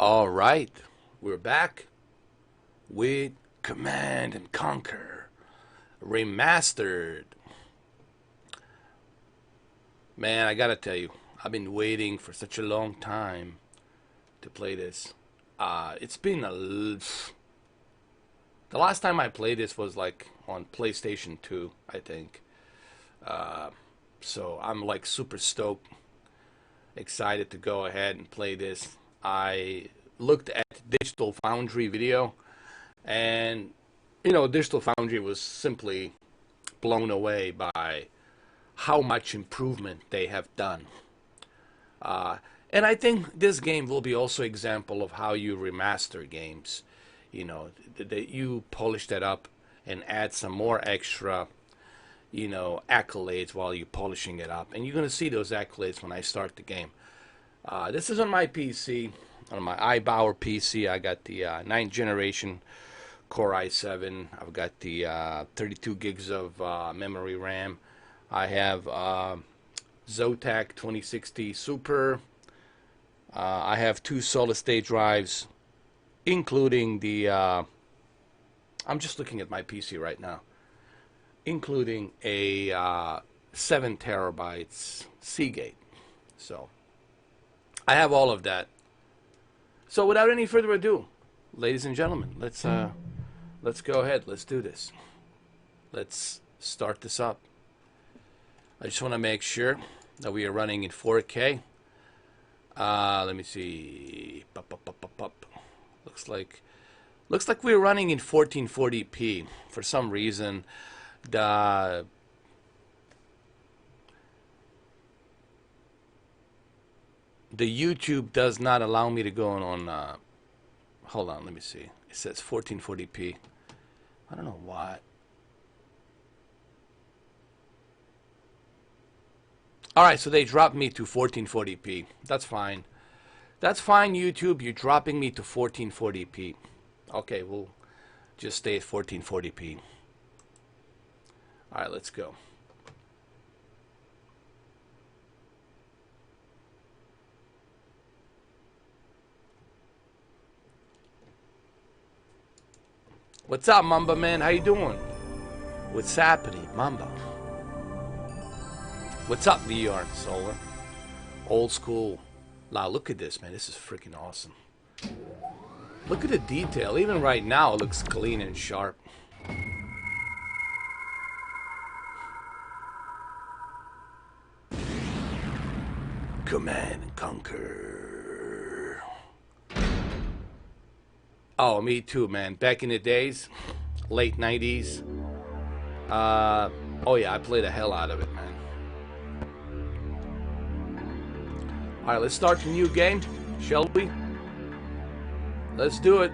All right, we're back with Command and Conquer Remastered. Man, I gotta tell you, I've been waiting for such a long time to play this. It's been the last time I played this was like on PlayStation 2, I think. So I'm like super stoked, excited to go ahead and play this. I looked at Digital Foundry video, and Digital Foundry was simply blown away by how much improvement they have done. And I think this game will be also example of how you remaster games. That you polish that up and add some more extra, accolades while you're polishing it up. And you're going to see those accolades when I start the game. This is on my PC, on my iBauer PC. I got the 9th generation Core i7. I've got the 32 gigs of memory RAM. I have Zotac 2060 Super. I have 2 solid-state drives, including the... I'm just looking at my PC right now, including a 7 terabytes Seagate. So I have all of that. So without any further ado, ladies and gentlemen, let's go ahead. Let's do this. Let's start this up. I just want to make sure that we are running in 4K. Let me see. Looks like we're running in 1440p. For some reason, the YouTube does not allow me to go on. Hold on, let me see. It says 1440p. I don't know why. Alright, so they dropped me to 1440p. That's fine. That's fine, YouTube. You're dropping me to 1440p. Okay, we'll just stay at 1440p. Alright, let's go. What's up, Mamba man? How you doing? What's happening, Mamba? What's up, VR and Solar? Old school. Wow, look at this, man. This is freaking awesome. Look at the detail. Even right now, it looks clean and sharp. Command and Conquer. Oh, me too, man. Back in the days, late 90s. Oh yeah, I played the hell out of it, man. Alright, let's start the new game, shall we? Let's do it.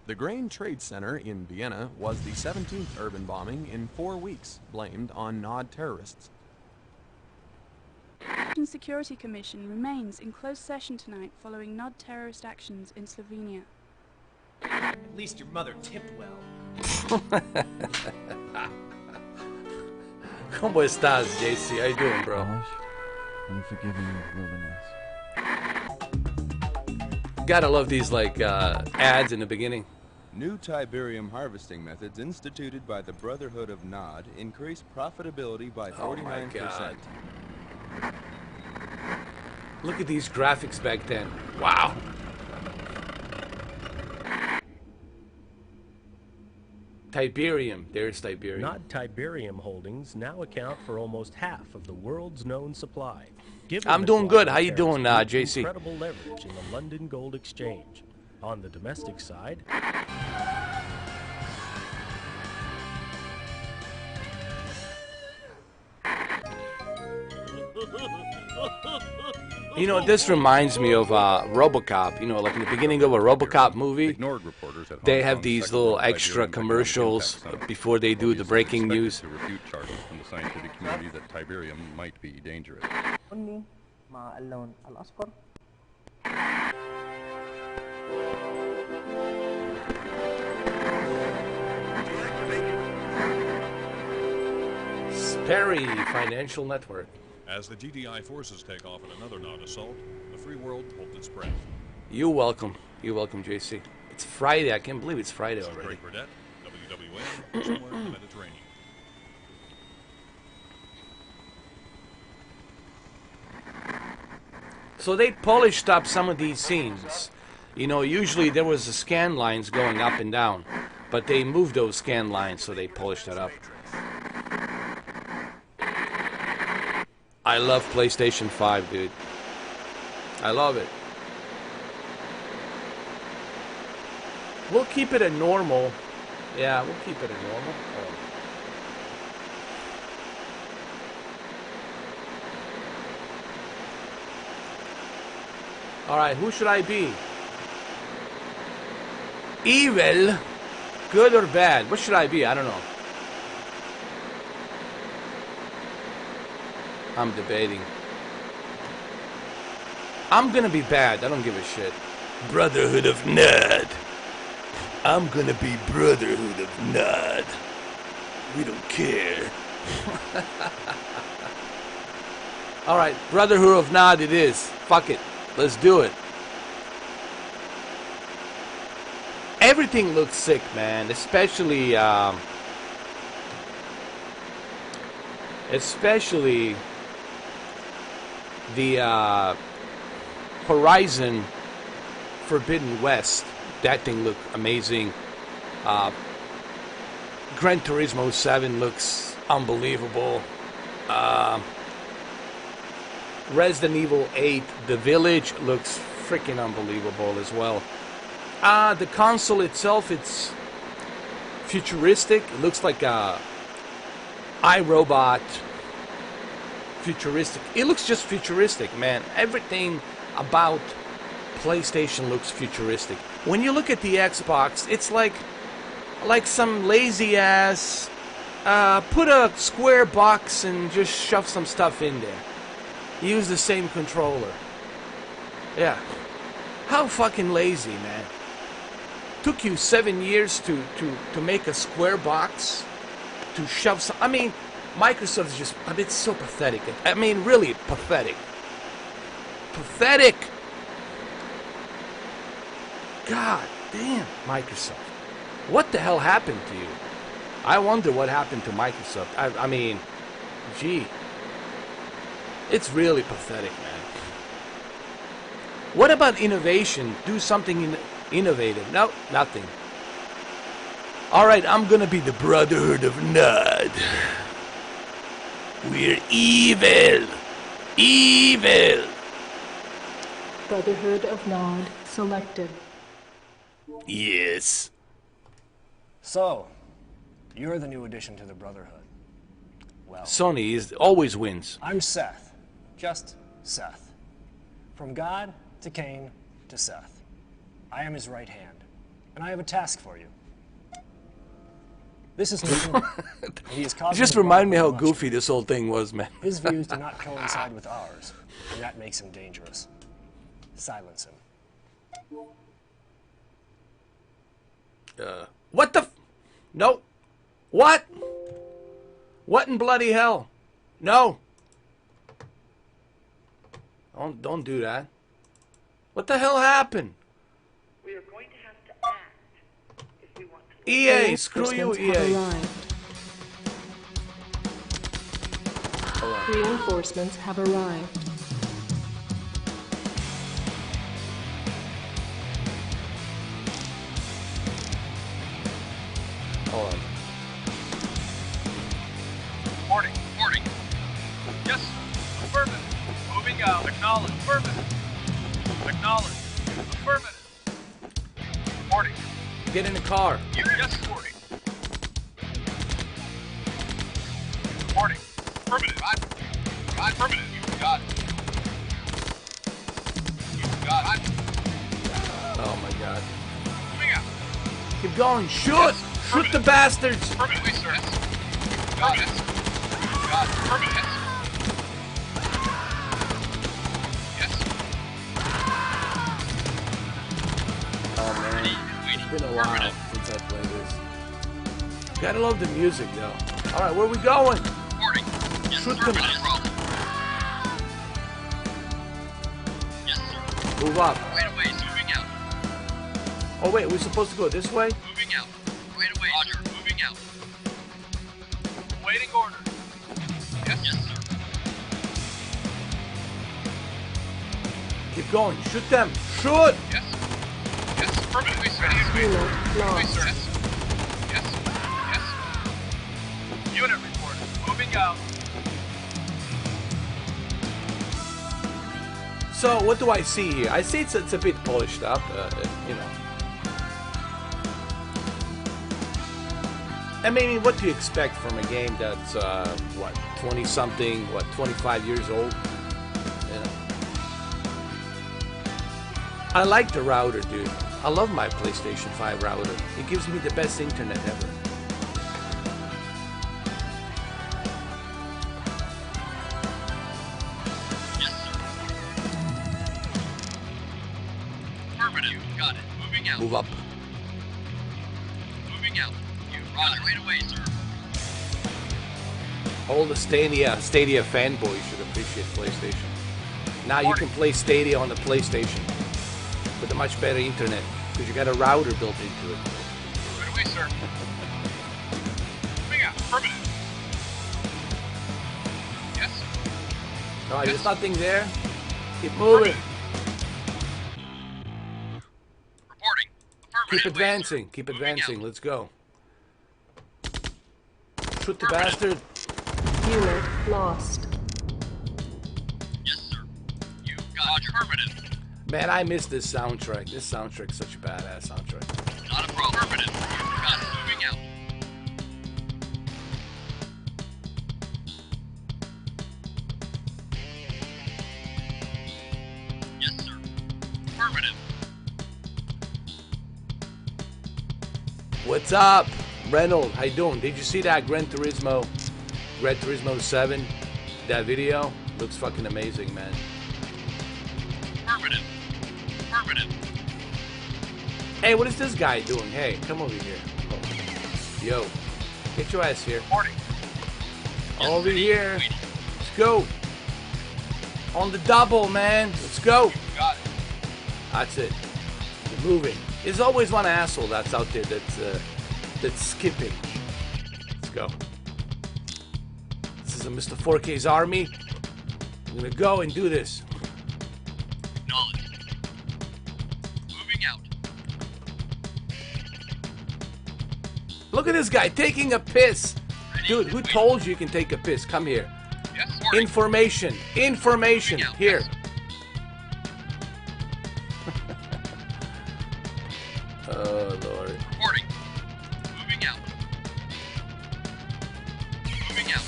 The Grain Trade Center in Vienna was the 17th urban bombing in 4 weeks, blamed on Nod terrorists. The Security Commission remains in closed session tonight following Nod terrorist actions in Slovenia. At least your mother tipped well. ¿Cómo estás, JC? How you doing, bro? Unforgiving wilderness. Gotta love these like ads in the beginning. New Tiberium harvesting methods instituted by the Brotherhood of Nod increase profitability by 49%. Oh my God. Look at these graphics back then. Wow. Tiberium. There's Tiberium. Nod Tiberium holdings now account for almost half of the world's known supply. I'm doing good. How you doing, JC? Incredible leverage in the London Gold Exchange. On the domestic side, This reminds me of RoboCop. Like in the beginning of a RoboCop movie, they have these little extra commercials before they do the breaking news. To refute charges from the scientific community that Tiberium might be dangerous. Perry Financial Network. As the GDI forces take off in another Nod assault, the free world holds its breath. You're welcome. You're welcome, JC. It's Friday. I can't believe it's Friday already. Craig Burdett, WWN, somewhere in the Mediterranean. So they polished up some of these scenes. You know, usually there was the scan lines going up and down, but they moved those scan lines, so they polished it up. I love PlayStation 5, dude. I love it. We'll keep it at normal. Yeah, we'll keep it at normal. Alright, who should I be? Evil? Good or bad? What should I be? I don't know. I'm debating. I'm gonna be bad. I don't give a shit. Brotherhood of Nod. I'm gonna be Brotherhood of Nod. We don't care. Alright, Brotherhood of Nod it is. Fuck it. Let's do it. Everything looks sick, man. Especially the Horizon Forbidden West. That thing looked amazing. Gran Turismo 7 looks unbelievable. Resident Evil 8, The Village looks freaking unbelievable as well. The console itself, it's futuristic. It looks like a iRobot futuristic. It looks just futuristic, man. Everything about PlayStation looks futuristic. When you look at the Xbox, it's like some lazy ass put a square box and just shove some stuff in there. Use the same controller. Yeah. How fucking lazy, man. Took you 7 years to make a square box to shove some. I mean, Microsoft's just, I mean, it's so pathetic. I mean, really pathetic. Pathetic. God damn, Microsoft. What the hell happened to you? I wonder what happened to Microsoft. I mean, gee. It's really pathetic, man. What about innovation? Do something innovative. No, nothing. Alright, I'm gonna be the Brotherhood of Nod. We're evil. Evil. Brotherhood of Nod selected. Yes. So, you're the new addition to the Brotherhood. Well, Sony always wins. I'm Seth. Just Seth. From God to Cain to Seth. I am his right hand, and I have a task for you. This is Newton. He is causing Just remind me how goofy this whole thing was, man. His views do not coincide with ours, and that makes him dangerous. Silence him. What the? No. What? What in bloody hell? No. Don't do that. What the hell happened? We are going to have to act if we want to. EA, screw you, EA. Reinforcements have arrived. Hold on. Morning. Yes, affirmative. Moving out. Acknowledge. Affirmative. Acknowledge. Affirmative. Morning. Get in the car. Yes, morning. Morning. Affirmative. Affirmative. You got it. You got it. Oh my god. Moving out. Keep going. Shoot! Yes, shoot the bastards! Affirmatively, sir. Yes. Got it. Got it. Affirmative. Oh man, it's been a while since I played this. Gotta love the music though. Alright, where are we going? Morning. Shoot them. Not a problem. Yes, sir. Move up. Right away, sir. Moving out. Oh wait, we're supposed to go this way? Moving out. Right away, Roger. Moving out. Waiting order. Yes, yes, sir. Keep going. Shoot them. Shoot! Yes. Yes, affirmative. Sir. Unit Yes, lost. sir. Yes. Yes. Unit report. Moving out. So what do I see here? I see it's a bit polished up, you know. I mean, what do you expect from a game that's, what, 20-something, what, 25 years old? You know. I like the router, dude. I love my PlayStation 5 router. It gives me the best internet ever. Yes, sir. Affirmative. Got it. Moving out. Move up. Moving out. You Roger. Right away, sir. All the Stadia fanboys should appreciate PlayStation. Now you can play Stadia on the PlayStation with a much better internet because you got a router built into it. Right away, sir. Moving out. Affirmative. Yes. All right, there's nothing there. Keep moving. Reporting. Affirmative. Keep advancing. Keep advancing. Let's go. Shoot the bastard. Unit lost. Yes, sir. You got affirmative. Man, I miss this soundtrack. This soundtrack's such a badass soundtrack. Not a problem. Affirmative. You got it. Moving out. Yes, sir. Affirmative. What's up, Reynolds? How you doing? Did you see that Gran Turismo 7? That video looks fucking amazing, man. Affirmative. Affirmative. Hey, what is this guy doing? Hey, come over here. Oh. Yo, get your ass here. Reporting. Over here. Let's go. On the double, man. Let's go. Got it. That's it. We're moving. There's always one asshole that's out there that's skipping. Let's go. This is a Mr. 4K's army. I'm gonna go and do this. Acknowledged. Moving out. Look at this guy taking a piss. Dude, who told you you can take a piss? Come here. Yes, reporting. Information. Information. Moving out. Here. Yes. Oh, Lord. Reporting. Moving out. Moving out.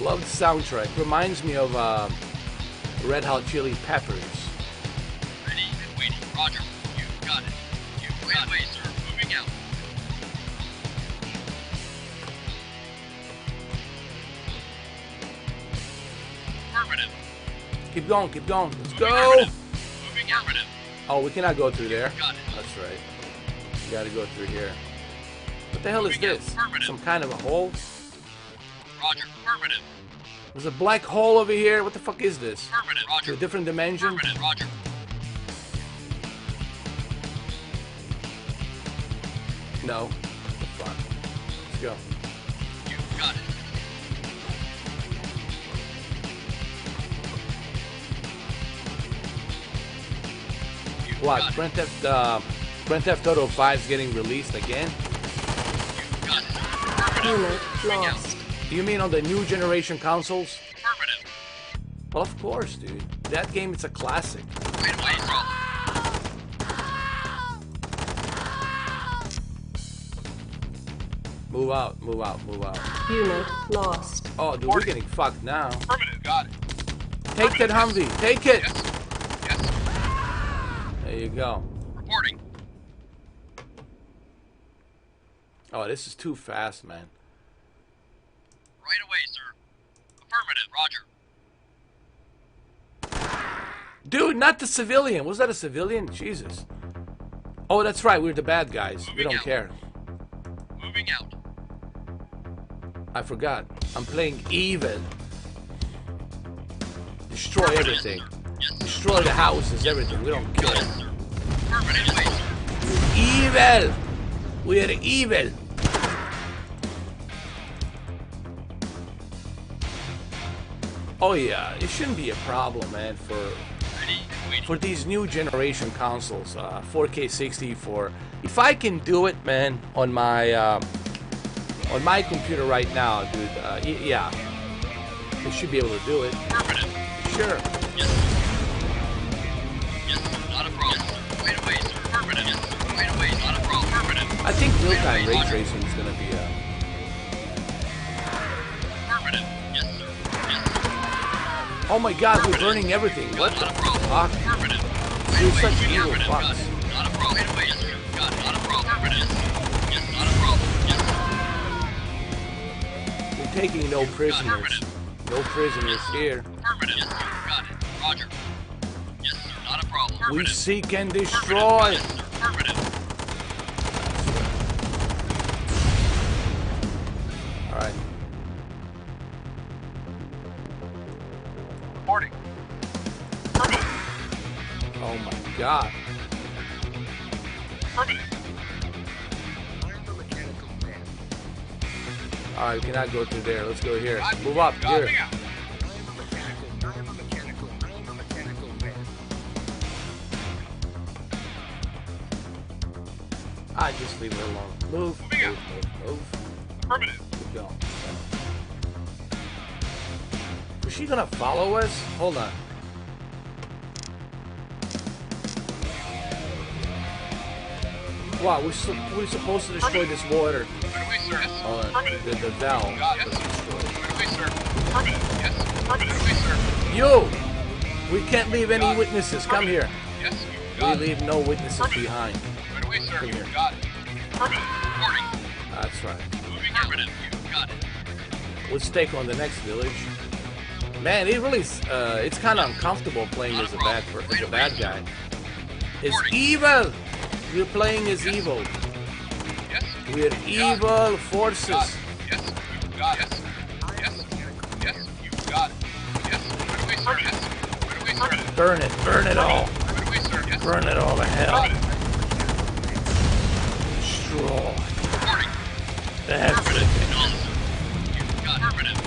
Love the soundtrack. Reminds me of Red Hot Chili Peppers. Ready and waiting. Roger. You got it. You got it, sir. Moving out. Affirmative. Keep going, keep going. Let's go. Affirmative. Moving out. Affirmative. Oh, we cannot go through there. Got it. That's right. We gotta go through here. What the hell is Moving out. this? Affirmative. Some kind of a hole? Roger. Affirmative. There's a black hole over here. What the fuck is this? Affirmative. Roger. A different dimension? Affirmative. Roger. No. What the fuck? Let's go. You got it. You What? got it. Grand Theft Auto 5 is getting released again? You got it. Affirmative. Unit Moving out. lost. You mean on the new generation consoles? Affirmative. Well, of course, dude. That game, it's a classic. Right away, sir. Move out, move out, move out. Unit lost. Oh, dude, we're getting fucked now. Affirmative. Got it. Take that Humvee. Take it. Yes. Yes. There you go. Reporting. Oh, this is too fast, man. Right away, sir. Affirmative. Roger. Dude, not the civilian. Was that a civilian? Jesus. Oh, that's right. We're the bad guys. We Moving don't out. care. Moving out. I forgot. I'm playing evil. Destroy everything. Destroy the houses, everything. We don't care. Evil! We're evil! Oh yeah, it shouldn't be a problem, man, for these new generation consoles. 4K 60 for... If I can do it, man, on my computer right now, dude, yeah. We should be able to do it. Sure. Yes. Yes, not a problem. Wait away, sir. Affirmative. Yes. Wait away, not a problem. Affirmative. I think real-time ray tracing is gonna be Affirmative. Yes, sir. Yes, sir. Oh my God, we're burning everything. What the fuck? Affirmative. You're such evil fucks. Not a problem. Wait away, yes, sir. Got it. Not a problem. Affirmative. Yes, not a problem. Yes, sir. We're taking no prisoners. No prisoners here. Affirmative. Yes, sir. Got it. Roger. Yes, sir. Not a problem. We seek and destroy. Yes, sir. Affirmative. All right. Reporting. Oh my God. Affirmative. All right, we cannot go through there. Let's go here. Move up here. I just leave it alone. Move. Move. Affirmative. Keep going. Was she gonna follow us? Hold on. Wow, we're supposed to destroy this water. Right away, sir. Yes. The valve. Yes. Right away, sir. Affirmative. Yes. Right away, sir. You! We can't leave any witnesses. Come here. Yes. We leave no witnesses behind. Right away, sir. Come here. Got it. Affirmative. Reporting. That's right. Moving. Affirmative. You got it. Let's take on the next village. Man, it really it's kind of uncomfortable playing as a bad guy. It's evil. We're playing as evil. Yes. We're evil forces. Yes. You got it. Yes. Yes. You got it. Yes. Right away, sir. Yes. Right away, sir. Burn it. Burn it all. Right away, sir. Yes. Burn it all to hell. Got it. Destroy Reporting. everything. You got it. Affirmative.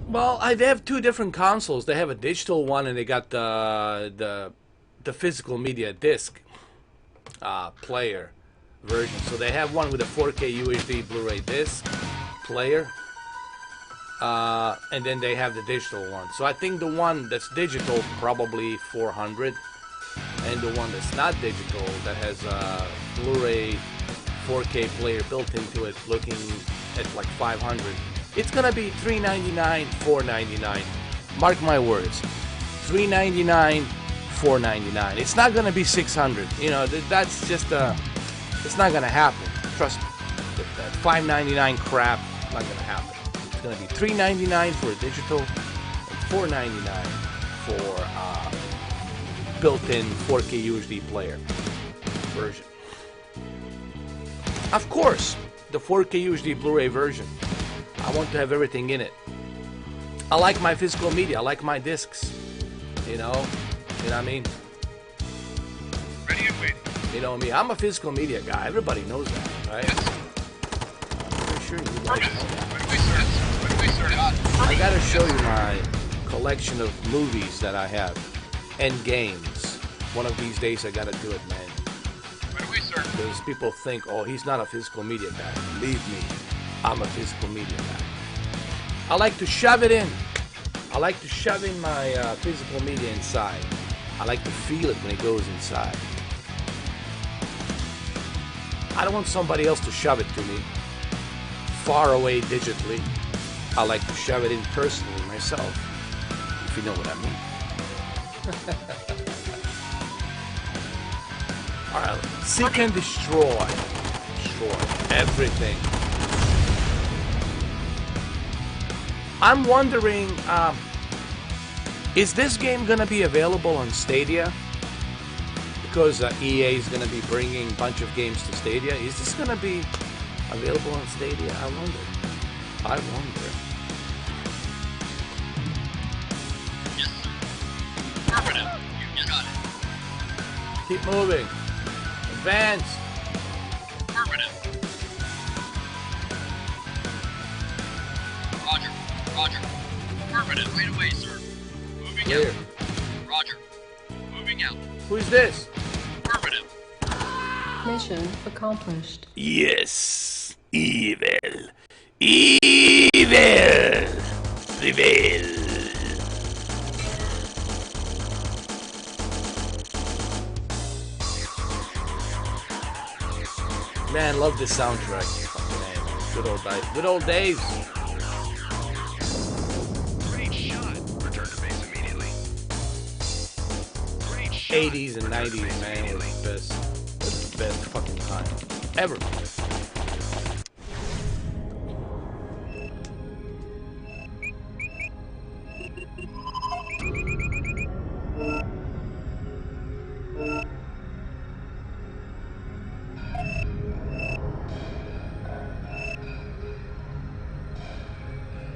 Well, they have two different consoles. They have a digital one, and they got the physical media disc player version. So they have one with a 4K UHD Blu-ray disc player, and then they have the digital one. So I think the one that's digital probably 400, and the one that's not digital that has a Blu-ray 4K player built into it, looking at like 500. It's gonna be $399, $499. Mark my words, $399, $499. It's not gonna be $600. You know, that's just it's not gonna happen. Trust me. That $599 crap, not gonna happen. It's gonna be $399 for a digital, and $499 for built-in 4K UHD player version. Of course, the 4K UHD Blu-ray version. I want to have everything in it. I like my physical media. I like my discs. You know what I mean? Ready and waiting. You know me. I'm a physical media guy. Everybody knows that, right? Yes. I'm pretty sure you guys know that. Right away, sir. Right away, sir. Got it. I gotta show you my collection of movies that I have and games. One of these days I gotta do it, man. Right away, sir. Because people think, oh, he's not a physical media guy. Believe me, I'm a physical media guy. I like to shove it in. I like to shove in my physical media inside. I like to feel it when it goes inside. I don't want somebody else to shove it to me far away digitally. I like to shove it in personally myself, if you know what I mean. Alright, seek and destroy. Destroy everything. I'm wondering, is this game gonna be available on Stadia? because EA is going to be bringing a bunch of games to Stadia. Is this going to be available on Stadia? I wonder. Affirmative. You got it. Keep moving. Advance. Affirmative. Roger. Roger. Affirmative. Wait away, sir. Moving Clear. out. Roger. Moving out. Who's this? Affirmative. Mission accomplished. Yes. Evil. Evil. Prevail. Man, love this soundtrack. Fucking A, man. Good old days. Great shot. Return to base immediately. Great shot. 80s and 90s, man, was the best. Was the best fucking time ever.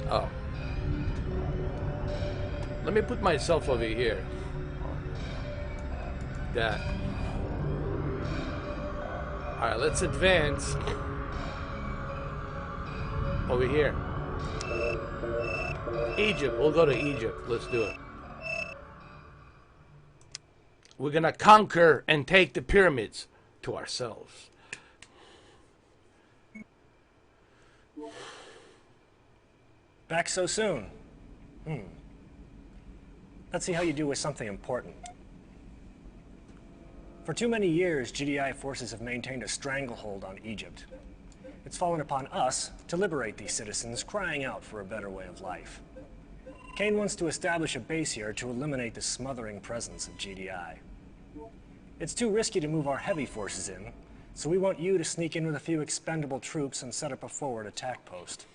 Oh. Let me put myself over here. That. Alright, let's advance. Over here. Egypt. We'll go to Egypt. Let's do it. We're gonna conquer and take the pyramids to ourselves. Back so soon? Let's see how you do with something important. For too many years, GDI forces have maintained a stranglehold on Egypt. It's fallen upon us to liberate these citizens crying out for a better way of life. Kane wants to establish a base here to eliminate the smothering presence of GDI. It's too risky to move our heavy forces in, so we want you to sneak in with a few expendable troops and set up a forward attack post.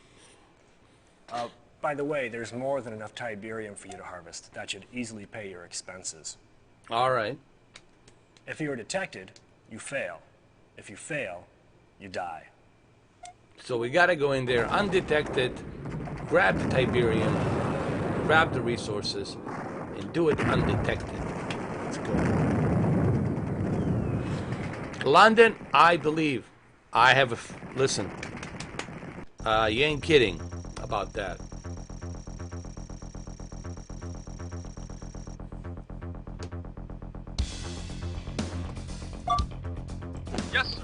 By the way, there's more than enough Tiberium for you to harvest. That should easily pay your expenses. All right. If you are detected, you fail. If you fail, you die. So we gotta go in there undetected, grab the Tiberium, grab the resources, and do it undetected. Let's go. London, I believe. I have a... Listen. You ain't kidding about that. Yes, sir.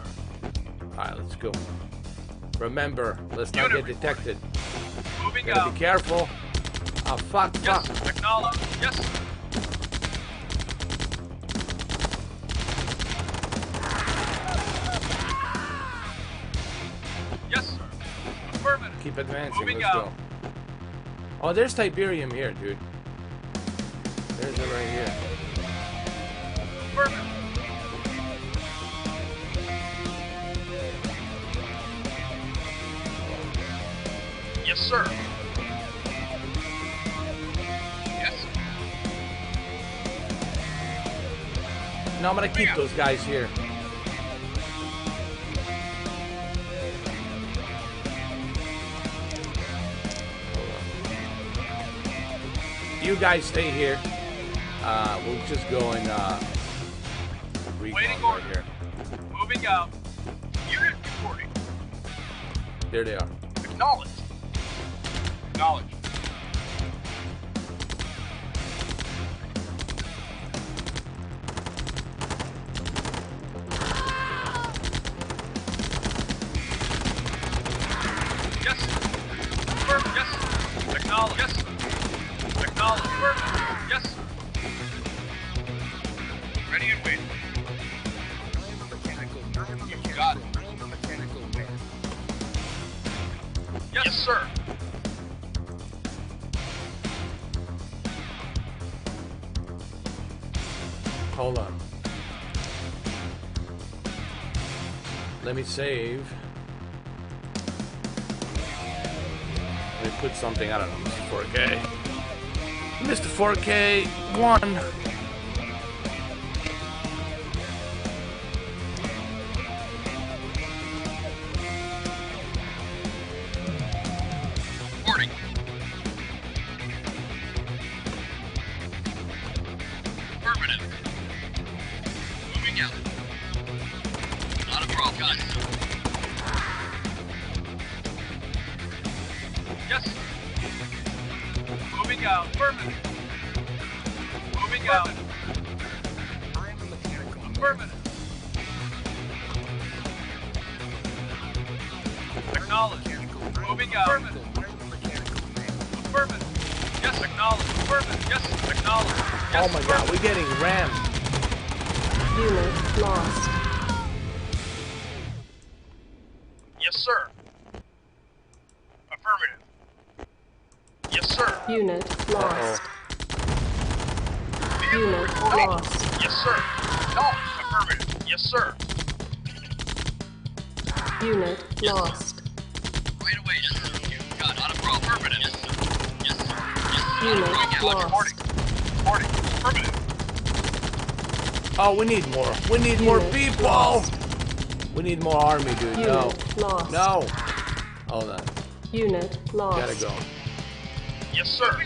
Alright, let's go. Remember, let's not get detected. Moving Gotta out. be careful. Oh, fuck. Yes, sir. Acknowledge. Yes, sir. Yes, sir. Affirmative. Keep advancing. Moving Let's out. go. Oh, there's Tiberium here, dude. There's it right here. Affirmative. Yes, sir. Yes. No, I'm gonna keep those guys here. You guys stay here. We'll just go and Waiting recon order. right here. Moving out. Unit reporting. There they are. Acknowledge. Acknowledge. Yes. Affirm. Yes. Acknowledge. Yes. Acknowledge. Affirm. Yes. Ready and waiting. You got it. Yes, sir. Hold on. Let me save. Let me put something, I don't know, Mr. 4K. Mr. 4K 1. Affirmative. Moving out. Not a problem. Got it. Yes. Moving out. Affirmative. Moving out. I'm a mechanical. Affirmative. Acknowledge. Moving out. Affirmative. Affirmative. Yes, acknowledge. Affirmative. Yes, acknowledge. Yes, Oh my god, we're getting rammed. Unit lost. Yes, sir. Affirmative. Yes, sir. Unit lost. Unit lost. Yes, sir. No. Affirmative. Yes, sir. Unit lost. Right away, yes, sir. Got not a problem. Affirmative. Yes, sir. Yes, sir. Yes, sir. Unit Reporting. lost. Reporting. Affirmative. Oh, we need more. We need more Unit people. lost. We need more army, dude. Unit No. lost. No. Hold on. Unit lost. Gotta go. Yes, sir.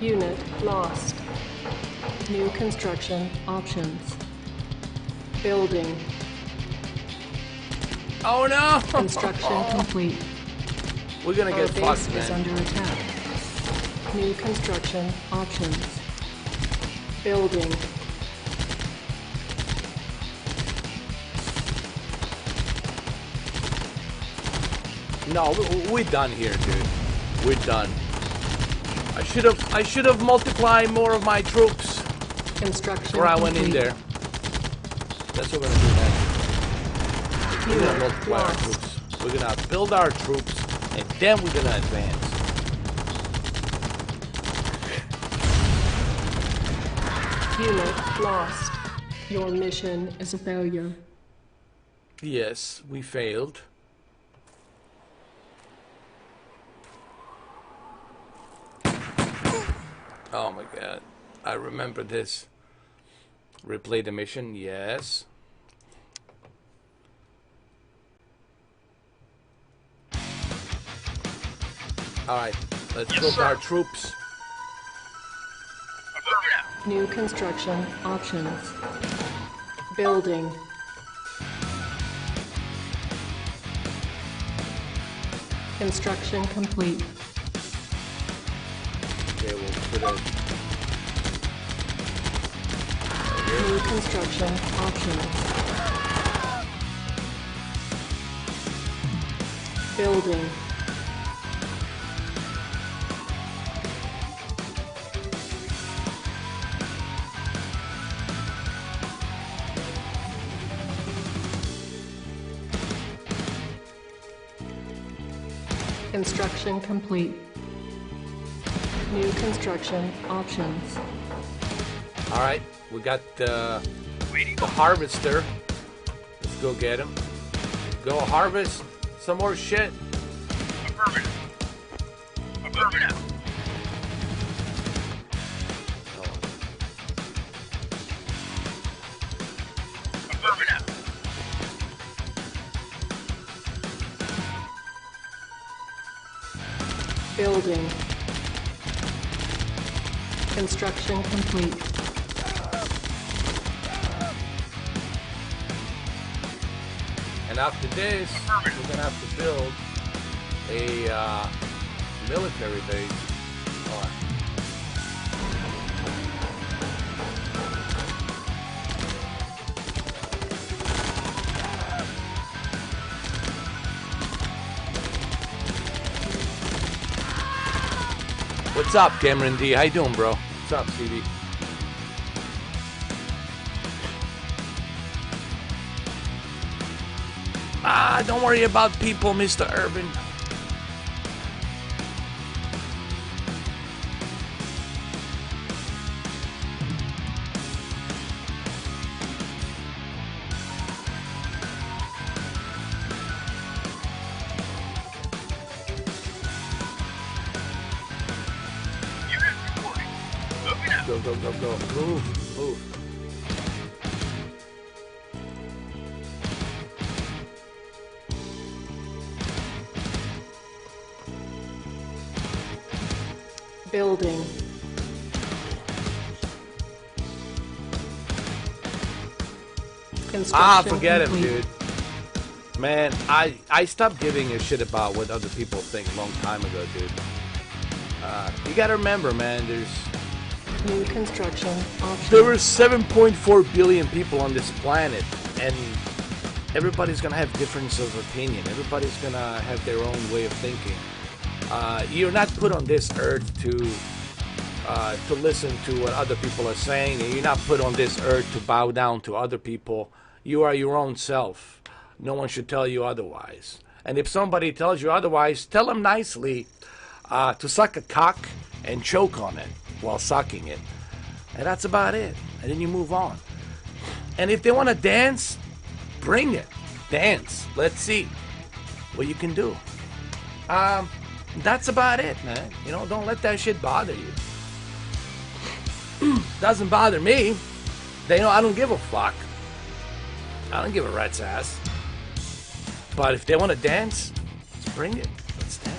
Unit lost. New construction options. Building. Oh no! Construction complete. We're gonna Our get base fucked, is man. under attack. New construction options. Building. No, we're done here, dude. We're done. I should have multiplied more of my troops Construction before I went in complete. there. That's what we're gonna do next. We're gonna Unit multiply our lost. troops. We're gonna build our troops, and then we're gonna advance. Unit lost. Your mission is a failure. Yes, we failed. Oh my god. I remember this. Replay the mission, yes. Alright, let's Yes, build sir. our troops. Affirmative. New construction options. Building. Construction complete. Okay, we'll put it New construction options. Building. Construction complete. New construction options. Alright, we got the harvester. Let's go get him. Go harvest some more shit. Affirmative. Affirmative. Affirmative. Building. Construction complete. And after this, we're gonna have to build a military base. Alright. What's up, Cameron D? How you doing, bro? What's up, CD? Ah, don't worry about people, Mr. Urban. Unit reporting. Moving out. Go, go, go, go. Move, move. Building. construction forget him, complete. dude. Man, I stopped giving a shit about what other people think a long time ago, dude. You gotta remember, man, New construction there options. were 7.4 billion people on this planet, and everybody's gonna have difference of opinion. Everybody's gonna have their own way of thinking. You're not put on this earth to listen to what other people are saying, and you're not put on this earth to bow down to other people. You are your own self. No one should tell you otherwise. And if somebody tells you otherwise, tell them nicely to suck a cock and choke on it while sucking it. And that's about it. And then you move on. And if they want to dance, bring it. Dance. Let's see what you can do. That's about it, man. You know, don't let that shit bother you. Doesn't bother me. They know I don't give a fuck. I don't give a rat's ass. But if they want to dance, let's bring it. Let's dance.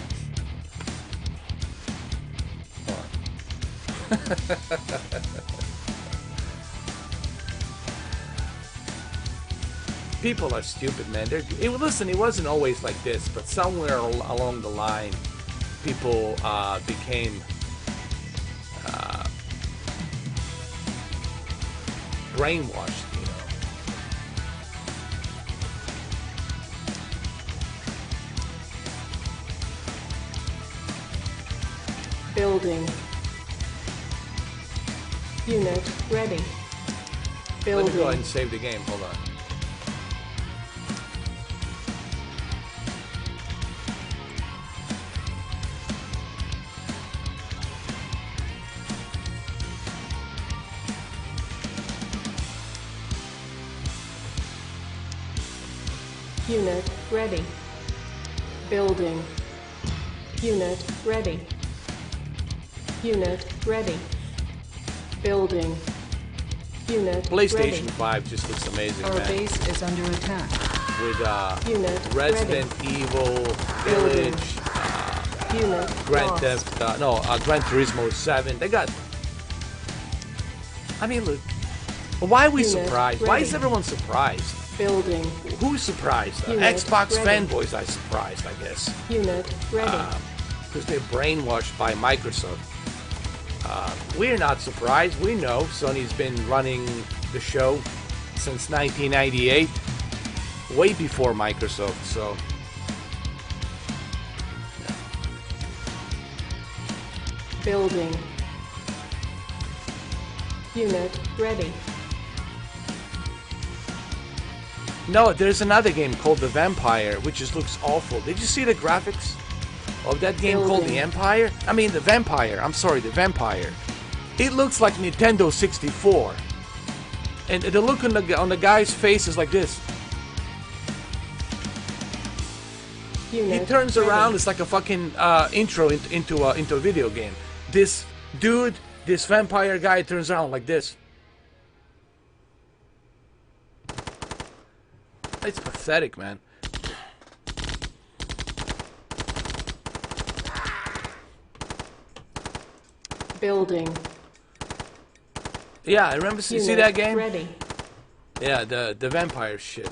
People are stupid, man. Listen, it wasn't always like this, but somewhere along the line, people became brainwashed, you know. Building. Unit ready. Let me Building. go ahead and save the game. Hold on. Unit ready. Building. Unit ready. Unit ready. Building. Unit PlayStation ready. 5 just looks amazing, Our man. base is under attack. With Unit Resident Evil Village, Unit Grand lost. Theft, Gran Turismo 7. They got. I mean, look. Why are we Unit surprised? Why is ready. everyone surprised? Building. Who's surprised? Unit Xbox ready. fanboys are surprised, I guess. Unit ready. Because they're brainwashed by Microsoft. We're not surprised. We know Sony's been running the show since 1998, way before Microsoft, so... Building. Unit ready. No, there's another game called The Vampire, which just looks awful. Did you see the graphics of that game called The Empire? I mean, The Vampire. I'm sorry, The Vampire. It looks like Nintendo 64. And the look on the guy's face is like this. Unit He turns ready. around, it's like a fucking intro into a video game. This dude, this vampire guy turns around like this. It's pathetic, man. Building. Yeah, I remember. You see Unit that game? ready. Yeah, the vampire shit.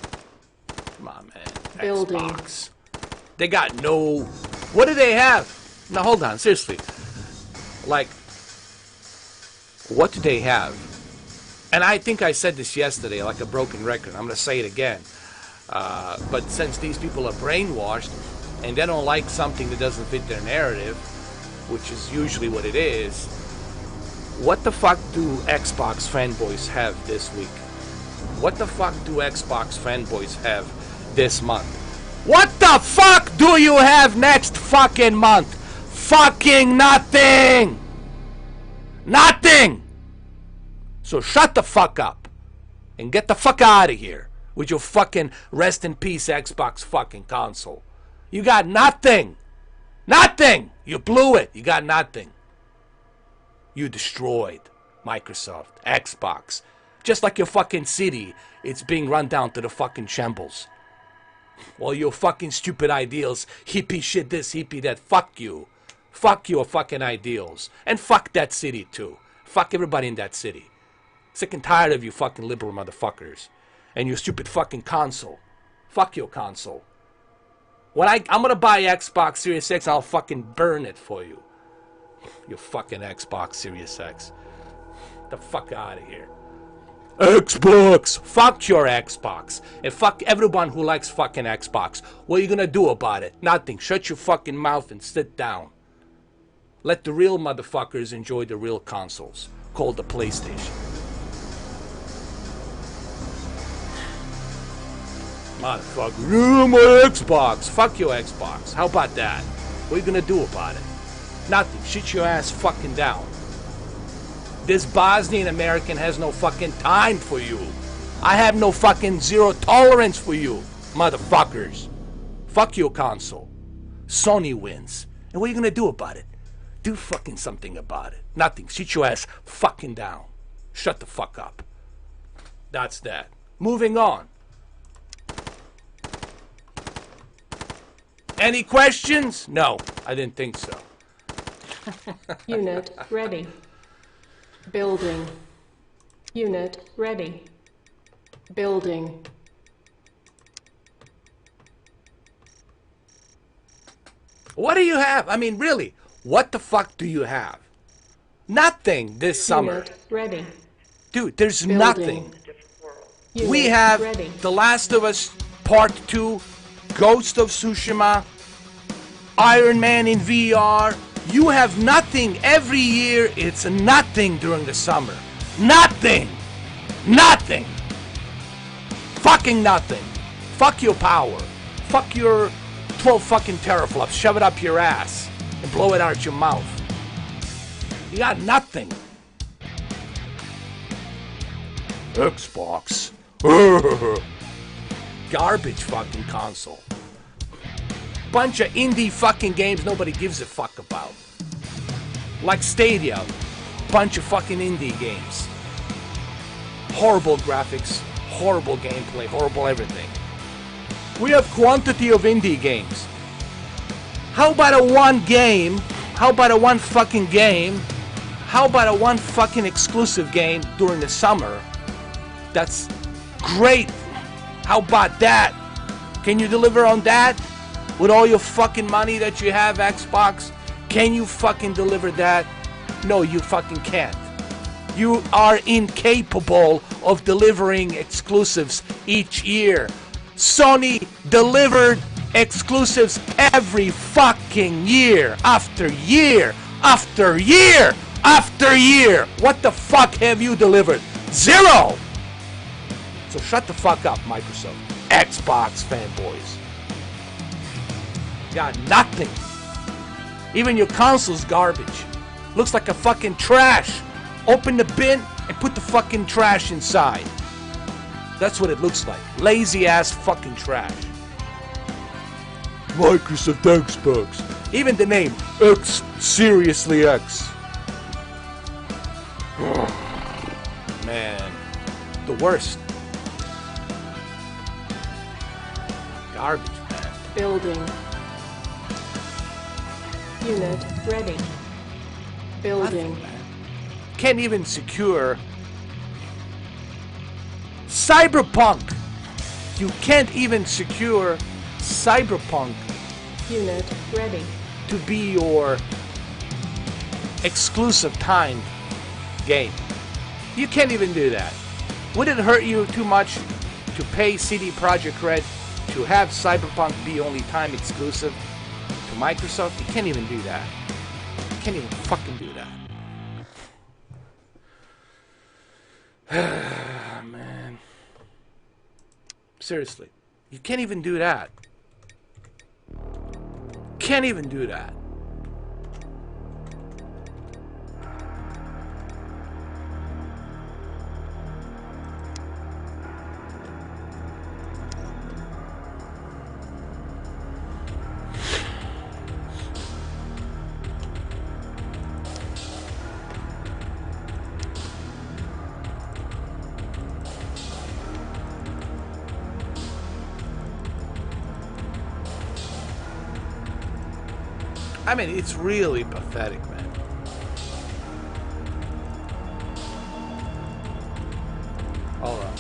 Come on, man. Building. Xbox. They got no. What do they have? Now hold on, seriously. Like, what do they have? And I think I said this yesterday, like a broken record. I'm gonna say it again. But since these people are brainwashed and they don't like something that doesn't fit their narrative, which is usually what it is, what the fuck do Xbox fanboys have this week? What the fuck do Xbox fanboys have this month? What the fuck do you have next fucking month? Fucking nothing! Nothing! So shut the fuck up and get the fuck out of here with your fucking rest in peace Xbox fucking console. You got nothing! Nothing! You blew it. You got nothing. You destroyed Microsoft, Xbox. Just like your fucking city, it's being run down to the fucking shambles. All your fucking stupid ideals, hippie shit this, hippie that, fuck you. Fuck your fucking ideals. And fuck that city too. Fuck everybody in that city. Sick and tired of you fucking liberal motherfuckers. and your stupid fucking console. Fuck your console. When I'm gonna buy Xbox Series X, I'll fucking burn it for you. Your fucking Xbox Series X. The fuck out of here. Xbox! Fuck your Xbox. And fuck everyone who likes fucking Xbox. What are you gonna do about it? Nothing. Shut your fucking mouth and sit down. Let the real motherfuckers enjoy the real consoles, called the PlayStation. Motherfucker, my Xbox. Fuck your Xbox. How about that? What are you gonna do about it? Nothing. Shit your ass fucking down. This Bosnian American has no fucking time for you. I have no fucking zero tolerance for you, motherfuckers. Fuck your console. Sony wins. And what are you gonna do about it? Do fucking something about it. Nothing. Sit your ass fucking down. Shut the fuck up. That's that. Moving on. Any questions? No, I didn't think so. Unit ready. Building. Unit ready. Building. What do you have? I mean, really, what the fuck do you have? Nothing this summer. Unit ready. Dude, there's Building. nothing. Unit We have ready. The Last of Us Part 2, Ghost of Tsushima, Iron Man in VR. You have nothing every year. It's nothing during the summer. Nothing. Nothing. Fucking nothing. Fuck your power. Fuck your 12 fucking teraflops. Shove it up your ass and blow it out your mouth. You got nothing. Xbox. Garbage fucking console. Bunch of indie fucking games nobody gives a fuck about. Like Stadia. Bunch of fucking indie games. Horrible graphics, horrible gameplay, horrible everything. We have quantity of indie games. How about a one game? How about a one fucking game? How about a one fucking exclusive game during the summer? That's great. How about that? Can you deliver on that? With all your fucking money that you have, Xbox? Can you fucking deliver that? No, you fucking can't. You are incapable of delivering exclusives each year. Sony delivered exclusives every fucking year after year after year after year. What the fuck have you delivered? Zero! So shut the fuck up, Microsoft. Xbox fanboys. Got nothing. Even your console's garbage. Looks like a fucking trash. Open the bin and put the fucking trash inside. That's what it looks like. Lazy ass fucking trash. Microsoft Xbox. Even the name X, seriously X. Man, the worst. Garbage, man. Building. Unit ready. Building. Can't even secure Cyberpunk. You can't even secure Cyberpunk Unit ready. to be your exclusive time game. You can't even do that. Would it hurt you too much to pay CD Projekt Red to have Cyberpunk be only time exclusive to Microsoft? You can't even do that. You can't even fucking do that. Man. Seriously. You can't even do that. Can't even do that. I mean, it's really pathetic, man. Hold on.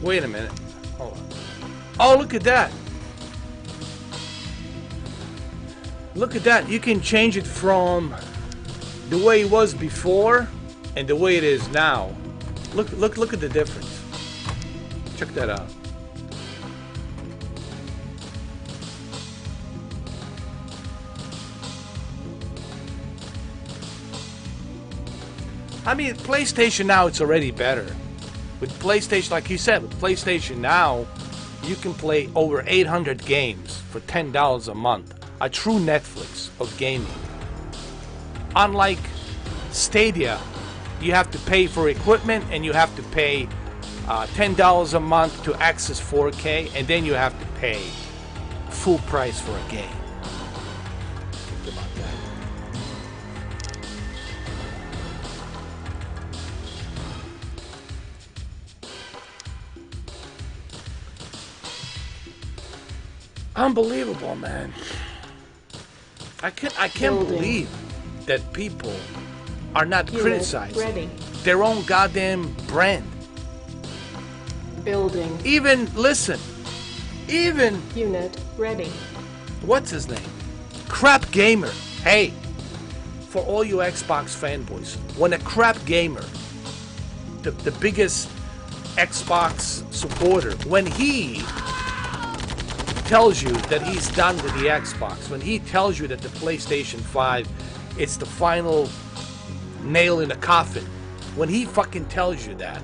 Wait a minute. Hold on. Oh, look at that. Look at that. You can change it from the way it was before and the way it is now. Look at the difference. Check that out. I mean, PlayStation now, it's already better. With PlayStation, like you said, with PlayStation now, you can play over 800 games for $10 a month. A true Netflix of gaming. Unlike Stadia, you have to pay for equipment and you have to pay $10 a month to access 4K, and then you have to pay full price for a game. Think about that. Unbelievable, man. I can't believe that people are not criticizing their own goddamn brand. Building. Even Unit ready. What's his name? Crap Gamer. Hey, for all you Xbox fanboys, when a Crap Gamer, the biggest Xbox supporter, when he tells you that he's done with the Xbox, when he tells you that the PlayStation 5 it's the final nail in the coffin, when he fucking tells you that,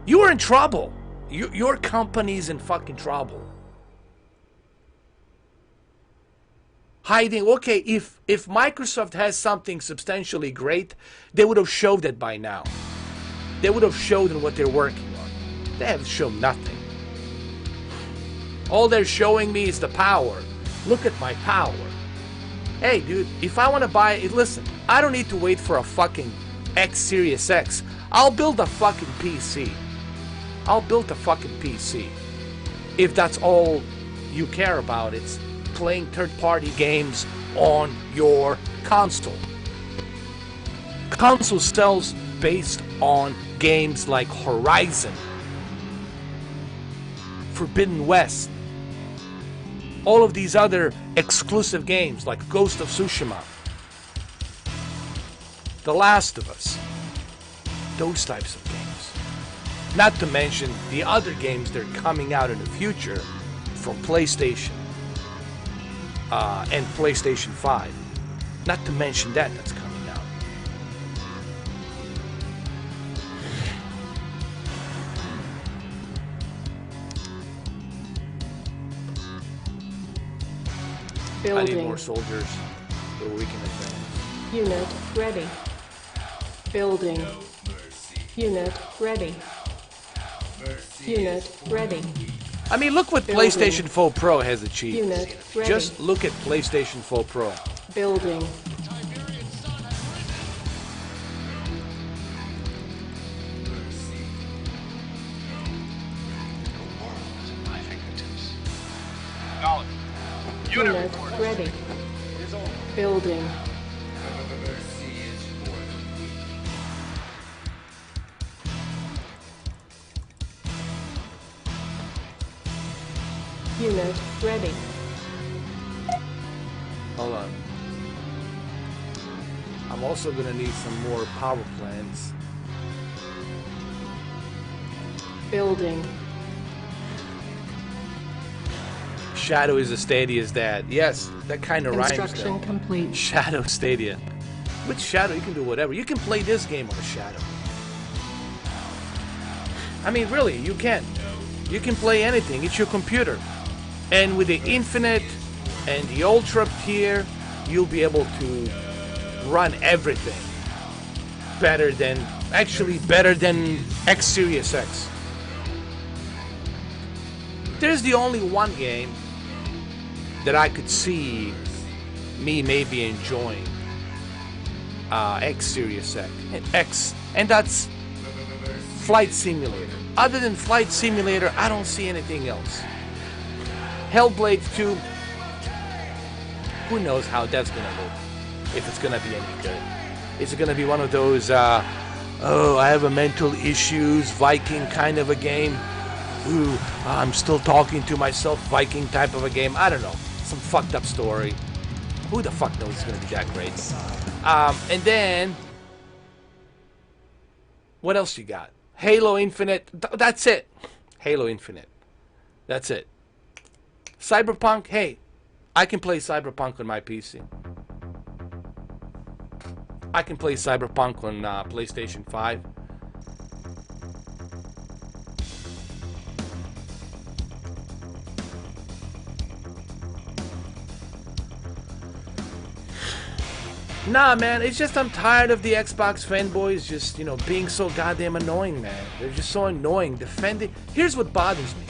you are in trouble. Your company's in fucking trouble. Hiding, okay, if Microsoft has something substantially great, they would have showed it by now. They would have showed what they're working on. They have shown nothing. All they're showing me is the power. Look at my power. Hey, dude, if I want to buy it, listen, I don't need to wait for a fucking X Series X. I'll build a fucking PC. If that's all you care about, it's playing third-party games on your console. Console sells based on games like Horizon, Forbidden West, all of these other exclusive games like Ghost of Tsushima, The Last of Us, those types of games. Not to mention the other games that are coming out in the future from PlayStation and PlayStation 5. Not to mention that's coming out. Building. I need more soldiers so we can advance. Unit ready. Building. Unit ready. Unit ready. I mean, look what Building. PlayStation 4 Pro has achieved. Unit ready. Just look at PlayStation 4 Pro. Building. Unit ready. Building. Unit ready. Hold on. I'm also gonna need some more power plants. Building. Shadow is a Stadia's dad. Yes, that kind of rhymes. Construction complete. Shadow Stadia. With Shadow, you can do whatever. You can play this game on a Shadow. I mean, really, you can. You can play anything. It's your computer. And with the Infinite and the Ultra tier, you'll be able to run everything better than X Series X. There's the only one game that I could see me maybe enjoying X Series X, and that's Flight Simulator. Other than Flight Simulator, I don't see anything else. Hellblade 2, who knows how that's gonna look, if it's gonna be any good. Is it gonna be one of those oh, I have a mental issues, Viking kind of a game. Ooh, I'm still talking to myself, Viking type of a game. I don't know. Some fucked up story. Who the fuck knows it's going to be that great? And then, what else you got? Halo Infinite. That's it. Halo Infinite. That's it. Cyberpunk. Hey, I can play Cyberpunk on my PC. I can play Cyberpunk on PlayStation 5. Nah, man, it's just I'm tired of the Xbox fanboys just, you know, being so goddamn annoying, man. They're just so annoying, defending. Here's what bothers me.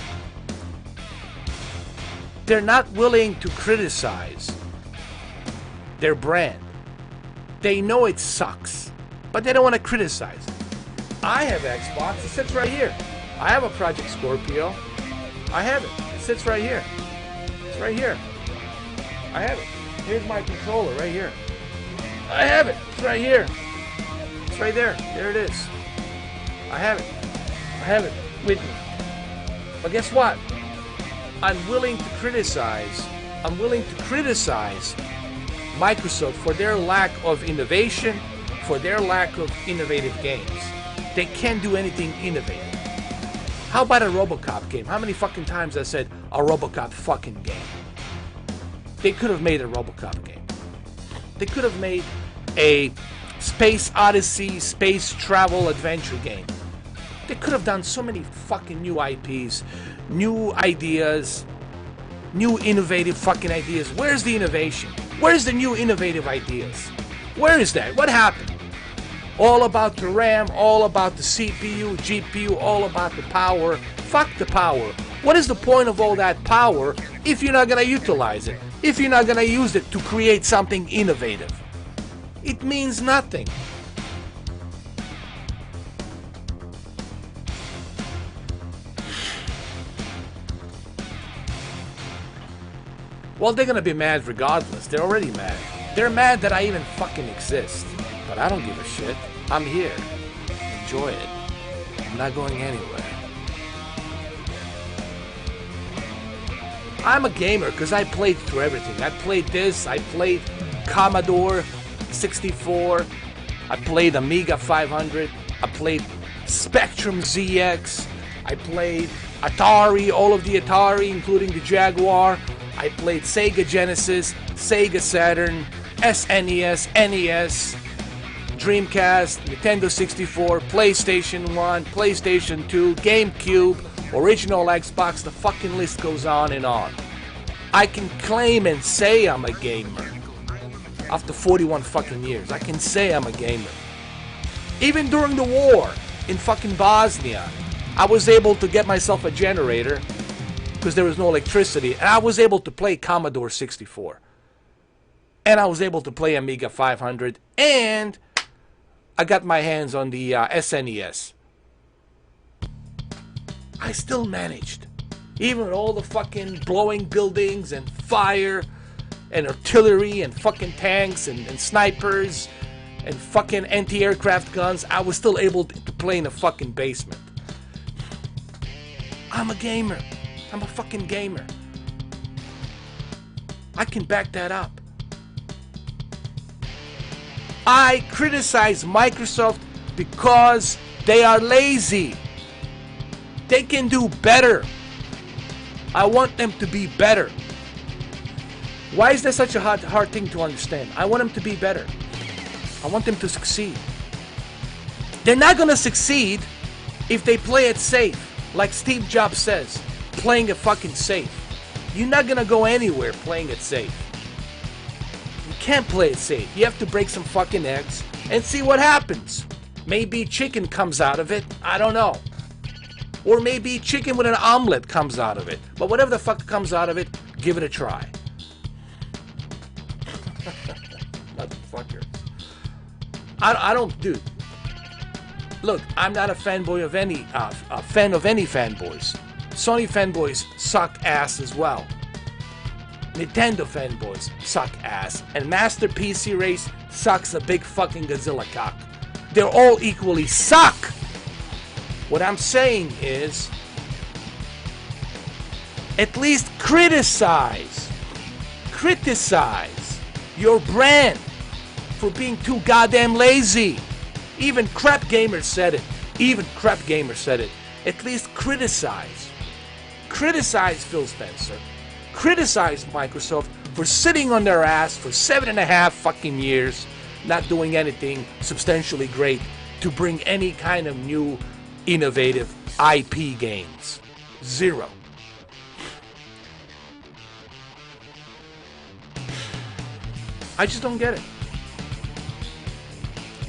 They're not willing to criticize their brand. They know it sucks, but they don't want to criticize it. I have Xbox. It sits right here. I have a Project Scorpio. I have it. It sits right here. It's right here. I have it. Here's my controller right here. I have it. It's right here. It's right there. There it is. I have it. I have it with me. But guess what? I'm willing to criticize. I'm willing to criticize Microsoft for their lack of innovation, for their lack of innovative games. They can't do anything innovative. How about a RoboCop game? How many fucking times I said a RoboCop fucking game? They could have made a RoboCop game. They could have made a Space Odyssey, space travel adventure game. They could have done so many fucking new IPs, new ideas, new innovative fucking ideas. Where's the innovation? Where's the new innovative ideas? Where is that? What happened? All about the RAM, all about the CPU, GPU, all about the power. Fuck the power. What is the point of all that power if you're not gonna utilize it? If you're not gonna use it to create something innovative? It means nothing. Well, they're gonna be mad regardless. They're already mad. They're mad that I even fucking exist. But I don't give a shit. I'm here. Enjoy it. I'm not going anywhere. I'm a gamer because I played through everything. I played this. I played Commodore 64. I played Amiga 500. I played Spectrum ZX. I played Atari, all of the Atari, including the Jaguar. I played Sega Genesis, Sega Saturn, SNES, NES, Dreamcast, Nintendo 64, PlayStation 1, PlayStation 2, GameCube, original Xbox, the fucking list goes on and on. I can claim and say I'm a gamer. After 41 fucking years, I can say I'm a gamer. Even during the war in fucking Bosnia, I was able to get myself a generator because there was no electricity, and I was able to play Commodore 64. And I was able to play Amiga 500, and I got my hands on the SNES. I still managed. Even with all the fucking blowing buildings and fire and artillery and fucking tanks and snipers and fucking anti-aircraft guns, I was still able to play in a fucking basement. I'm a gamer. I'm a fucking gamer. I can back that up. I criticize Microsoft because they are lazy. They can do better. I want them to be better. Why is that such a hard thing to understand? I want them to be better. I want them to succeed. They're not going to succeed if they play it safe. Like Steve Jobs says, playing it fucking safe. You're not going to go anywhere playing it safe. You can't play it safe. You have to break some fucking eggs and see what happens. Maybe chicken comes out of it. I don't know. Or maybe chicken with an omelet comes out of it. But whatever the fuck comes out of it, give it a try. Motherfucker. I don't, dude. Look, I'm not a fanboy of any, a fan of any fanboys. Sony fanboys suck ass as well. Nintendo fanboys suck ass. And Master PC Race sucks a big fucking Godzilla cock. They're all equally suck. What I'm saying is, at least criticize your brand for being too goddamn lazy. Even Crap Gamer said it. At least criticize. Criticize Phil Spencer. Criticize Microsoft for sitting on their ass for 7.5 fucking years, not doing anything substantially great to bring any kind of new, innovative IP games. Zero. I just don't get it.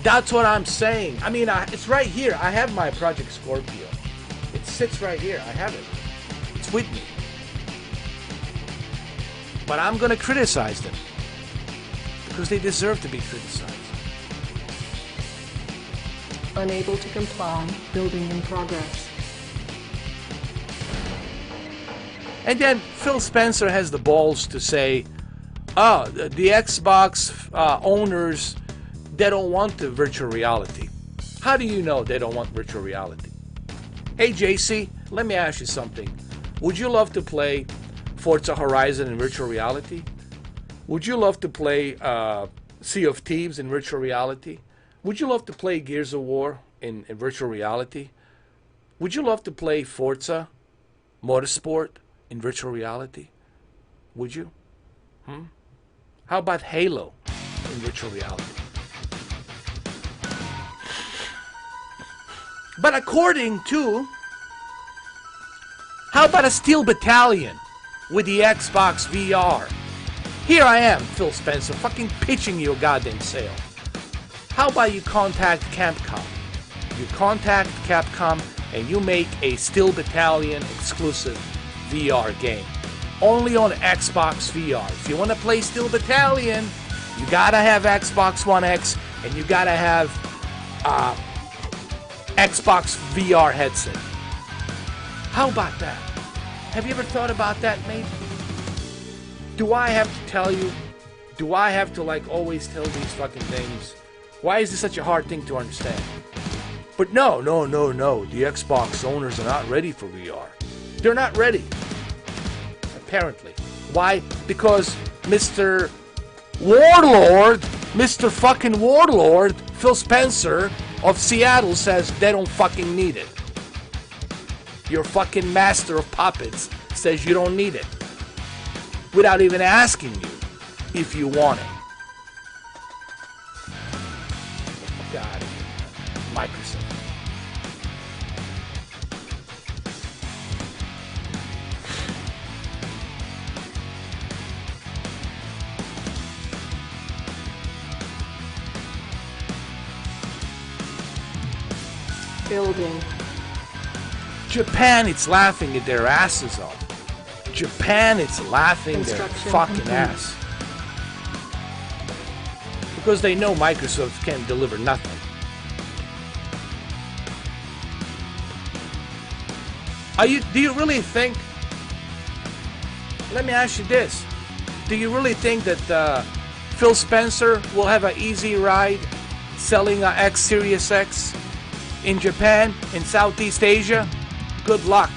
That's what I'm saying. I mean, it's right here. I have my Project Scorpio. It sits right here. I have it. It's with me. But I'm going to criticize them because they deserve to be criticized. Unable to comply. Building in progress. And then Phil Spencer has the balls to say, oh, the Xbox owners, they don't want the virtual reality. How do you know they don't want virtual reality? Hey, JC, let me ask you something. Would you love to play Forza Horizon in virtual reality? Would you love to play Sea of Thieves in virtual reality? Would you love to play Gears of War in virtual reality? Would you love to play Forza Motorsport in virtual reality? Would you? How about Halo in virtual reality? But according to, how about a Steel Battalion with the Xbox VR? Here I am, Phil Spencer, fucking pitching you a goddamn sale. How about you contact Capcom? You contact Capcom and you make a Steel Battalion exclusive VR game. Only on Xbox VR. If you want to play Steel Battalion, you gotta have Xbox One X and you gotta have Xbox VR headset. How about that? Have you ever thought about that, maybe? Do I have to tell you? Do I have to like always tell these fucking things? Why is this such a hard thing to understand? But no. The Xbox owners are not ready for VR. They're not ready. Apparently. Why? Because Mr. Warlord, Mr. fucking Warlord, Phil Spencer of Seattle says they don't fucking need it. Your fucking master of puppets says you don't need it. Without even asking you if you want it. God, Microsoft. Building. Japan, it's laughing at their asses off. Japan, it's laughing their fucking ass. Because they know Microsoft can't deliver nothing. Do you really think, let me ask you this, do you really think that Phil Spencer will have an easy ride selling a X Series X in Japan, in Southeast Asia? Good luck,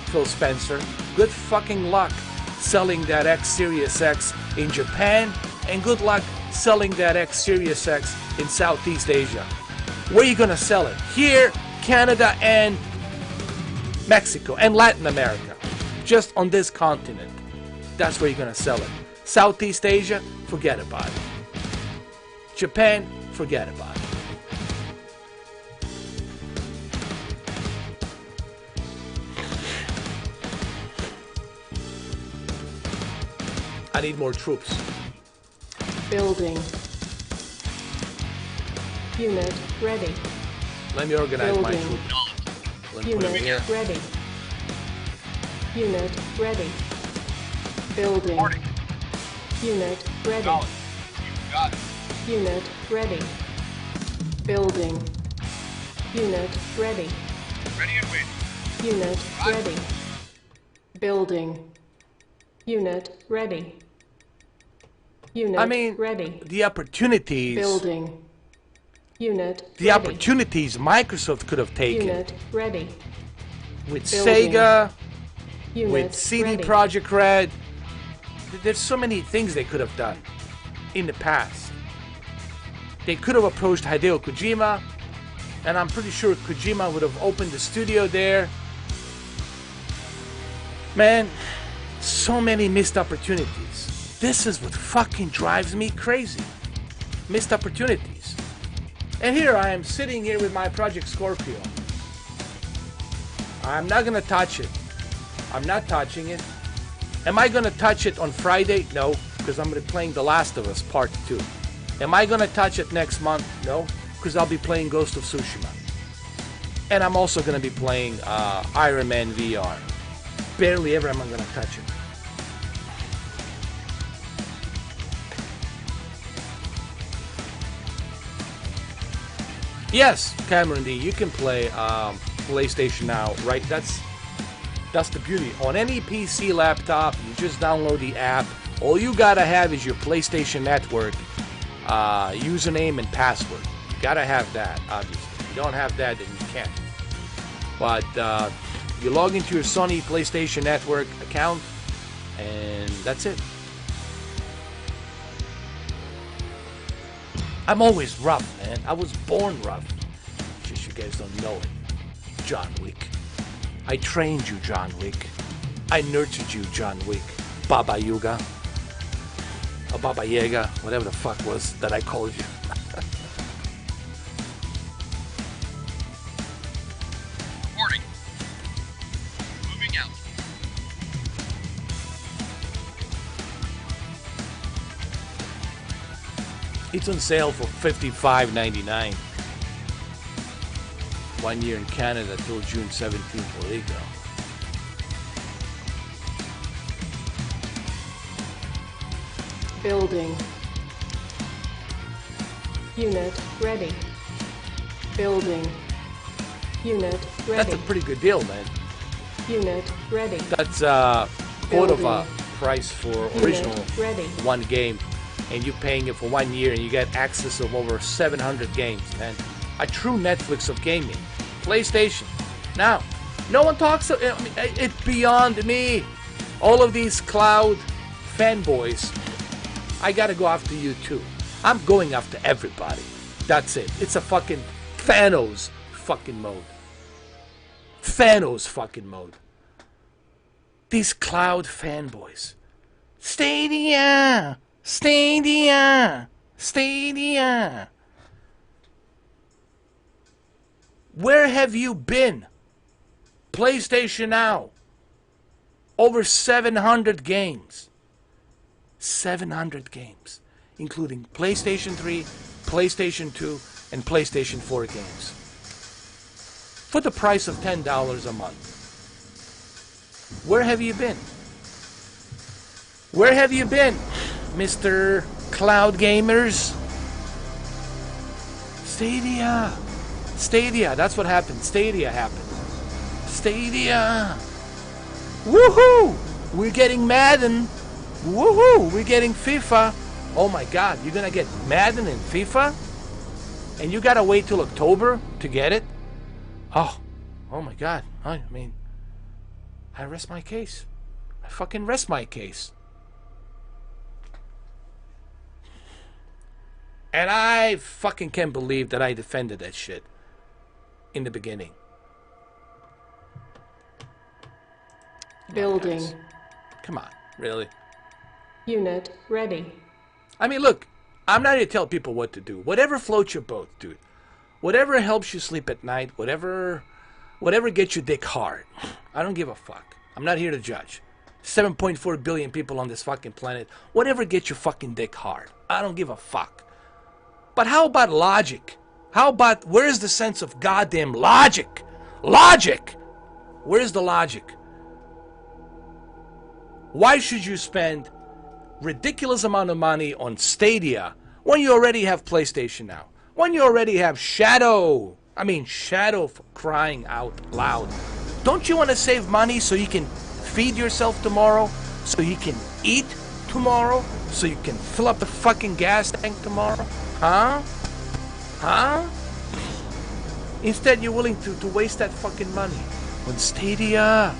Phil Spencer. Good fucking luck selling that X Series X in Japan, and good luck selling that X Series X in Southeast Asia. Where are you gonna sell it? Here, Canada, and Mexico, and Latin America. Just on this continent. That's where you're gonna sell it. Southeast Asia, forget about it. Japan, forget about it. I need more troops. Building. Unit ready. Let me organize my Building. troops. Let me put them here. Unit ready. Unit ready. Building. Unit ready. You got it. Unit ready. Building. Unit ready. Ready and waiting. Unit ready. Building. Unit ready. Unit I mean, ready. the opportunities. Building. Unit The ready. opportunities Microsoft could have taken Unit ready. with Building. Sega, Unit with CD ready. Projekt Red. There's so many things they could have done in the past. They could have approached Hideo Kojima, and I'm pretty sure Kojima would have opened the studio there. Man, so many missed opportunities. This is what fucking drives me crazy. Missed opportunities. And here I am sitting here with my Project Scorpio. I'm not gonna touch it. I'm not touching it. Am I gonna touch it on Friday? No, because I'm gonna be playing The Last of Us Part 2. Am I gonna touch it next month? No, because I'll be playing Ghost of Tsushima. And I'm also gonna be playing Iron Man VR. Barely ever am I gonna touch it. Yes, Cameron D, you can play PlayStation Now, right? That's the beauty. On any PC laptop, you just download the app. All you gotta have is your PlayStation Network username and password. You gotta have that, obviously. If you don't have that, then you can't. But you log into your Sony PlayStation Network account, and that's it. I'm always rough, man. I was born rough. Just you guys don't know it. John Wick. I trained you, John Wick. I nurtured you, John Wick. Baba Yaga. Or Baba Yaga, whatever the fuck was that I called you. Reporting. Moving out. It's on sale for $55.99. 1 year in Canada till June 17th. Well, there you go. Building. Unit ready. Building. Unit ready. That's a pretty good deal, man. Unit ready. That's quarter of a price for original ready. one game, and you're paying it for 1 year, and you get access of over 700 games, man. A true Netflix of gaming. PlayStation. Now, no one talks. I mean, it's beyond me. All of these cloud fanboys. I gotta go after you too. I'm going after everybody. That's it. It's a fucking Thanos fucking mode. Thanos fucking mode. These cloud fanboys. Stadia! Stadia! Stadia! Where have you been? PlayStation Now. Over 700 games. 700 games. Including PlayStation 3, PlayStation 2, and PlayStation 4 games. For the price of $10 a month. Where have you been? Where have you been, Mr. Cloud Gamers? Stadia. Stadia, that's what happened. Stadia happened. Stadia. Woohoo! We're getting Madden. Woohoo! We're getting FIFA. Oh my God, you're gonna get Madden and FIFA? And you gotta wait till October to get it? Oh my God. I mean, I rest my case. I fucking rest my case. And I fucking can't believe that I defended that shit in the beginning. Building. Guys, come on, really? Unit ready. I mean, look, I'm not here to tell people what to do. Whatever floats your boat, dude. Whatever helps you sleep at night, whatever gets your dick hard. I don't give a fuck. I'm not here to judge. 7.4 billion people on this fucking planet. Whatever gets your fucking dick hard. I don't give a fuck. But how about logic? How about, where's the sense of goddamn logic? Logic! Where's the logic? Why should you spend ridiculous amount of money on Stadia when you already have PlayStation Now? When you already have Shadow? I mean, Shadow, for crying out loud. Don't you want to save money so you can feed yourself tomorrow? So you can eat tomorrow? So you can fill up the fucking gas tank tomorrow? Huh? Huh? Instead, you're willing to waste that fucking money on Stadia.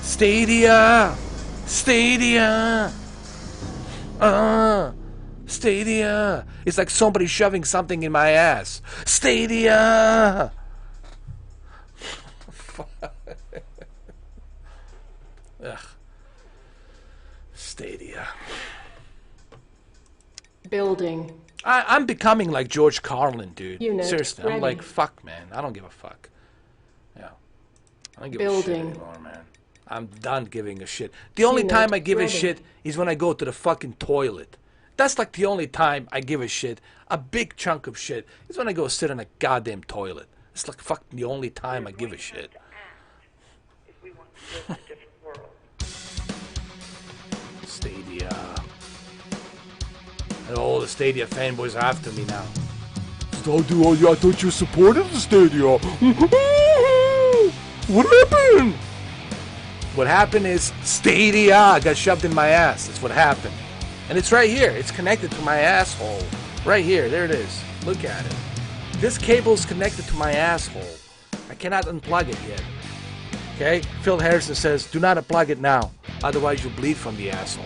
Stadia. Stadia. Stadia. It's like somebody shoving something in my ass. Stadia. Ugh. Stadia. Building. I'm becoming like George Carlin, dude. Unit Seriously, ready. I'm like, fuck, man. I don't give a fuck. Yeah. I don't give a shit Building. anymore, man. I'm done giving a shit. The only Unit time I give a ready. shit is when I go to the fucking toilet. That's like the only time I give a shit. A big chunk of shit is when I go sit in a goddamn toilet. It's like fucking the only time I give a shit. If we want to live in a different world. Stadia. And all the Stadia fanboys are after me now. Stadia, I thought you supported the Stadia. What happened? What happened is Stadia got shoved in my ass. That's what happened. And it's right here. It's connected to my asshole. Right here. There it is. Look at it. This cable is connected to my asshole. I cannot unplug it yet. Okay? Phil Harrison says, do not unplug it now. Otherwise you'll bleed from the asshole.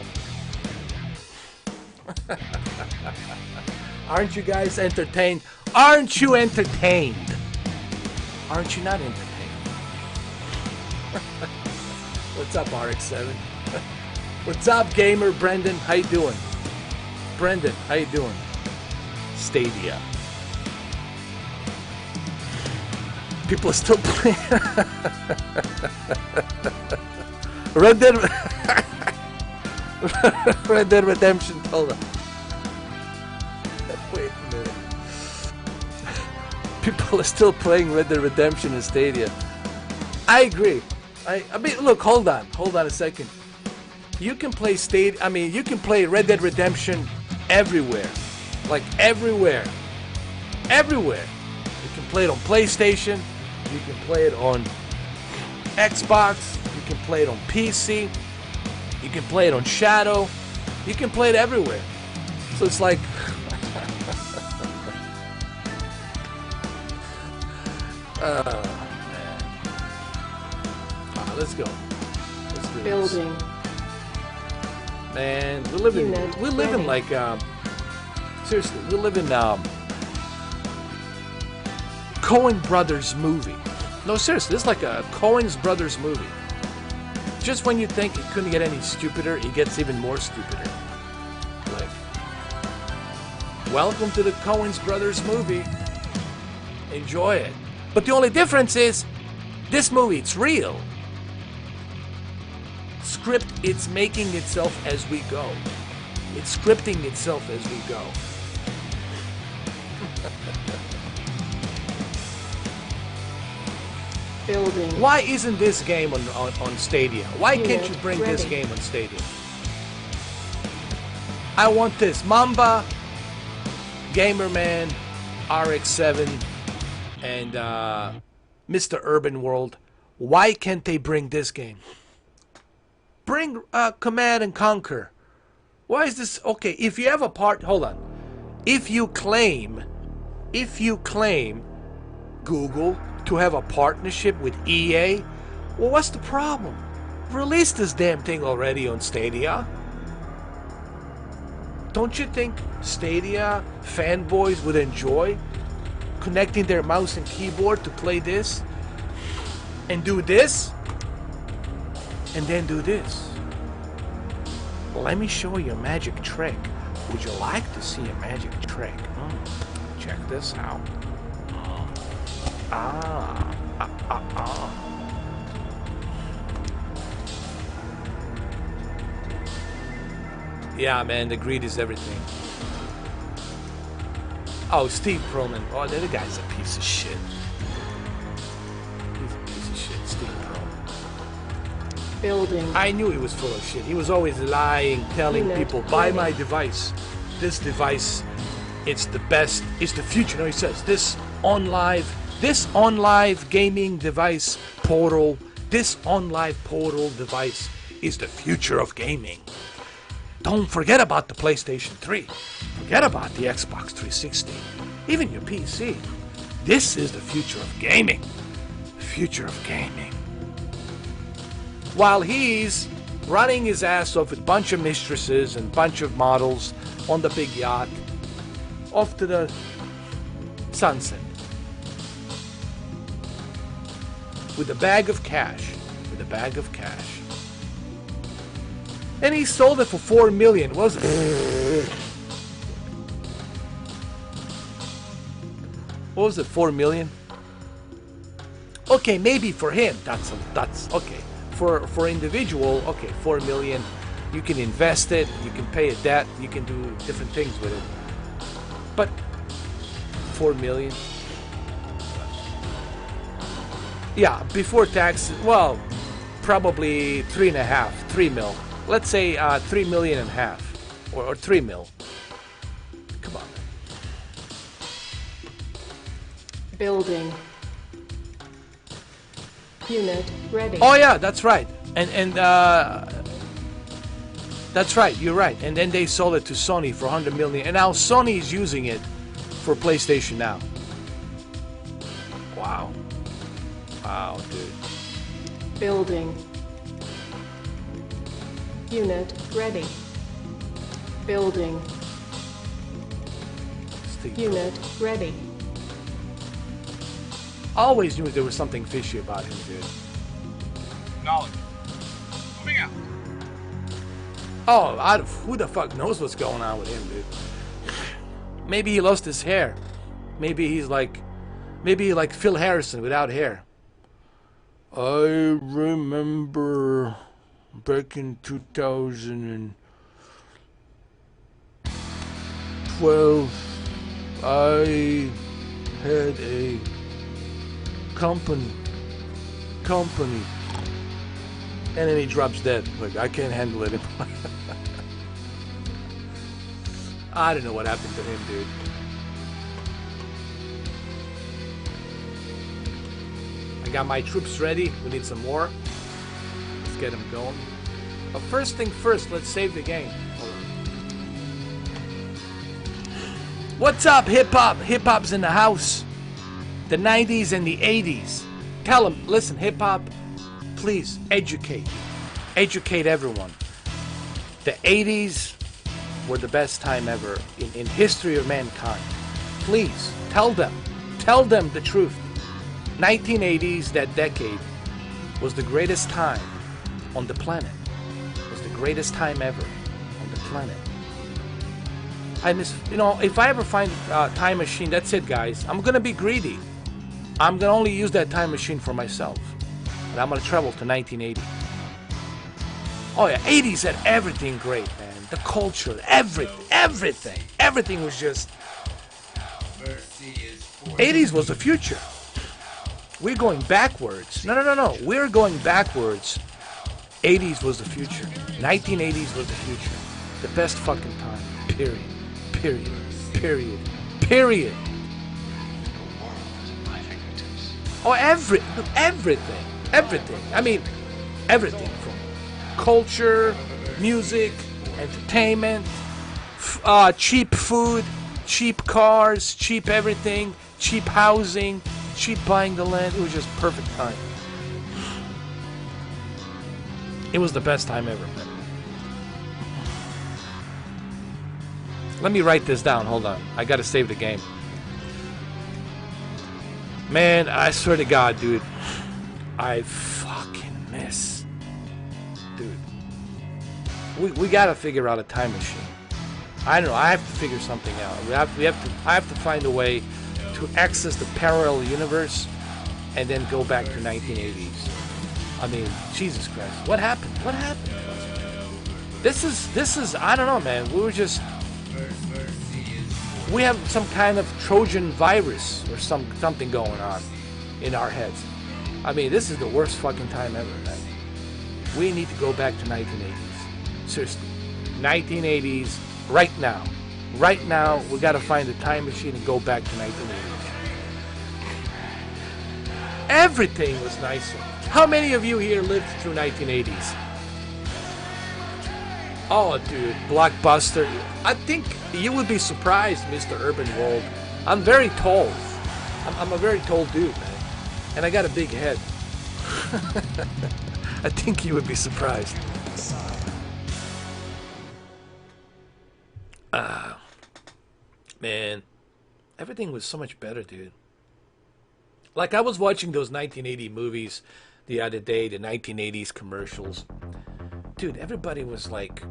Aren't you guys entertained? Aren't you entertained? Aren't you not entertained? What's up, RX7? What's up, gamer Brendan? How you doing? Brendan, how you doing? Stadia. People are still playing. Red Dead. Red Dead Redemption. Hold on. Wait a minute. People are still playing Red Dead Redemption in Stadia. I agree. I mean, look, hold on a second. You can play you can play Red Dead Redemption everywhere. Like everywhere. Everywhere. You can play it on PlayStation, you can play it on Xbox, you can play it on PC, you can play it on Shadow, you can play it everywhere. So it's like let's go. Let's do Building. this. Man, we live in like seriously, we live in Coen Brothers movie. No, seriously, this is like a Coen Brothers movie. Just when you think it couldn't get any stupider, it gets even more stupider. Like, welcome to the Coen Brothers movie. Enjoy it. But the only difference is, this movie, it's real. Script, it's making itself as we go. It's scripting itself as we go. Building. Why isn't this game on Stadia? Why can't you bring this game on Stadia? I want this. Mamba, Gamerman, RX7, and Mr. Urban World. Why can't they bring this game? Bring Command and Conquer. Why is this? Okay, if you have a part, hold on. If you claim Google to have a partnership with EA, well, what's the problem? Release this damn thing already on Stadia. Don't you think Stadia fanboys would enjoy connecting their mouse and keyboard to play this and do this and then do this? Let me show you a magic trick. Would you like to see a magic trick? Check this out. Yeah, man, the greed is everything. Oh, Steve Perlman. Oh, the other guy's a piece of shit. He's a piece of shit, Steve Perlman. Building. I knew he was full of shit. He was always lying, telling people, buy my device. This device, it's the best, it's the future. No, he says, this on live gaming device portal, this on live portal device is the future of gaming. Don't forget about the PlayStation 3. Forget about the Xbox 360. even your PC. This is the future of gaming. Future of gaming. While he's running his ass off with a bunch of mistresses and bunch of models on the big yacht, off to the sunset. With a bag of cash. With a bag of cash. And he sold it for $4 million. Was it? What was it? 4 million? Okay, maybe for him that's okay. For individual, okay, 4 million. You can invest it, you can pay a debt, you can do different things with it. But 4 million? Yeah, before tax, well, probably 3 mil. Let's say 3 million and a half, or 3 mil. Come on. Building. Unit ready. Oh yeah, that's right. And that's right. You're right. And then they sold it to Sony for 100 million, and now Sony is using it for PlayStation Now. Wow. Wow, dude. Building. Unit ready. Building. Unit ready. I always knew there was something fishy about him, dude. Knowledge. Moving out. Oh, who the fuck knows what's going on with him, dude? Maybe he lost his hair. Maybe he's like Phil Harrison without hair. I remember back in 2012, I had a company, and then he drops dead. Like, I can't handle it anymore. I don't know what happened to him, dude. I got my troops ready. We need some more. Let's get them going. But first thing first, let's save the game. What's up, hip-hop? Hip-hop's in the house. The 90s and the 80s. Tell them, listen, hip-hop, please, educate. Educate everyone. The 80s were the best time ever in history of mankind. Please, tell them the truth. 1980s, that decade, was the greatest time on the planet. It was the greatest time ever on the planet. If I ever find a time machine, that's it, guys. I'm gonna be greedy. I'm gonna only use that time machine for myself. And I'm gonna travel to 1980. Oh yeah, 80s had everything great, man. The culture, everything. Everything was just... 80s was the future. We're going backwards. No. We're going backwards. 80s was the future. 1980s was the future. The best fucking time. Period. Oh, everything. I mean, everything from culture, music, entertainment, cheap food, cheap cars, cheap everything, cheap housing, cheap buying the land. It was just perfect time. It was the best time ever, man. Let me write this down. Hold on. I gotta save the game. Man, I swear to God, dude. I fucking miss. Dude. We gotta figure out a time machine. I don't know. I have to figure something out. I have to find a way to access the parallel universe and then go back to 1980s. I mean, Jesus Christ. What happened? This is I don't know, man. We have some kind of Trojan virus or something going on in our heads. I mean, this is the worst fucking time ever, man. We need to go back to 1980s. Seriously. 1980s, right now. Right now, we gotta find a time machine and go back to 1980s. Everything was nicer. How many of you here lived through 1980s? Oh, dude, Blockbuster. I think you would be surprised, Mr. Urban World. I'm very tall. I'm a very tall dude, man. And I got a big head. I think you would be surprised. Man, everything was so much better, dude. Like, I was watching those 1980 movies the other day, the 1980s commercials. Dude, everybody was like...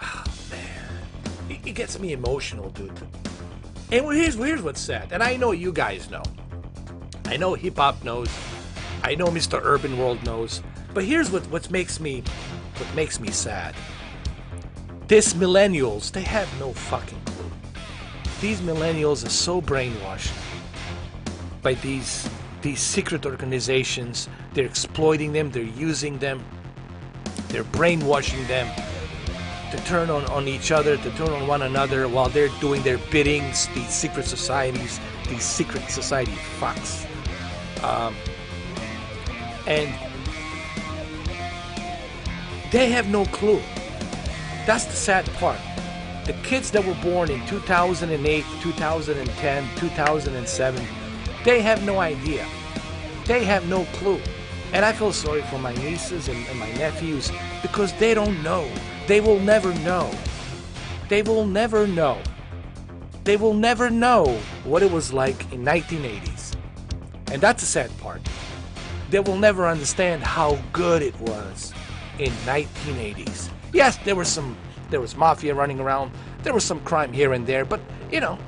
Oh, man. It gets me emotional, dude. And here's what's sad. And I know you guys know. I know hip-hop knows. I know Mr. Urban World knows. But here's what makes me sad. These millennials, they have no fucking clue. These millennials are so brainwashed by these secret organizations. They're exploiting them, they're using them, they're brainwashing them to turn on each other, to turn on one another while they're doing their biddings, these secret societies, these secret society fucks. And they have no clue. That's the sad part. The kids that were born in 2008, 2010, 2007, they have no idea. They have no clue. And I feel sorry for my nieces and my nephews because they don't know. They will never know. They will never know. They will never know what it was like in 1980s. And that's the sad part. They will never understand how good it was in 1980s. Yes, there was mafia running around. There was some crime here and there, but you know,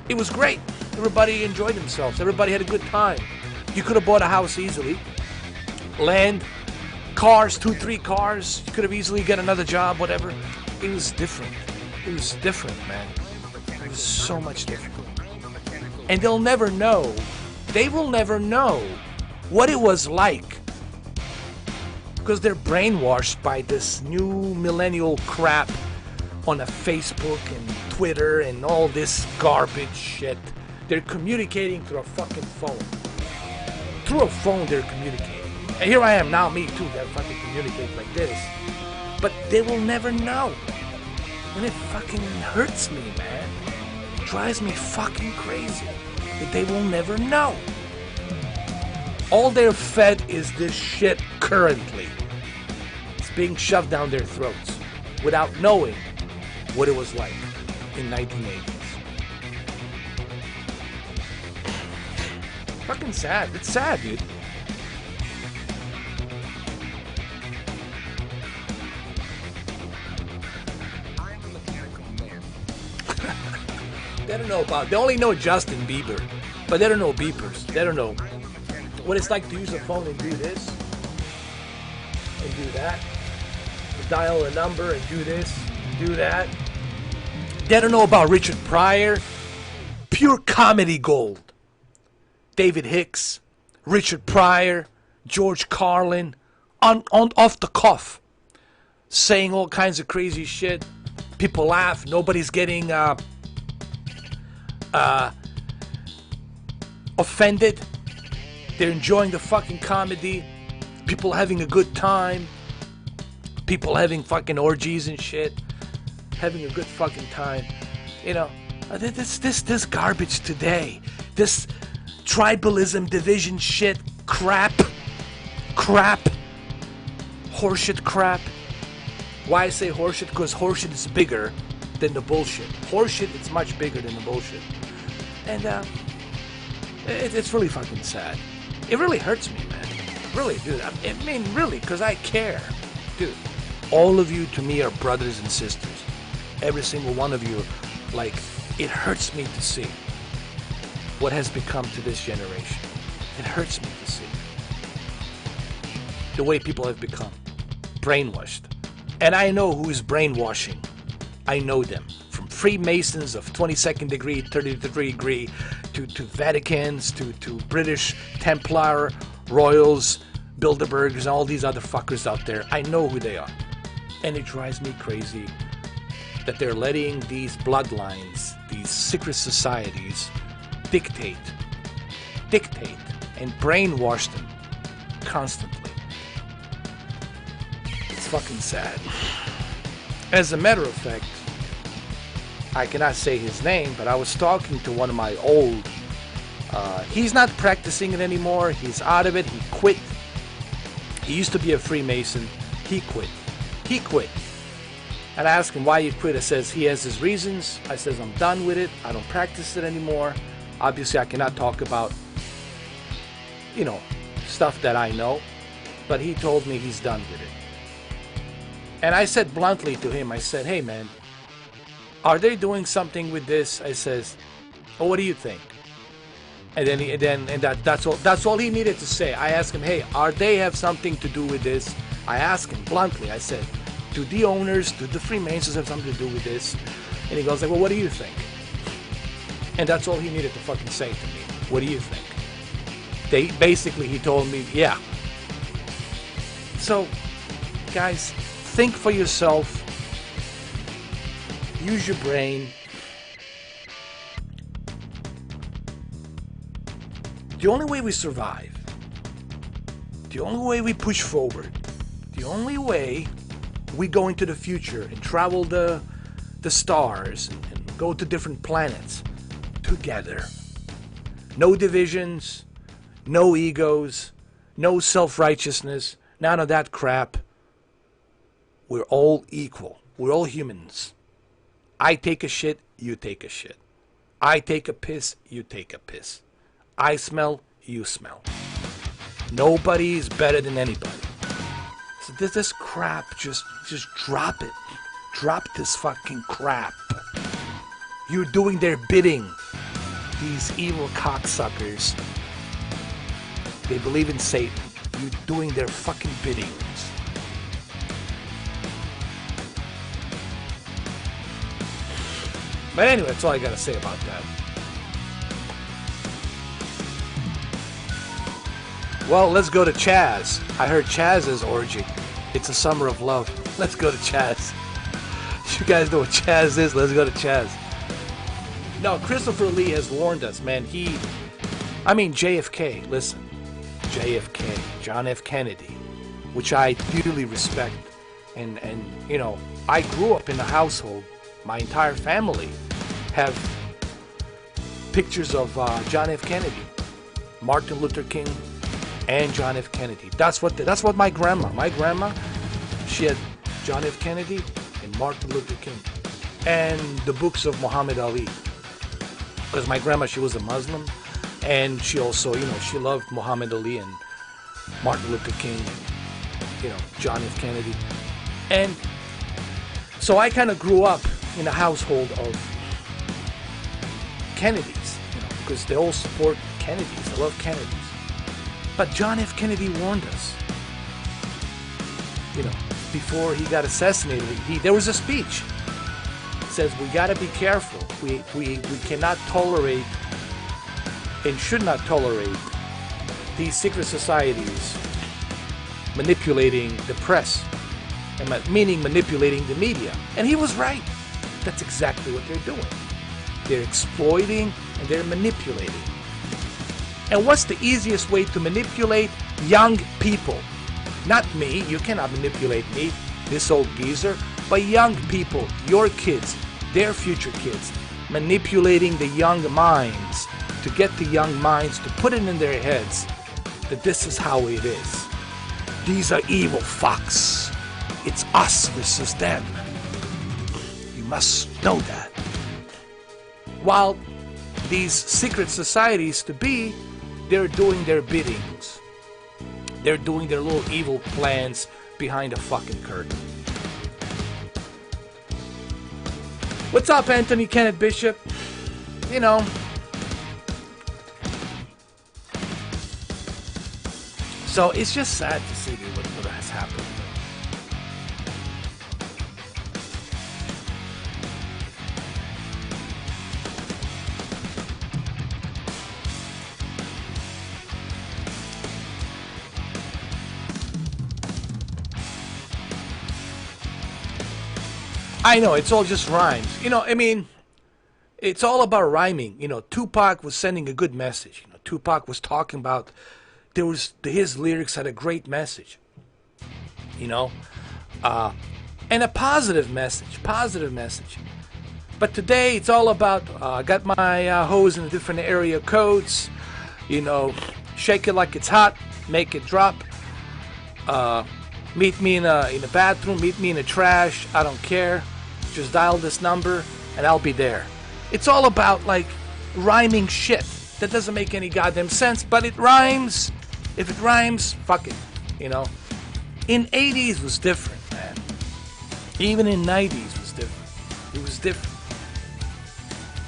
it was great. Everybody enjoyed themselves. Everybody had a good time. You could have bought a house easily. Land, cars, 2-3 cars. You could have easily got another job, whatever. It was different. It was different, man. It was so much different. And they'll never know. They will never know what it was like. Because they're brainwashed by this new millennial crap on a Facebook and Twitter and all this garbage shit. They're communicating through a fucking phone. Through a phone they're communicating. And here I am now, me too, that fucking communicate like this. But they will never know. And it fucking hurts me, man. It drives me fucking crazy. That they will never know. All they're fed is this shit currently. It's being shoved down their throats without knowing what it was like in 1980s. Fucking sad. It's sad, dude. They don't know about... They only know Justin Bieber. But they don't know beepers. They don't know what it's like to use a phone and do this. And do that. Dial a number and do this. And do that. They don't know about Richard Pryor. Pure comedy gold. David Hicks. Richard Pryor. George Carlin. Off the cuff. Saying all kinds of crazy shit. People laugh. Nobody's getting... offended. They're enjoying the fucking comedy. People having a good time. People having fucking orgies and shit. Having a good fucking time. You know, this garbage today. This tribalism, division shit, crap. Horseshit crap. Why I say horseshit? Because horseshit is bigger than the bullshit. Horseshit is much bigger than the bullshit. And it's really fucking sad. It really hurts me, man. Really, dude. I mean, really, because I care. Dude, all of you to me are brothers and sisters. Every single one of you, like, it hurts me to see what has become to this generation. It hurts me to see the way people have become brainwashed. And I know who is brainwashing. I know them. From Freemasons of 22nd degree, 33rd degree, to Vaticans, to British Templar, Royals, Bilderbergs, and all these other fuckers out there. I know who they are. And it drives me crazy that they're letting these bloodlines, these secret societies, dictate, and brainwash them constantly. It's fucking sad. As a matter of fact, I cannot say his name, but I was talking to one of my old. He's not practicing it anymore. He's out of it. He quit. He used to be a Freemason. He quit. He quit. And I asked him why he quit. I says he has his reasons. I says I'm done with it. I don't practice it anymore. Obviously, I cannot talk about, you know, stuff that I know. But he told me he's done with it. And I said bluntly to him, I said, hey man, are they doing something with this? I says, oh, what do you think? And then that's all he needed to say. I asked him, hey, are they have something to do with this? I asked him bluntly. I said, do the owners, do the Freemasons have something to do with this? And he goes like, well, what do you think? And that's all he needed to fucking say to me. What do you think? He told me, yeah. So, guys, think for yourself. Use your brain. The only way we survive, the only way we push forward, the only way we go into the future and travel the stars and go to different planets together. No divisions, no egos, no self-righteousness, none of that crap. We're all equal. We're all humans. I take a shit, you take a shit. I take a piss, you take a piss. I smell, you smell. Nobody is better than anybody. So this crap, just drop it. Drop this fucking crap. You're doing their bidding. These evil cocksuckers. They believe in Satan. You're doing their fucking biddings. But anyway, that's all I gotta say about that. Well, let's go to Chaz. I heard Chaz's orgy. It's a summer of love. Let's go to Chaz. You guys know what Chaz is? Let's go to Chaz. No, Christopher Lee has warned us, man. JFK, listen. JFK, John F. Kennedy, which I dearly respect. And you know, I grew up in a household. My entire family have pictures of John F. Kennedy, Martin Luther King, and John F. Kennedy. That's what my grandma, she had John F. Kennedy and Martin Luther King, and the books of Muhammad Ali. Because my grandma, she was a Muslim, and she also, you know, she loved Muhammad Ali and Martin Luther King, you know, John F. Kennedy. And so I kind of grew up in a household of Kennedys, you know, because they all support Kennedys. They love Kennedys. But John F. Kennedy warned us, you know, before he got assassinated. There was a speech. It says we got to be careful. We cannot tolerate and should not tolerate these secret societies manipulating the press, and meaning manipulating the media. And he was right. That's exactly what they're doing. They're exploiting and they're manipulating. And what's the easiest way to manipulate young people? Not me. You cannot manipulate me, this old geezer. But young people, your kids, their future kids, manipulating the young minds to get the young minds to put it in their heads that this is how it is. These are evil fucks. It's us versus them. You must know that. While these secret societies they're doing their biddings. They're doing their little evil plans behind a fucking curtain. What's up, Anthony Kenneth Bishop? You know. So it's just sad to see what has happened. I know, it's all just rhymes. You know, I mean, it's all about rhyming. You know, Tupac was sending a good message. You know, Tupac was talking about, his lyrics had a great message. You know, and a positive message. But today it's all about, I got my hose in different area codes, you know, shake it like it's hot, make it drop, meet me in a bathroom, meet me in the trash, I don't care, just dial this number and I'll be there. It's all about like rhyming shit that doesn't make any goddamn sense, but it rhymes. If it rhymes, fuck it, you know. In 80s was different, man. Even in 90s was different. It was different.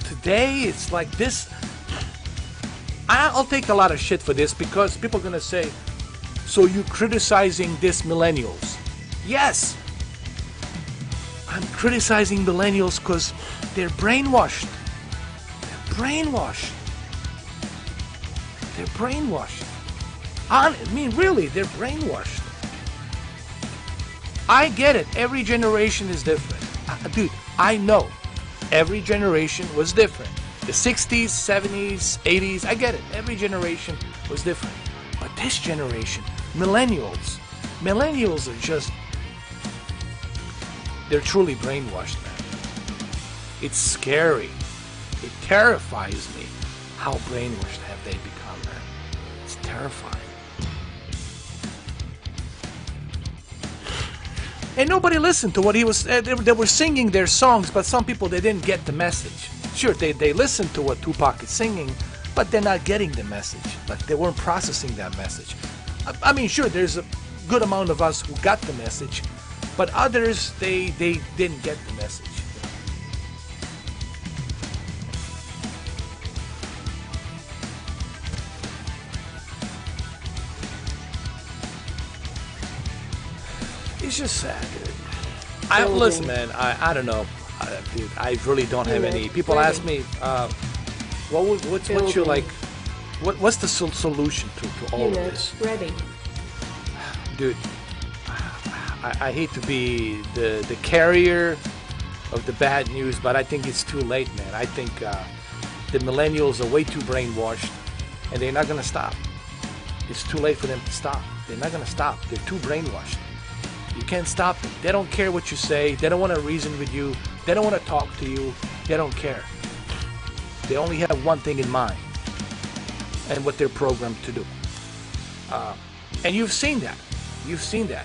Today, it's like this. I'll take a lot of shit for this because people are going to say, so you criticizing this millennials? Yes. I'm criticizing millennials because they're brainwashed. They're brainwashed. They're brainwashed. I mean, really, they're brainwashed. I get it. Every generation is different. Dude, I know. Every generation was different. The 60s, 70s, 80s, I get it. Every generation was different. But this generation, millennials are just, they're truly brainwashed, man. It's scary. It terrifies me how brainwashed have they become, man. It's terrifying. And nobody listened to what he was. They were singing their songs, but some people, they didn't get the message. Sure, they listened to what Tupac is singing, but they're not getting the message. Like they weren't processing that message. I mean, sure, there's a good amount of us who got the message, but others they didn't get the message. It's just sad, dude. Listen, man. I don't know, dude. I really don't have any. People ask me, what's your like? What's the solution to all of this? Ready. Dude, I hate to be the carrier of the bad news, but I think it's too late, man. I think the millennials are way too brainwashed, and they're not gonna stop. It's too late for them to stop. They're not gonna stop. They're too brainwashed. You can't stop them. They don't care what you say. They don't want to reason with you. They don't want to talk to you. They don't care. They only have one thing in mind and what they're programmed to do. And you've seen that. You've seen that.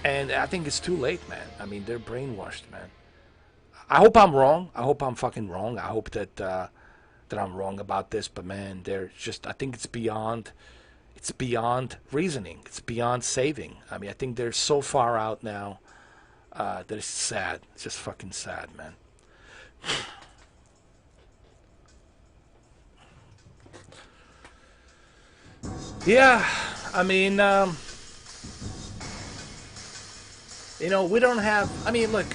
And I think it's too late, man. I mean, they're brainwashed, man. I hope I'm wrong. I hope I'm fucking wrong. I hope that that I'm wrong about this. But, man, they're just, I think it's beyond reasoning. It's beyond saving. I mean, I think they're so far out now that it's sad. It's just fucking sad, man. Yeah, I mean, you know, we don't have, I mean, look,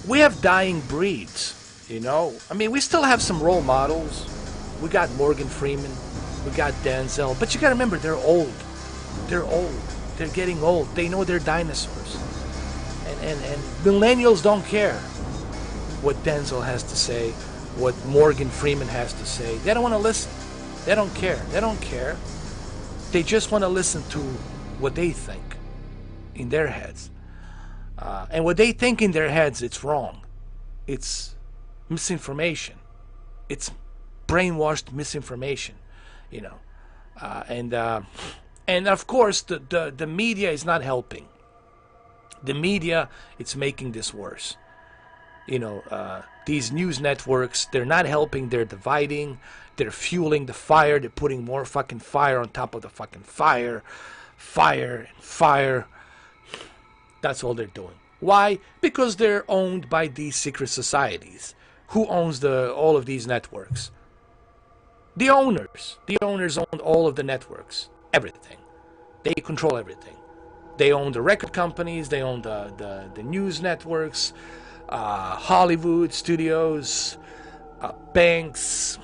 we have dying breeds, you know. I mean, we still have some role models. We got Morgan Freeman. We got Denzel, but you gotta remember, they're old. They're old. They're getting old. They know they're dinosaurs. And millennials don't care what Denzel has to say, what Morgan Freeman has to say. They don't want to listen. They don't care. They don't care. They just want to listen to what they think in their heads. And what they think in their heads, it's wrong. It's misinformation. It's brainwashed misinformation. You know, and of course the media is not helping. The media, it's making this worse. You know, these news networks, they're not helping. They're dividing. They're fueling the fire. They're putting more fucking fire on top of the fucking fire. Fire and fire. That's all they're doing. Why? Because they're owned by these secret societies. Who owns all of these networks? The owners. The owners own all of the networks. Everything. They control everything. They own the record companies. They own the news networks, Hollywood studios, banks,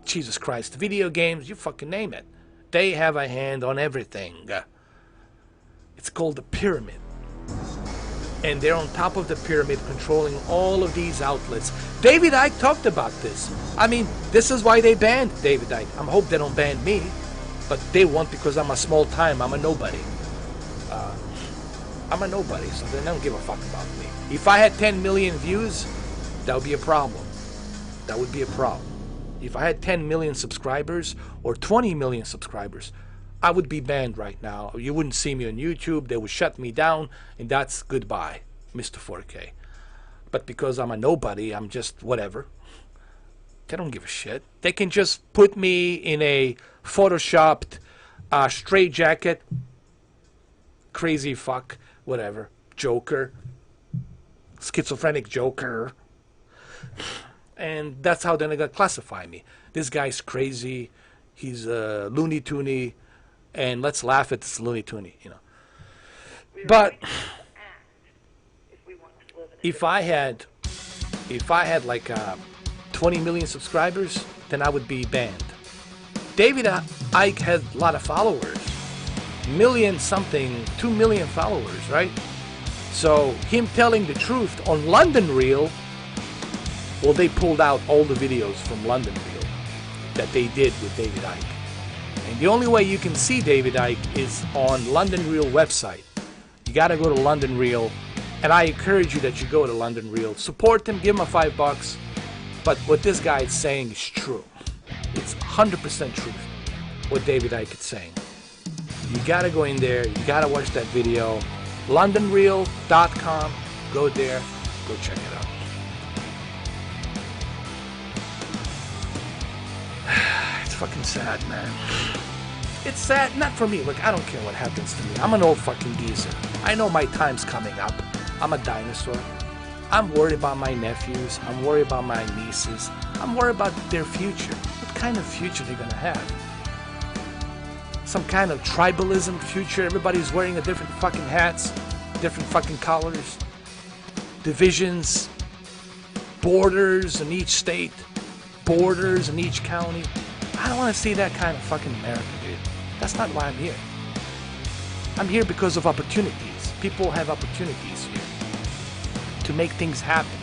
Jesus Christ, video games, you fucking name it. They have a hand on everything. It's called the pyramid. And they're on top of the pyramid controlling all of these outlets. David Icke talked about this. I mean, this is why they banned David Icke. I hope they don't ban me, but they won't because I'm a small time. I'm a nobody. I'm a nobody, so they don't give a fuck about me. If I had 10 million views, that would be a problem. That would be a problem. If I had 10 million subscribers or 20 million subscribers, I would be banned right now. You wouldn't see me on YouTube. They would shut me down, and that's goodbye, Mr. 4K. But because I'm a nobody, I'm just whatever. They don't give a shit. They can just put me in a photoshopped straight jacket, crazy fuck, whatever, Joker, schizophrenic Joker, and that's how they're gonna classify me. This guy's crazy. He's Looney Toony, and let's laugh at this Looney Toony, you know. But if I had like 20 million subscribers, then I would be banned. David Icke has a lot of followers, million something, 2 million followers, right? So him telling the truth on London Real, well, they pulled out all the videos from London Real that they did with David Icke. And the only way you can see David Icke is on London Real website. You got to go to London Real, and I encourage you that you go to London Real. Support them, give them $5. But what this guy is saying is true. It's 100% truth, what David Icke is saying. You got to go in there. You got to watch that video. LondonReal.com. Go there. Go check it out. It's fucking sad, man. It's sad, not for me. Look, I don't care what happens to me. I'm an old fucking geezer. I know my time's coming up. I'm a dinosaur. I'm worried about my nephews. I'm worried about my nieces. I'm worried about their future. What kind of future they're gonna have? Some kind of tribalism future? Everybody's wearing a different fucking hats, different fucking colors, divisions, borders in each state, borders in each county. I don't want to see that kind of fucking America, dude. That's not why I'm here. I'm here because of opportunities. People have opportunities here to make things happen.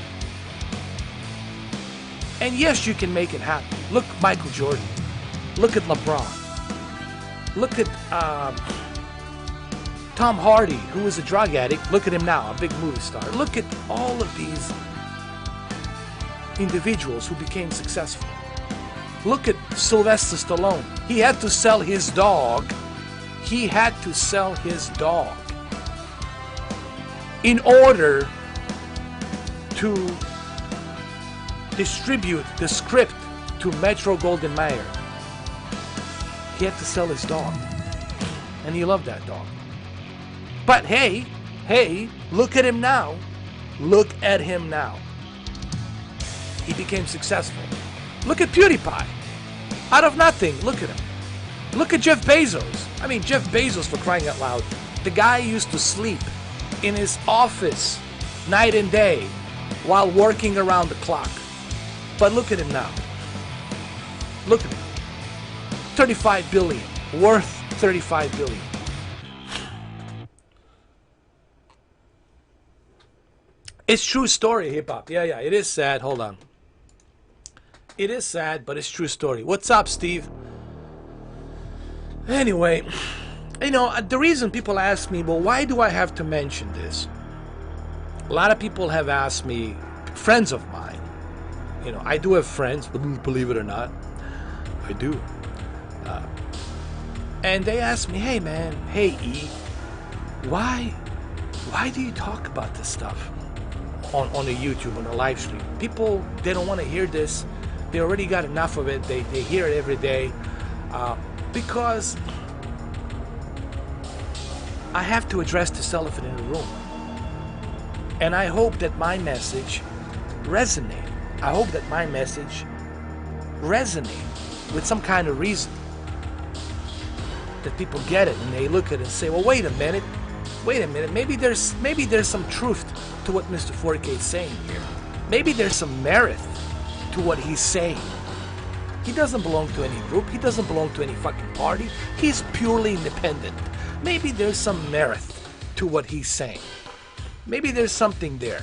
And yes, you can make it happen. Look, Michael Jordan. Look at LeBron. Look at Tom Hardy, who was a drug addict. Look at him now, a big movie star. Look at all of these individuals who became successful. Look at Sylvester Stallone. He had to sell his dog. He had to sell his dog in order to distribute the script to Metro-Goldwyn-Mayer. He had to sell his dog. And he loved that dog. But hey, look at him now. Look at him now. He became successful. Look at PewDiePie. Out of nothing, look at him. Look at Jeff Bezos. I mean, Jeff Bezos, for crying out loud. The guy used to sleep in his office night and day while working around the clock. But look at him now. Look at him. 35 billion. Worth 35 billion. It's true story, hip-hop. Yeah, it is sad. Hold on. It is sad, but it's true story. What's up, Steve? Anyway, you know, the reason people ask me, well, why do I have to mention this? A lot of people have asked me, friends of mine. You know, I do have friends, believe it or not. I do. And they ask me, hey, man, hey, E, why do you talk about this stuff on the YouTube, on the live stream? People, they don't want to hear this. They already got enough of it. They hear it every day. Because I have to address this elephant in the room. And I hope that my message resonates. I hope that my message resonates with some kind of reason. That people get it and they look at it and say, well, wait a minute. Maybe there's some truth to what Mr. 4K is saying here. Maybe there's some merit to what he's saying. He doesn't belong to any group. He doesn't belong to any fucking party. He's purely independent. Maybe there's some merit to what he's saying. Maybe there's something there.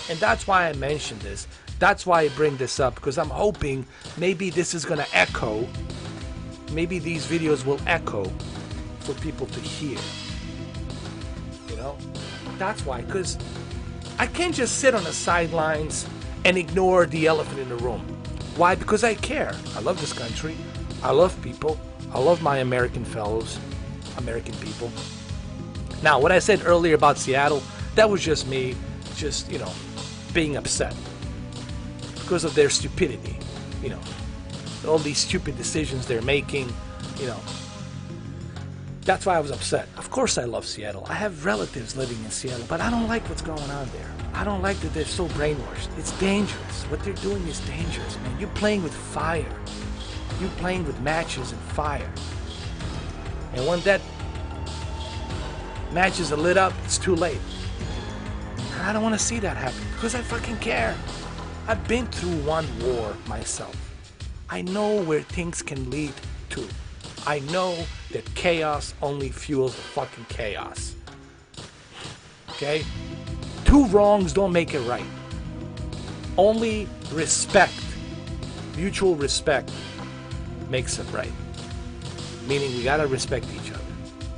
And that's why I mentioned this. That's why I bring this up, because I'm hoping maybe this is going to echo. Maybe these videos will echo for people to hear. You know? know? That's why, because I can't just sit on the sidelines and ignore the elephant in the room. Why? Because I care. I love this country. I love people. I love my American fellows, American people. Now, what I said earlier about Seattle, that was just me, just, you know, being upset because of their stupidity, you know, all these stupid decisions they're making, you know. That's why I was upset. Of course I love Seattle. I have relatives living in Seattle, but I don't like what's going on there. I don't like that they're so brainwashed. It's dangerous. What they're doing is dangerous, man. You're playing with fire. You're playing with matches and fire. And when that matches are lit up, it's too late. And I don't want to see that happen because I fucking care. I've been through one war myself. I know where things can lead to. I know that chaos only fuels the fucking chaos. Okay? Two wrongs don't make it right. Only respect, mutual respect, makes it right. Meaning we gotta respect each other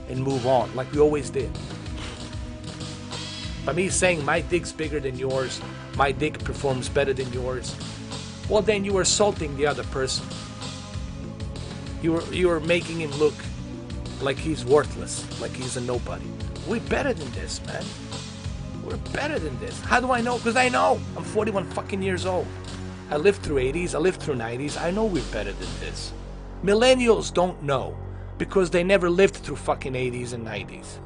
and move on like we always did. By me saying my dick's bigger than yours, my dick performs better than yours, well then you are assaulting the other person. You are making him look like he's worthless, like he's a nobody. We're better than this, man. We're better than this. How do I know? Because I know. I'm 41 fucking years old. I lived through 80s, I lived through 90s. I know we're better than this. Millennials don't know because they never lived through fucking 80s and 90s.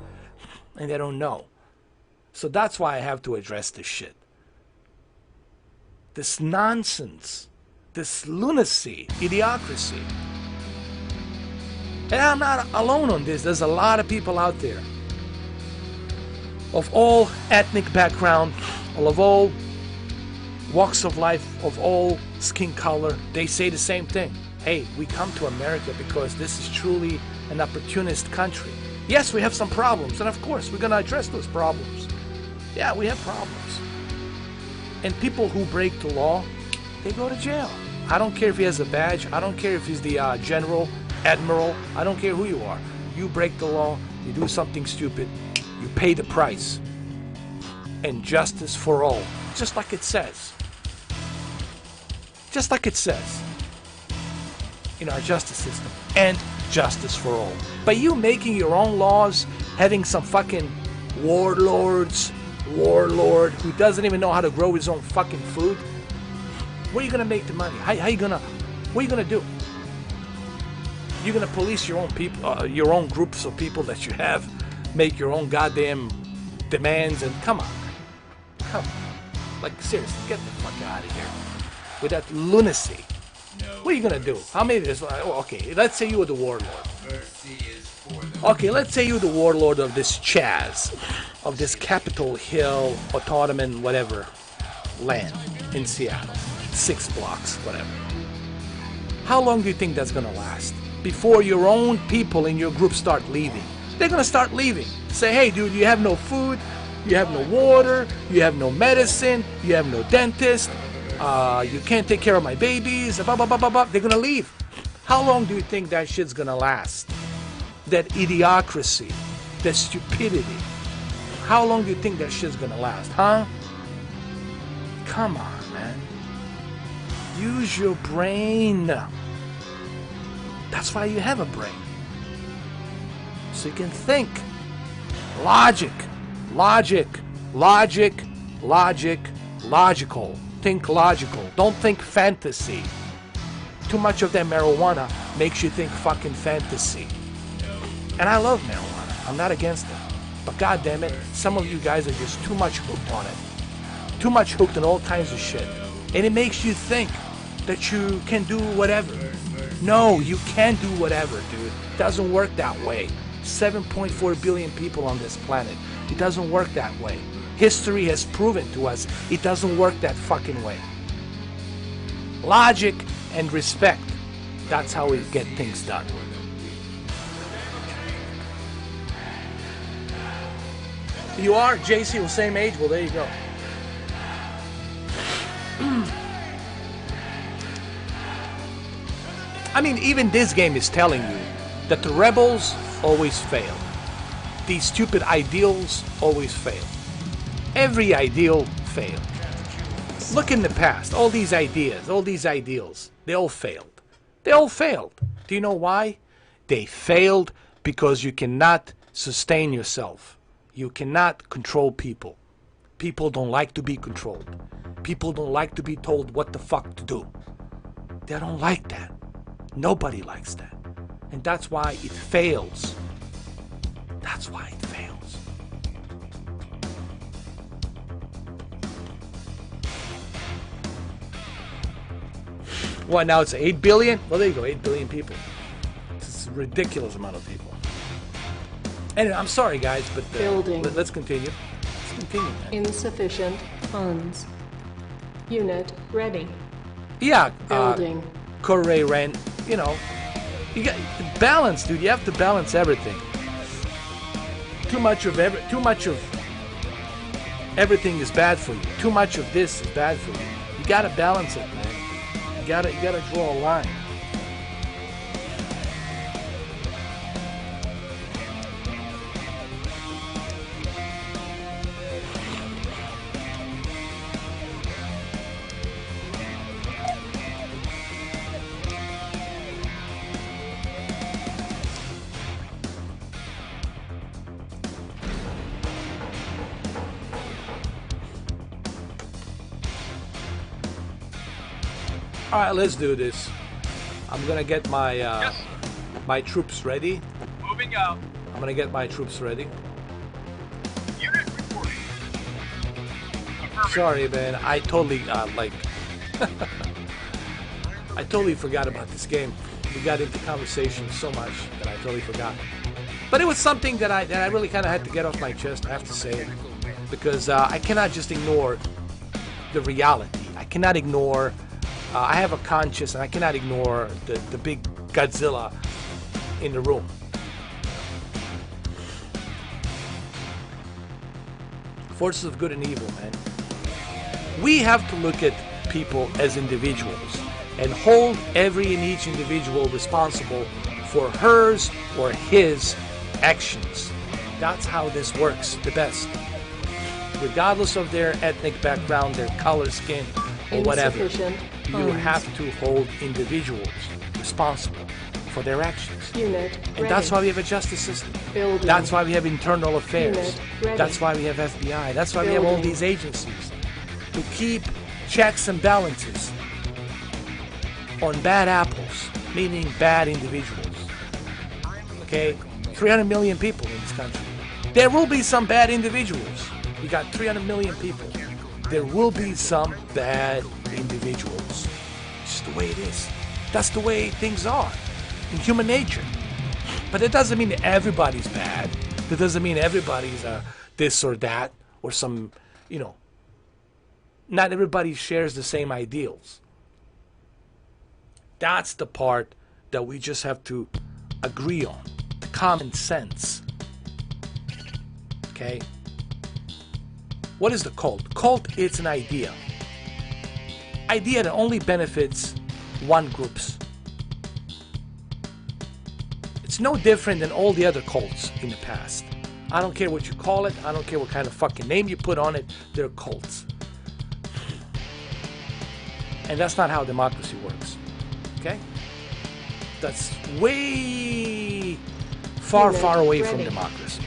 And they don't know. So that's why I have to address this shit. This nonsense. This lunacy. Idiocracy. And I'm not alone on this. There's a lot of people out there of all ethnic background, of all walks of life, of all skin color. They say the same thing. Hey, we come to America because this is truly an opportunist country. Yes, we have some problems, and of course, we're going to address those problems. Yeah, we have problems. And people who break the law, they go to jail. I don't care if he has a badge. I don't care if he's the general, admiral. I don't care who you are. You break the law, you do something stupid, you pay the price. And justice for all. Just like it says. Just like it says in our justice system. And justice for all. By you making your own laws, having some fucking warlord who doesn't even know how to grow his own fucking food, where are you gonna make the money? What are you gonna do? You're gonna police your own people, your own groups of people that you have, make your own goddamn demands, and come on. Like seriously, get the fuck out of here with that lunacy. What are you gonna do? How many? Okay, let's say you were the warlord. Okay, let's say you're the warlord of this Chaz, of this Capitol Hill, autonomous, whatever, land in Seattle, 6 blocks, whatever. How long do you think that's gonna last before your own people in your group start leaving? They're gonna start leaving. Say, hey, dude, you have no food, you have no water, you have no medicine, you have no dentist, you can't take care of my babies, blah, blah, blah, blah, blah. They're gonna leave. How long do you think that shit's gonna last? That idiocracy, that stupidity. How long do you think that shit's gonna last, huh? Come on, man. Use your brain. That's why you have a brain. So you can think. Logical. Think logical. Don't think fantasy. Too much of that marijuana makes you think fucking fantasy. And I love marijuana. I'm not against it. But god damn it, some of you guys are just too much hooked on it. Too much hooked on all kinds of shit. And it makes you think that you can do whatever. No, you can't do whatever, dude. It doesn't work that way. 7.4 billion people on this planet. It doesn't work that way. History has proven to us it doesn't work that fucking way. Logic and respect. That's how we get things done. You are? JC, the same age? Well, there you go. I mean, even this game is telling you that the rebels always fail. these stupid ideals always fail. Every ideal failed. Look in the past. All these ideas, all these ideals, they all failed. They all failed. Do you know why? They failed because you cannot sustain yourself. You cannot control people. People don't like to be controlled. People don't like to be told what the fuck to do. They don't like that. Nobody likes that. And that's why it fails. That's why it fails. What, now it's 8 billion? Well, there you go, 8 billion people. It's a ridiculous amount of people. Anyway, I'm sorry, guys, but let's continue. Let's continue, man. Insufficient funds. Unit ready. Yeah, Building. Corey Ren, you know, you got balance, dude. You have to balance everything. Too much of everything is bad for you. Too much of this is bad for you. You gotta balance it, man. You gotta draw a line. All right, let's do this. I'm gonna get my my troops ready. Moving out. I'm gonna get my troops ready. Unit reporting. Sorry, man. I totally I totally forgot about this game. We got into conversation so much that I totally forgot. But it was something that I really kind of had to get off my chest. I have to say it, because I cannot just ignore the reality. I cannot ignore. I have a conscience, and I cannot ignore the big Godzilla in the room. Forces of good and evil, man. We have to look at people as individuals and hold every and each individual responsible for hers or his actions. That's how this works the best. Regardless of their ethnic background, their color, skin, or whatever, you have to hold individuals responsible for their actions. And that's why we have a justice system. That's why we have internal affairs. That's why we have FBI. That's why we have all these agencies to keep checks and balances on bad apples, meaning bad individuals. Okay? 300 million people in this country. There will be some bad individuals. You got 300 million people. There will be some bad individuals. It's just the way it is. That's the way things are in human nature. But it doesn't mean everybody's bad. That doesn't mean everybody's this or that or some, you know. Not everybody shares the same ideals. That's the part that we just have to agree on. The common sense. Okay? What is the cult? Cult, it's an idea. Idea that only benefits one groups. It's no different than all the other cults in the past. I don't care what you call it. I don't care what kind of fucking name you put on it. They're cults. And that's not how democracy works. Okay? That's way far, far away from democracy.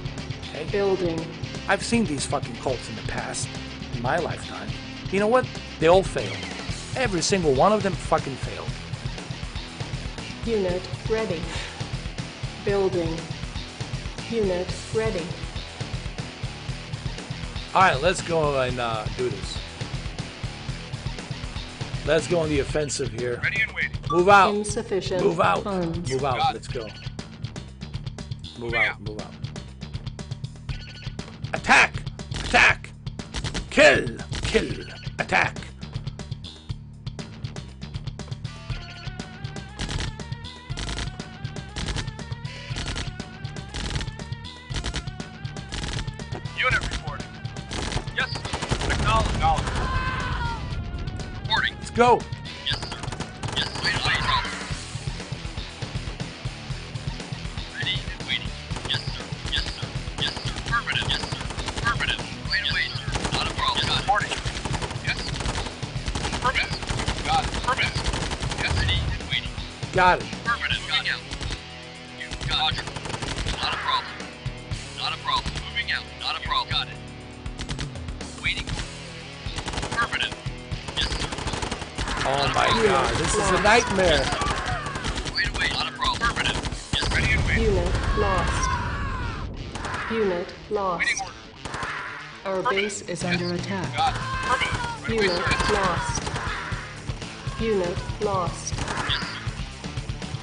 Okay? Building. I've seen these fucking cults in the past, in my lifetime. You know what? They all failed. Every single one of them fucking failed. Unit ready. Building. Unit ready. Alright, let's go and do this. Let's go on the offensive here. Ready and waiting. Move out. Insufficient Move out. funds. Move out. Got Let's go. Move out. Move out. Attack! Attack! Kill! Kill! Attack! Unit reporting. Yes, acknowledge. Reporting. Let's go! Yes, sir. Yes, wait. Ready and waiting. Yes, sir. Yes, sir. Yes, sir. Affirmative. Got it. Affirmative. Yes. Ready and waiting. Got it. Affirmative. Moving out. You got it. Not a problem. Not a problem. Moving out. Not a problem. Got it. Waiting. Affirmative. Yes, sir. Oh my God, this is a nightmare. Wait away. Not a problem. Affirmative. Yes, ready and waiting. Unit lost. Unit lost. Waiting order. Our base is under attack. Got it. Right away, Unit sir. lost. Unit lost.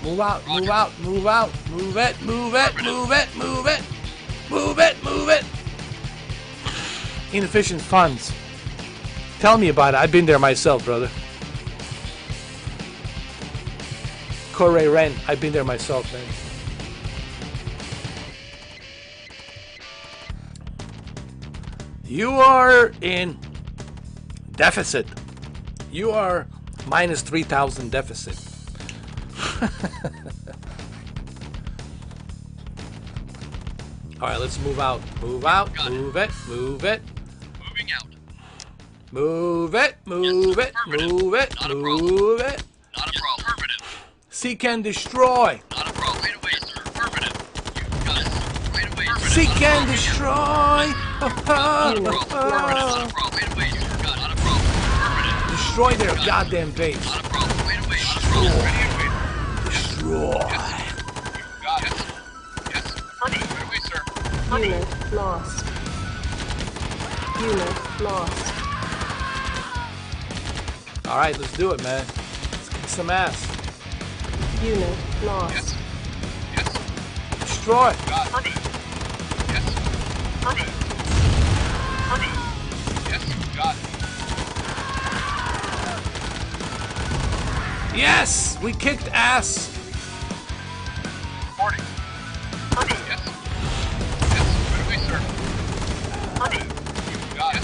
Move out, move out, move out, move it, move it, move it, move it, move it, move it. Inefficient funds. Tell me about it. I've been there myself, brother. Corey Ren, I've been there myself, man. You are in deficit. You are minus 3,000 deficit. Alright, let's move out. Move out. Move it. Move it. Moving out. Move it. Move it. Move it. Move it. Not a problem. Affirmative. Seek and destroy. Not a problem. Right away, sir. Affirmative. You got it. Right away, sir. Seek and destroy. Unit Not a lost. problem. Right away, sir. Got it. Not a problem. Affirmative. Destroy their goddamn base. Not a problem. Right away. Not a problem. Ready and waiting. Destroy. Got it. Yes. Affirmative. Right away, sir. Unit lost. Unit lost. Alright, let's do it, man. Let's kick some ass. Unit lost. Yes. Yes. Destroy. Got it. Yes. Affirmative. Affirmative. Yes. Got it. Yes! We kicked ass. Reporting. Yes. Yes. Right away, sir. You got it.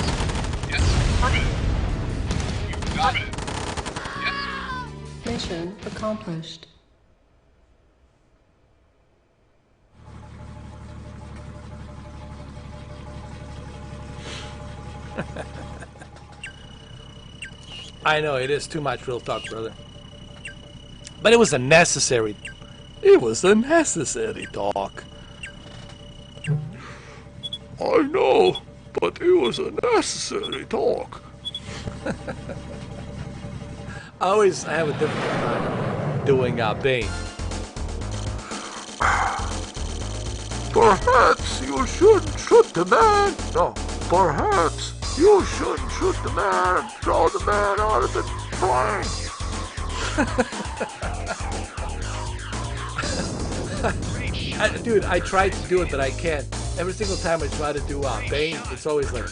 Yes. You got it. Yes. Mission accomplished. I know, it is too much real talk, brother. But it was a necessary... It was a necessary talk. I know, but it was a necessary talk. I have a difficult time doing Bane. Perhaps you shouldn't shoot the man. No, perhaps you shouldn't shoot the man and throw the man out of the plane. Dude, I tried to do it, but I can't. Every single time I try to do Bane, it's always like...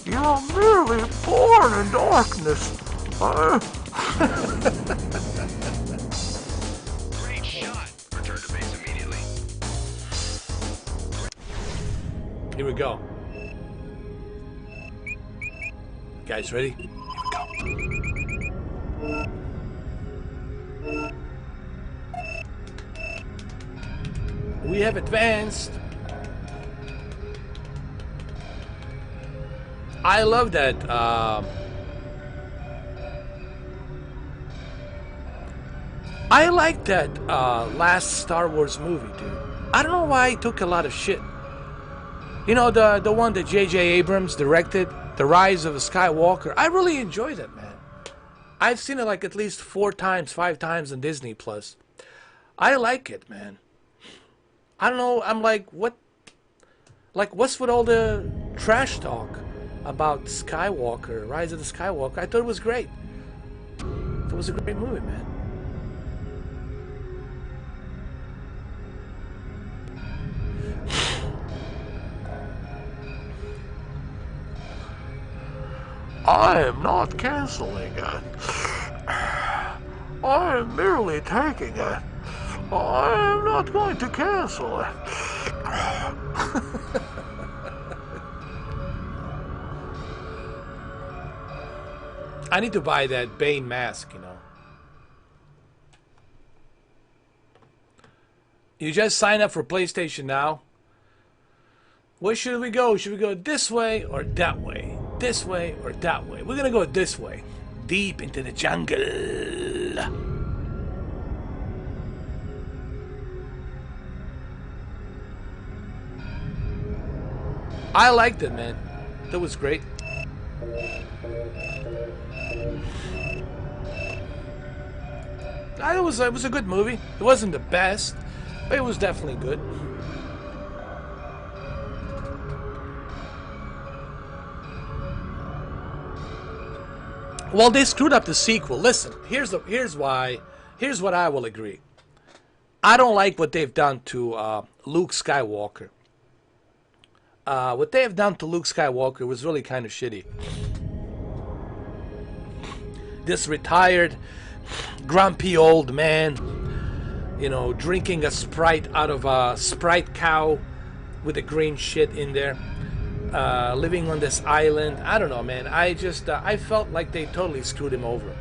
You're merely born in darkness. Great shot. Return to base immediately. Here we go. Guys, ready? Here we go. We have advanced. I love that. I like that last Star Wars movie, dude. I don't know why it took a lot of shit. You know, the one that J.J. Abrams directed, The Rise of Skywalker. I really enjoyed it, man. I've seen it like at least 4 times, 5 times on Disney Plus. I like it, man. I don't know. I'm like, what? Like, what's with all the trash talk about Skywalker, Rise of the Skywalker? I thought it was great. It was a great movie, man. I am not canceling it. I am merely taking it. I am not going to cancel it. I need to buy that Bane mask, you know. You just sign up for PlayStation Now. Where should we go? Should we go this way or that way? this way or that way. We're gonna go this way. Deep into the jungle. I liked it, man. That was great. It was a good movie. It wasn't the best, but it was definitely good. Well, they screwed up the sequel. Listen, here's what I will agree. I don't like what they've done to Luke Skywalker. What they have done to Luke Skywalker was really kind of shitty. This retired, grumpy old man, you know, drinking a Sprite out of a Sprite cow with the green shit in there. Living on this island. I don't know, man. I just I felt like they totally screwed him over.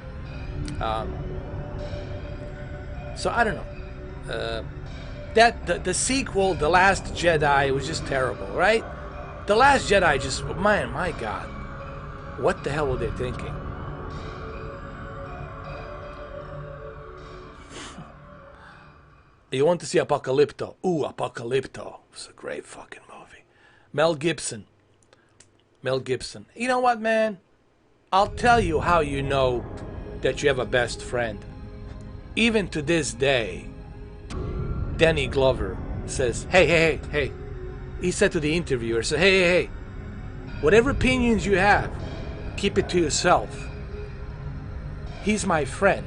So I don't know. The sequel, The Last Jedi, was just terrible, right? The Last Jedi just, man, my God, what the hell were they thinking? You want to see Apocalypto? Ooh, Apocalypto. It's a great fucking movie. Mel Gibson. You know what, man? I'll tell you how you know that you have a best friend. Even to this day, Danny Glover says, hey. He said to the interviewer, hey, whatever opinions you have, keep it to yourself. He's my friend.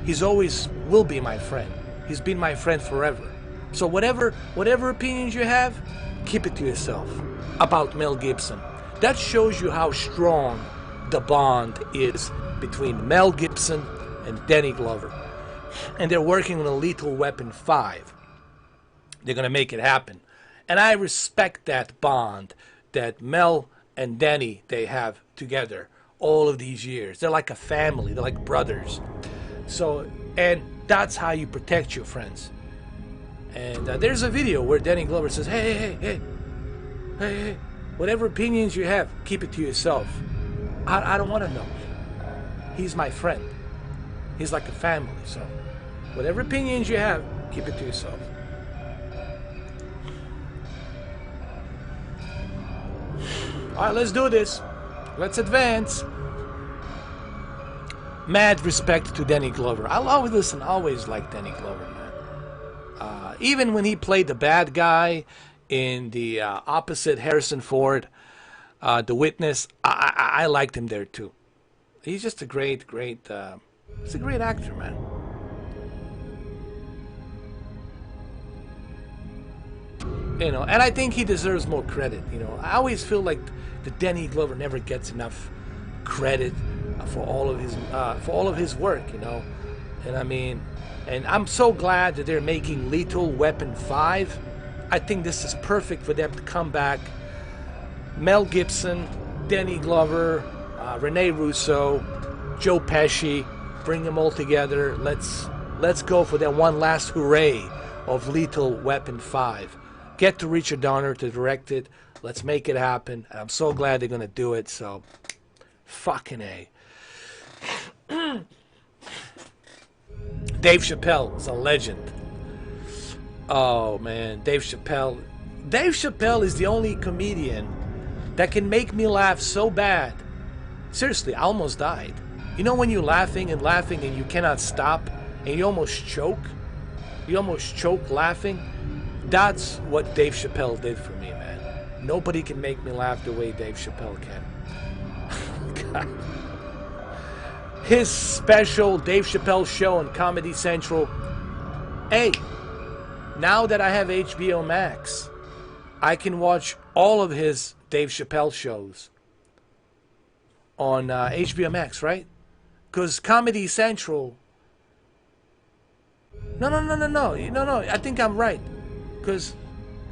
He's always will be my friend. He's been my friend forever. So whatever opinions you have, keep it to yourself. About Mel Gibson. That shows you how strong the bond is between Mel Gibson and Danny Glover. And they're working on a Lethal Weapon 5. They're going to make it happen. And I respect that bond that Mel and Danny, they have together all of these years. They're like a family. They're like brothers. So, and that's how you protect your friends. And there's a video where Danny Glover says, hey, whatever opinions you have, keep it to yourself. I don't want to know. He's my friend. He's like a family. So whatever opinions you have, keep it to yourself. All right, let's do this. Let's advance. Mad respect to Danny Glover. I'll always like Danny Glover, man. Even when he played the bad guy in the opposite Harrison Ford, The Witness, I liked him there too. He's just a great he's a great actor, man. You know, and I think he deserves more credit. You know, I always feel like the Danny Glover never gets enough credit for all of his work. You know, and I mean, and I'm so glad that they're making Lethal Weapon 5. I think this is perfect for them to come back. Mel Gibson, Danny Glover, Rene Russo, Joe Pesci, bring them all together. Let's go for that one last hooray of Lethal Weapon 5. Get to Richard Donner to direct it. Let's make it happen. And I'm so glad they're gonna do it. So, fucking A. Dave Chappelle is a legend. Oh man, Dave Chappelle. Dave Chappelle is the only comedian that can make me laugh so bad. Seriously, I almost died. You know when you're laughing and you cannot stop and you almost choke? You almost choke laughing? That's what Dave Chappelle did for me, man. Nobody can make me laugh the way Dave Chappelle can. God. His special Dave Chappelle show on Comedy Central. Hey, now that I have HBO Max, I can watch all of his Dave Chappelle shows on HBO Max, right? Because Comedy Central... No, I think I'm right. Because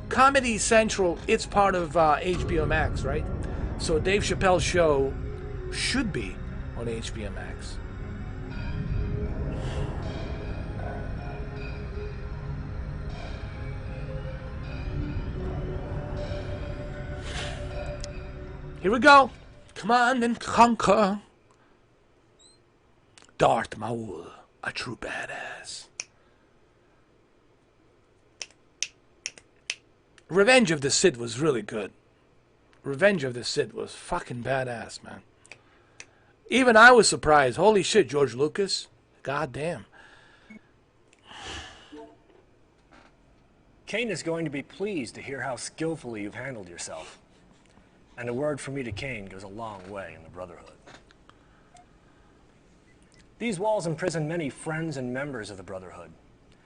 Comedy Central, it's part of HBO Max, right? So Dave Chappelle's show should be on HBO Max. Here we go. Command and conquer. Darth Maul, a true badass. Revenge of the Sith was really good. Revenge of the Sith was fucking badass, man. Even I was surprised. Holy shit, George Lucas. God damn. Kane is going to be pleased to hear how skillfully you've handled yourself. And a word from me to Kane goes a long way in the Brotherhood. These walls imprison many friends and members of the Brotherhood.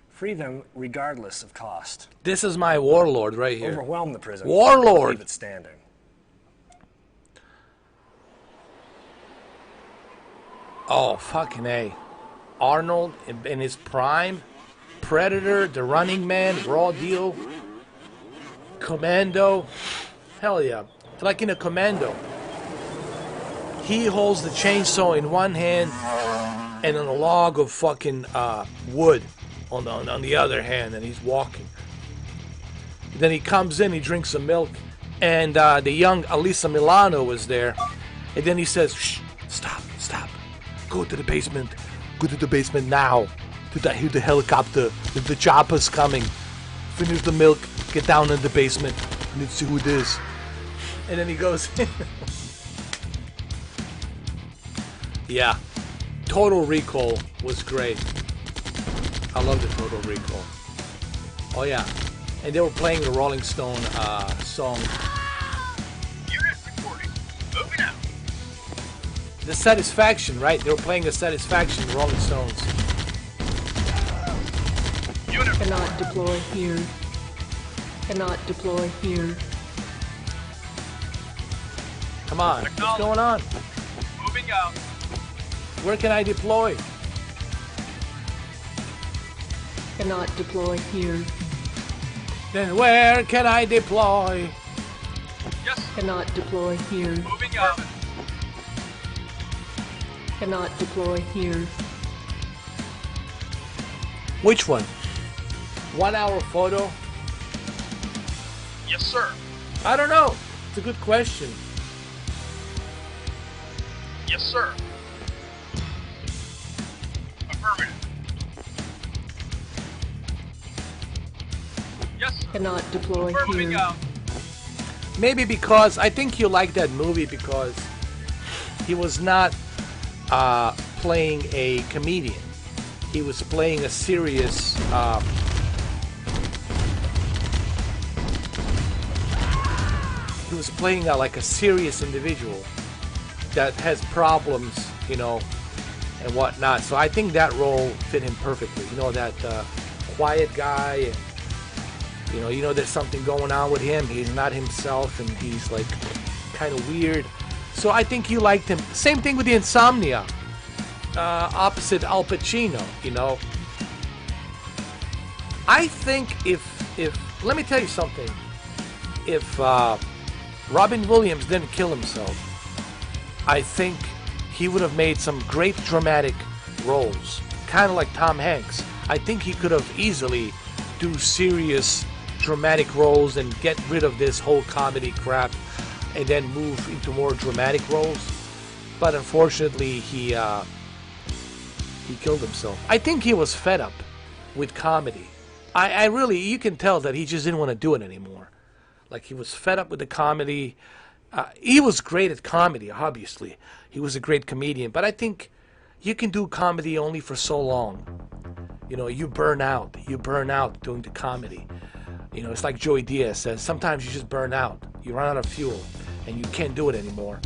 Free them regardless of cost. This is my warlord right here. Overwhelm the prison. Warlord! Leave it standing. Oh, fucking A. Arnold in his prime. Predator, The Running Man, Raw Deal. Commando. Hell yeah. Like in a Commando. He holds the chainsaw in one hand and a log of fucking wood on the other hand, and he's walking. Then he comes in, he drinks some milk, and the young Alyssa Milano was there. And then he says, shh, stop. Go to the basement. Go to the basement now. To the helicopter. The chopper's coming. Finish the milk. Get down in the basement. Let's see who it is. And then he goes in. Yeah. Total Recall was great. I love the Total Recall. Oh yeah. And they were playing the Rolling Stone song. Unit reporting. Moving out. The Satisfaction, right? They were playing the Satisfaction, the Rolling Stones. Unit Cannot deploy here. Cannot deploy here. Come on, what's going on? moving out. Where can I deploy? Cannot deploy here. Then where can I deploy? Yes. Cannot deploy here. Moving out. Cannot deploy here. Which one? 1 hour photo? Yes, sir. I don't know. It's a good question. Yes, sir. Affirmative. Yes, sir. Cannot deploy Moving here. out. Maybe because I think you like that movie because he was not playing a comedian. He was playing a serious he was playing like a serious individual that has problems, you know, and whatnot. So I think that role fit him perfectly. You know, that quiet guy, and you know, there's something going on with him. He's not himself, and he's like kind of weird. So I think you liked him. Same thing with the Insomnia, opposite Al Pacino. You know, I think if let me tell you something, if Robin Williams didn't kill himself, I think he would have made some great dramatic roles, kind of like Tom Hanks. I think he could have easily do serious dramatic roles and get rid of this whole comedy crap and then move into more dramatic roles. But unfortunately, he killed himself. I think he was fed up with comedy. I really, you can tell that he just didn't want to do it anymore. Like, he was fed up with the comedy. He was great at comedy, obviously. He was a great comedian. But I think you can do comedy only for so long. You know, you burn out. You burn out doing the comedy. You know, it's like Joey Diaz says, sometimes you just burn out. You run out of fuel, and you can't do it anymore.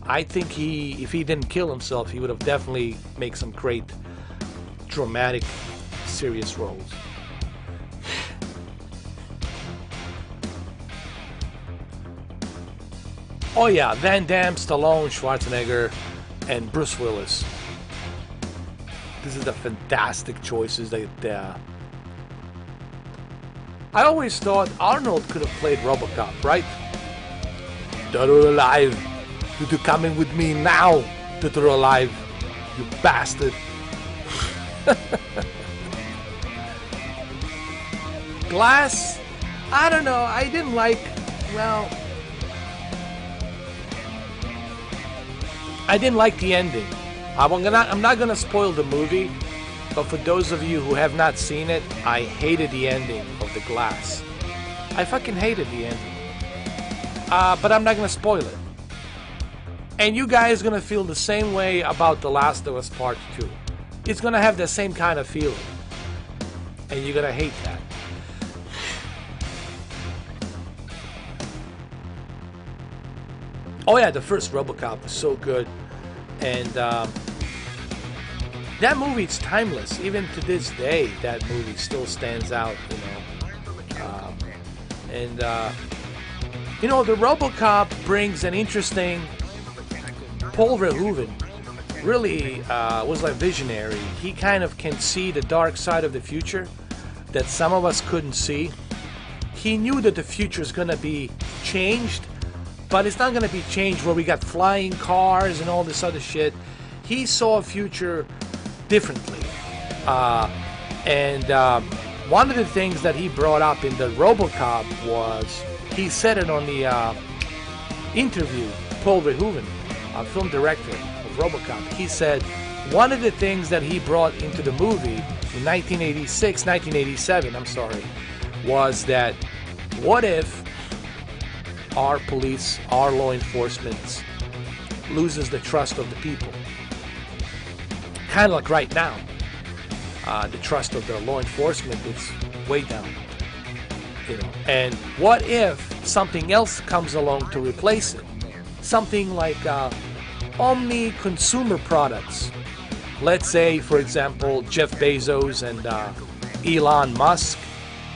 I think if he didn't kill himself, he would have definitely made some great, dramatic, serious roles. Oh yeah, Van Damme, Stallone, Schwarzenegger, and Bruce Willis. This is the fantastic choices that I always thought Arnold could have played RoboCop, right? Dead or alive, you coming with me now, dead or alive, you bastard. Glass, I don't know, I didn't like, well, I didn't like the ending. I'm not gonna spoil the movie, but for those of you who have not seen it, I hated the ending of The Glass. I fucking hated the ending. But I'm not gonna spoil it. And you guys gonna feel the same way about The Last of Us Part 2. It's gonna have the same kind of feeling. And you're gonna hate that. Oh yeah, the first RoboCop was so good. And that movie, it's timeless. Even to this day, that movie still stands out, you know. You know, the RoboCop brings an interesting... Paul Verhoeven really was like visionary. He kind of can see the dark side of the future that some of us couldn't see. He knew that the future is going to be changed, but it's not going to be changed where we got flying cars and all this other shit. He saw a future differently. One of the things that he brought up in the RoboCop was, he said it on the interview, Paul Verhoeven, film director of RoboCop. He said one of the things that he brought into the movie in 1987, was that what if our police, our law enforcement loses the trust of the people? Kind of like right now. The trust of the law enforcement is way down. You know, and what if something else comes along to replace it? Something like omni-consumer products. Let's say, for example, Jeff Bezos and Elon Musk,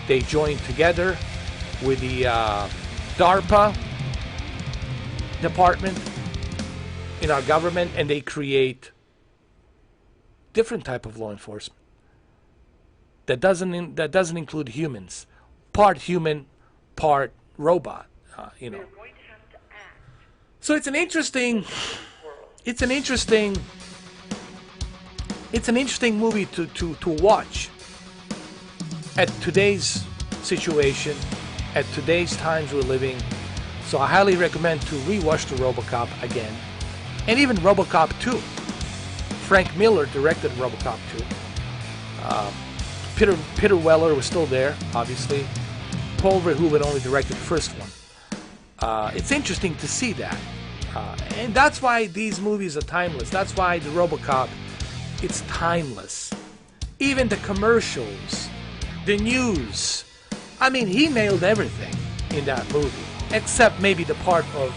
they join together with the DARPA department in our government, and they create different type of law enforcement that doesn't include humans, part human, part robot. You know. So it's an interesting movie to watch at today's situation, at today's times we're living. So I highly recommend to rewatch the RoboCop again, and even RoboCop 2. Frank Miller directed RoboCop 2. Peter Weller was still there, obviously. Paul Verhoeven only directed the first one. It's interesting to see that. And that's why these movies are timeless. That's why the RoboCop, it's timeless. Even the commercials, the news. I mean, he nailed everything in that movie, except maybe the part of,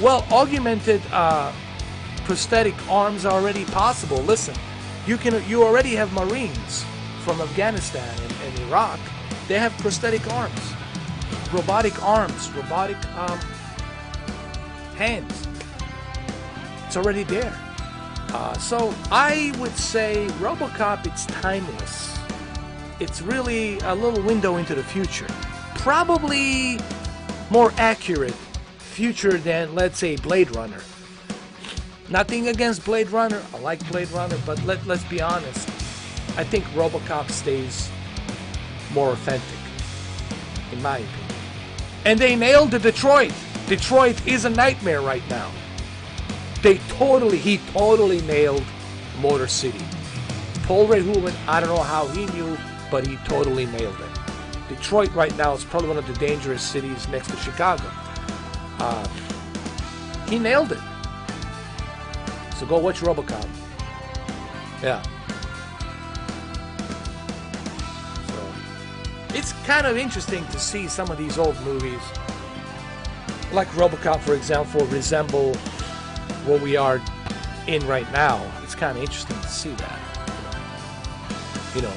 well, augmented prosthetic arms are already possible. Listen, you already have Marines from Afghanistan and Iraq. They have prosthetic arms, robotic hands. It's already there. So I would say RoboCop, it's timeless. It's really a little window into the future. Probably more accurate future than, let's say, Blade Runner. Nothing against Blade Runner. I like Blade Runner, but let's be honest. I think RoboCop stays more authentic, in my opinion. And they nailed the Detroit. Detroit is a nightmare right now. He totally nailed Motor City. Paul Verhoeven, I don't know how he knew, but he totally nailed it. Detroit right now is probably one of the dangerous cities next to Chicago. He nailed it. So go watch RoboCop. Yeah. So it's kind of interesting to see some of these old movies, like RoboCop, for example, resemble what we are in right now. It's kind of interesting to see that. You know,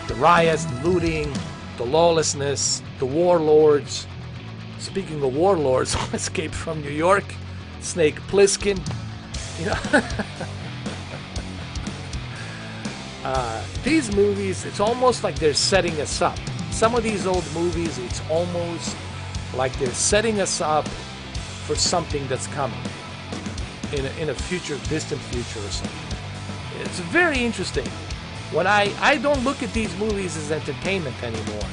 the riots, the looting, the lawlessness, the warlords. Speaking of warlords, Escape from New York, Snake Plissken. You know, these movies, it's almost like they're setting us up. Some of these old movies, it's almost like they're setting us up for something that's coming in a future, distant future or something. It's very interesting. When I don't look at these movies as entertainment anymore.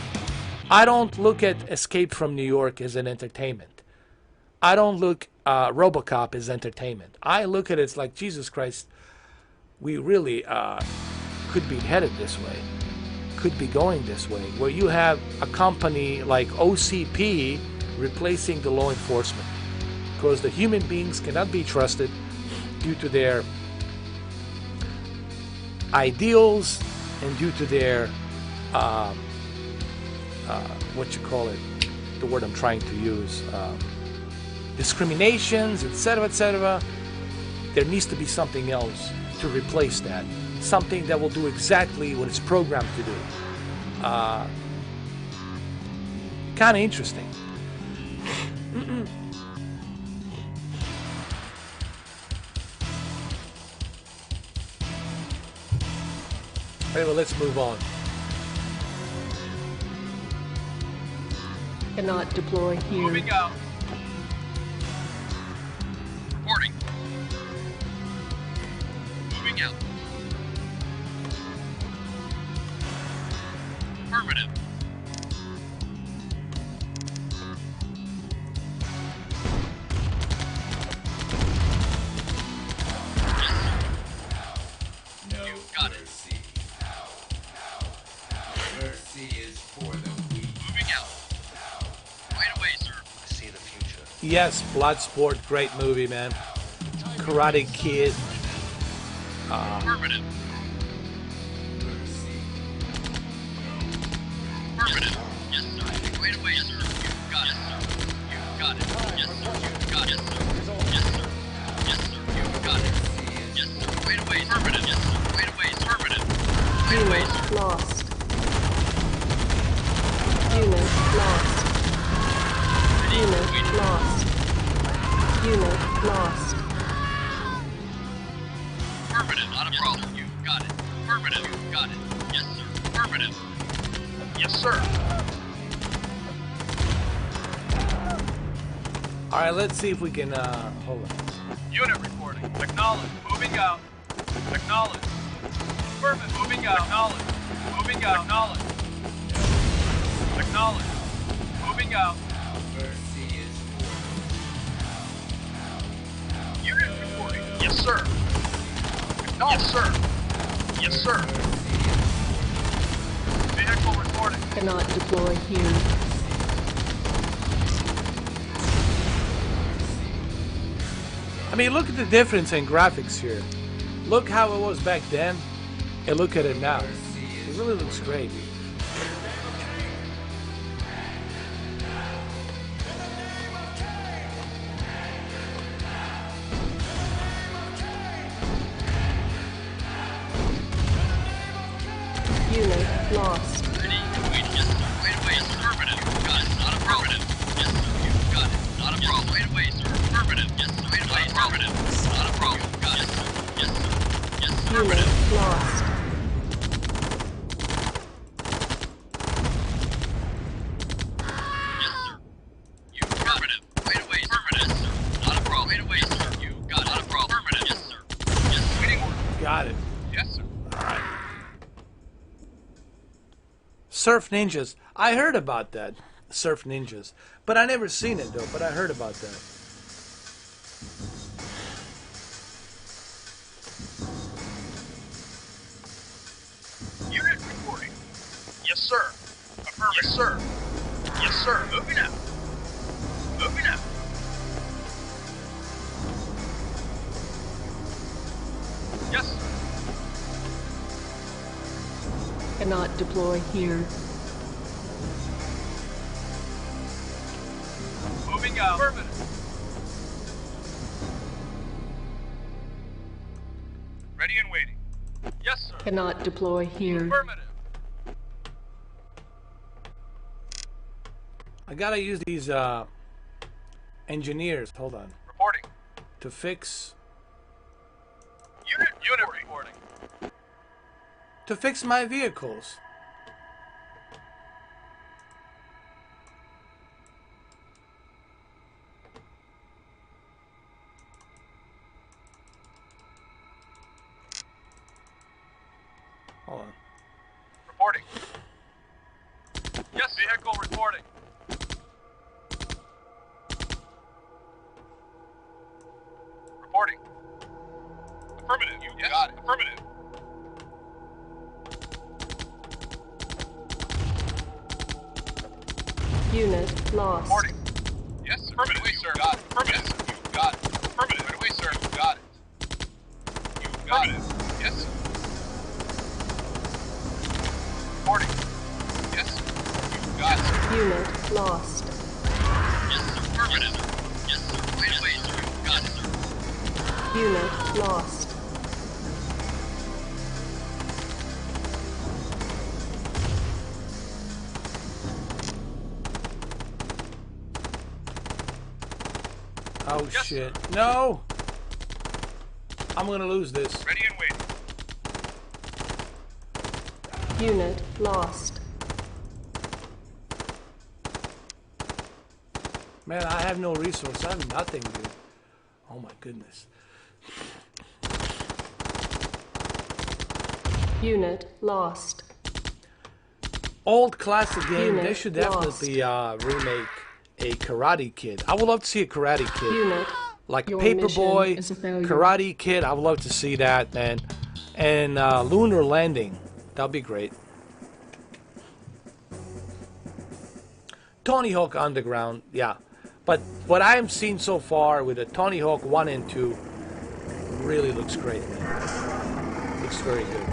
I don't look at Escape from New York as an entertainment. I don't look RoboCop as entertainment. I look at it as like, Jesus Christ, we really could be headed this way, could be going this way, where you have a company like OCP replacing the law enforcement, because the human beings cannot be trusted due to their ideals and due to their what you call it, the word I'm trying to use, discriminations, etc., etc. There needs to be something else to replace that, something that will do exactly what it's programmed to do. Kind of interesting. Anyway, let's move on. Cannot deploy here. Moving out. Reporting. Moving out. Affirmative. No got it. mercy. Mercy is for the weak. Moving out. Right away, sir. I see the future. Yes, Bloodsport, great movie, man. Karate Kid. Affirmative. Affirmative. Yes, sir. Right away, sir. You got it, sir. You got it. Yes, sir. You got it, sir. Yes, sir. Yes, sir. You got it. Yes, sir. Right away. Affirmative. Yes, sir. Right away. Affirmative. Right away, sir. Unit lost. Unit lost. Unit lost. Unit lost. Affirmative. Not a problem. You got it. Affirmative. You got it. Yes, sir. Affirmative. Yes, sir. All right, let's see if we can. Hold on. Unit reporting. Acknowledge. Moving out. Acknowledge. Affirmative. Moving out. Acknowledge. Moving out. Acknowledge. Acknowledge. Moving out. Mercy is for Unit reporting. Yes, sir. Yes, sir. Yes, sir. Vehicle reporting. Cannot deploy here. I mean, look at the difference in graphics here. Look how it was back then, and look at it now. It really looks great. Unit lost. Ready? Wait. Yes, sir. Wait away. Affirmative. Got it. Not affirmative. Yes, sir. You got it. Not a problem. Wait away, sir. Affirmative. Yes, sir. Wait away. Affirmative. Not a problem. Got it. Yes, sir. Yes, sir. Yes, affirmative. Unit lost. Yes, sir. You affirmative. Wait away. Affirmative. Yes, sir. Not a problem. Wait away, sir. You got it. Not a problem. Affirmative. Yes, sir. Yes, sir. Waiting order. Got it. Yes, sir. All right. Surf Ninjas. I heard about that. Surf Ninjas. But I never seen it though, but I heard about that. Unit reporting. Yes, sir. Affirmative. Yes, sir. Yes, sir. Moving out. Moving out. Yes, sir. Cannot deploy here. Moving out. Affirmative. Ready and waiting. Yes, sir. Cannot deploy here. Affirmative. I gotta use these engineers. Hold on. Reporting. To fix. Unit reporting. To fix my vehicles. Hold on. Reporting. Yes, vehicle reporting. Unit lost. Reporting. Yes, sir. Affirmative. Right away, sir. Got it. Affirmative. Yes, you got it. Affirmative. Right away, sir. You got it. You got it. Yes, sir. Reporting. Yes, you got it. Unit lost. Yes, sir. Affirmative. Yes, sir. Right away, sir. You got it, sir. Unit lost. Oh shit. No! I'm gonna lose this. Ready and waiting. Unit lost. Man, I have no resource. I have nothing, dude. Oh my goodness. Unit lost. Old classic game. They Unit should lost. definitely remake a Karate Kid. I would love to see a Karate Kid. Unit. Like Your Paperboy, mission is a failure. Karate Kid. I would love to see that, man. And Lunar Landing. That'd be great. Tony Hawk Underground, yeah. But what I'm seeing so far with the Tony Hawk 1 and 2 really looks great, man. Looks very good.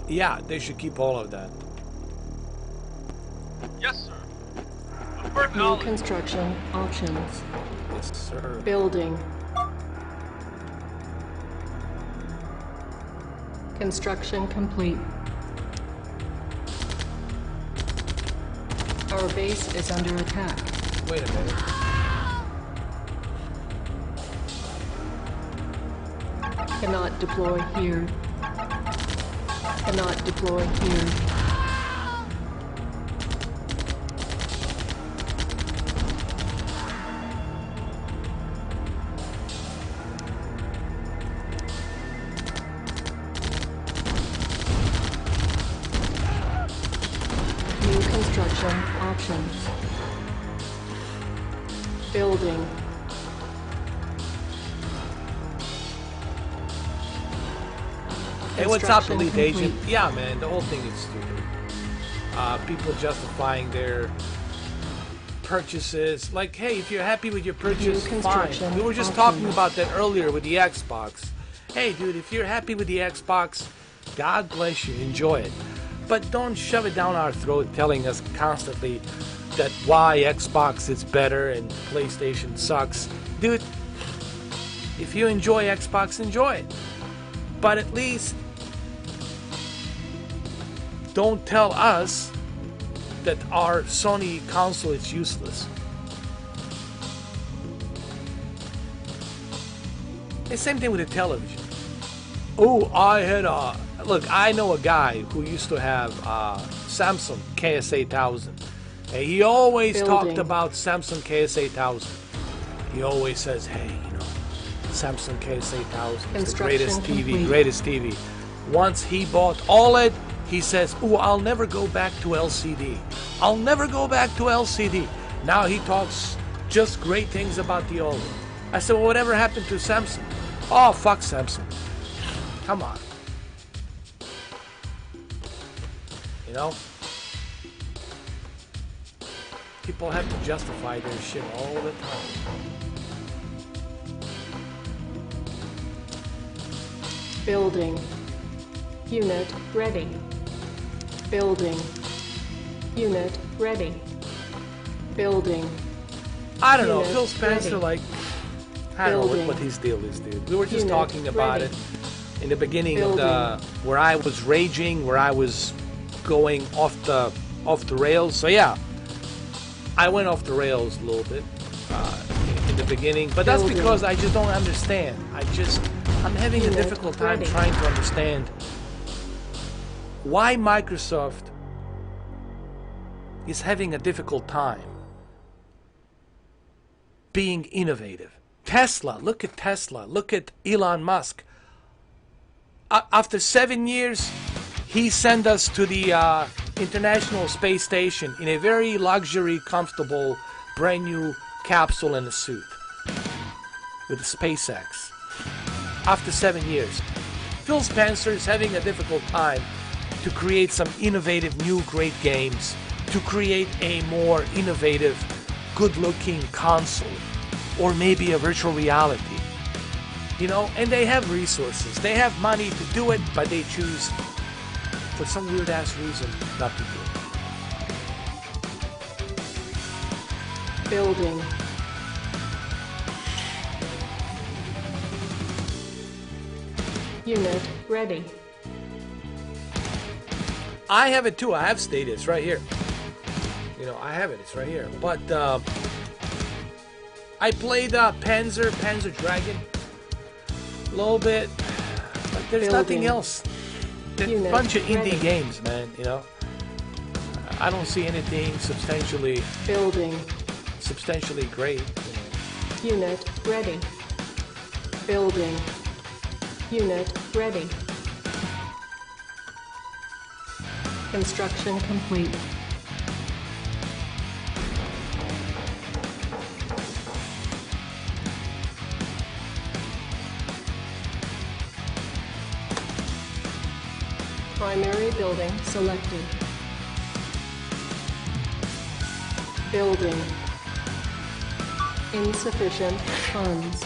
Yeah, they should keep all of that. Yes, sir. New Affirmative. construction options. Yes, sir. Building. Construction complete. Our base is under attack. Wait a minute. Cannot deploy here. Cannot deploy here. New construction options. Building. Hey, what's up, Construction Elite Agent? complete. Yeah, man, the whole thing is stupid. People justifying their purchases. Like, hey, if you're happy with your purchase, fine. construction We were just options. talking about that earlier with the Xbox. Hey, dude, if you're happy with the Xbox, God bless you, enjoy it. But don't shove it down our throat telling us constantly that why Xbox is better and PlayStation sucks. Dude, if you enjoy Xbox, enjoy it. But at least don't tell us that our Sony console is useless. The same thing with the television. Oh, I had a... Look, I know a guy who used to have Samsung KS8000. And he always talked Building. about Samsung KS8000. He always says, hey, you know, Samsung KS8000 is the Construction greatest TV, complete. greatest TV. Once he bought OLED, he says, oh, I'll never go back to LCD. I'll never go back to LCD. Now he talks just great things about the OLED. I said, well, whatever happened to Samsung? Oh, fuck Samsung. Come on. You know? People have to justify their shit all the time. Building. Unit ready. Building. Unit ready. Building. I don't know, Unit Phil Spencer, ready. like, I don't know Building. what his deal is, dude. We were just Unit talking about ready. it in the beginning of the, Building. where I was raging, where I was going off the rails. So yeah, I went off the rails a little bit in the beginning, but that's Building. because I just don't understand. I'm having a Unit difficult time ready. trying to understand why Microsoft is having a difficult time being innovative. Tesla, look at Tesla, look at Elon Musk. After 7 years, He sent us to the International Space Station in a very luxury, comfortable, brand new capsule and a suit with the SpaceX. After 7 years, Phil Spencer is having a difficult time to create some innovative, new, great games, to create a more innovative, good-looking console, or maybe a virtual reality. You know, and they have resources. They have money to do it, but they choose, for some weird-ass reason, not to do it. Building. Unit ready. I have it too. I have Stadia. It's right here. You know, I have it. It's right here. But I played Panzer Dragon a little bit, but there's nothing else. There's a bunch of indie games, man. You know, I don't see anything substantially great. You know. Unit ready. Building. Unit ready. Construction complete. Primary building selected. Building. Insufficient funds.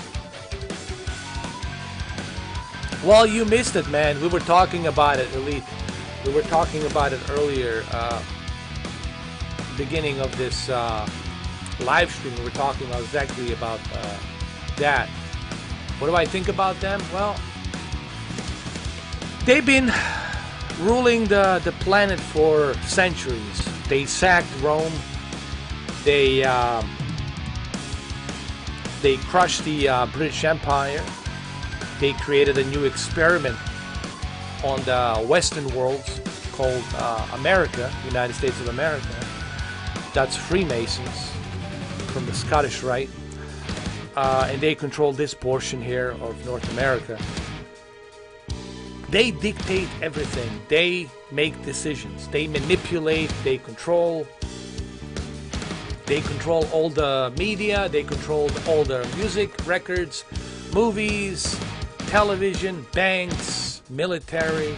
Well, you missed it, man. We were talking about it, Elite. We were talking about it earlier, beginning of this live stream. We were talking exactly about that. What do I think about them? Well, they've been ruling the planet for centuries. They sacked Rome. They crushed the British Empire. They created a new experiment on the Western world called America, United States of America. That's Freemasons from the Scottish Rite. And they control this portion here of North America. They dictate everything. They make decisions. They manipulate. They control. They control all the media. They control all the music, records, movies, television, banks, military.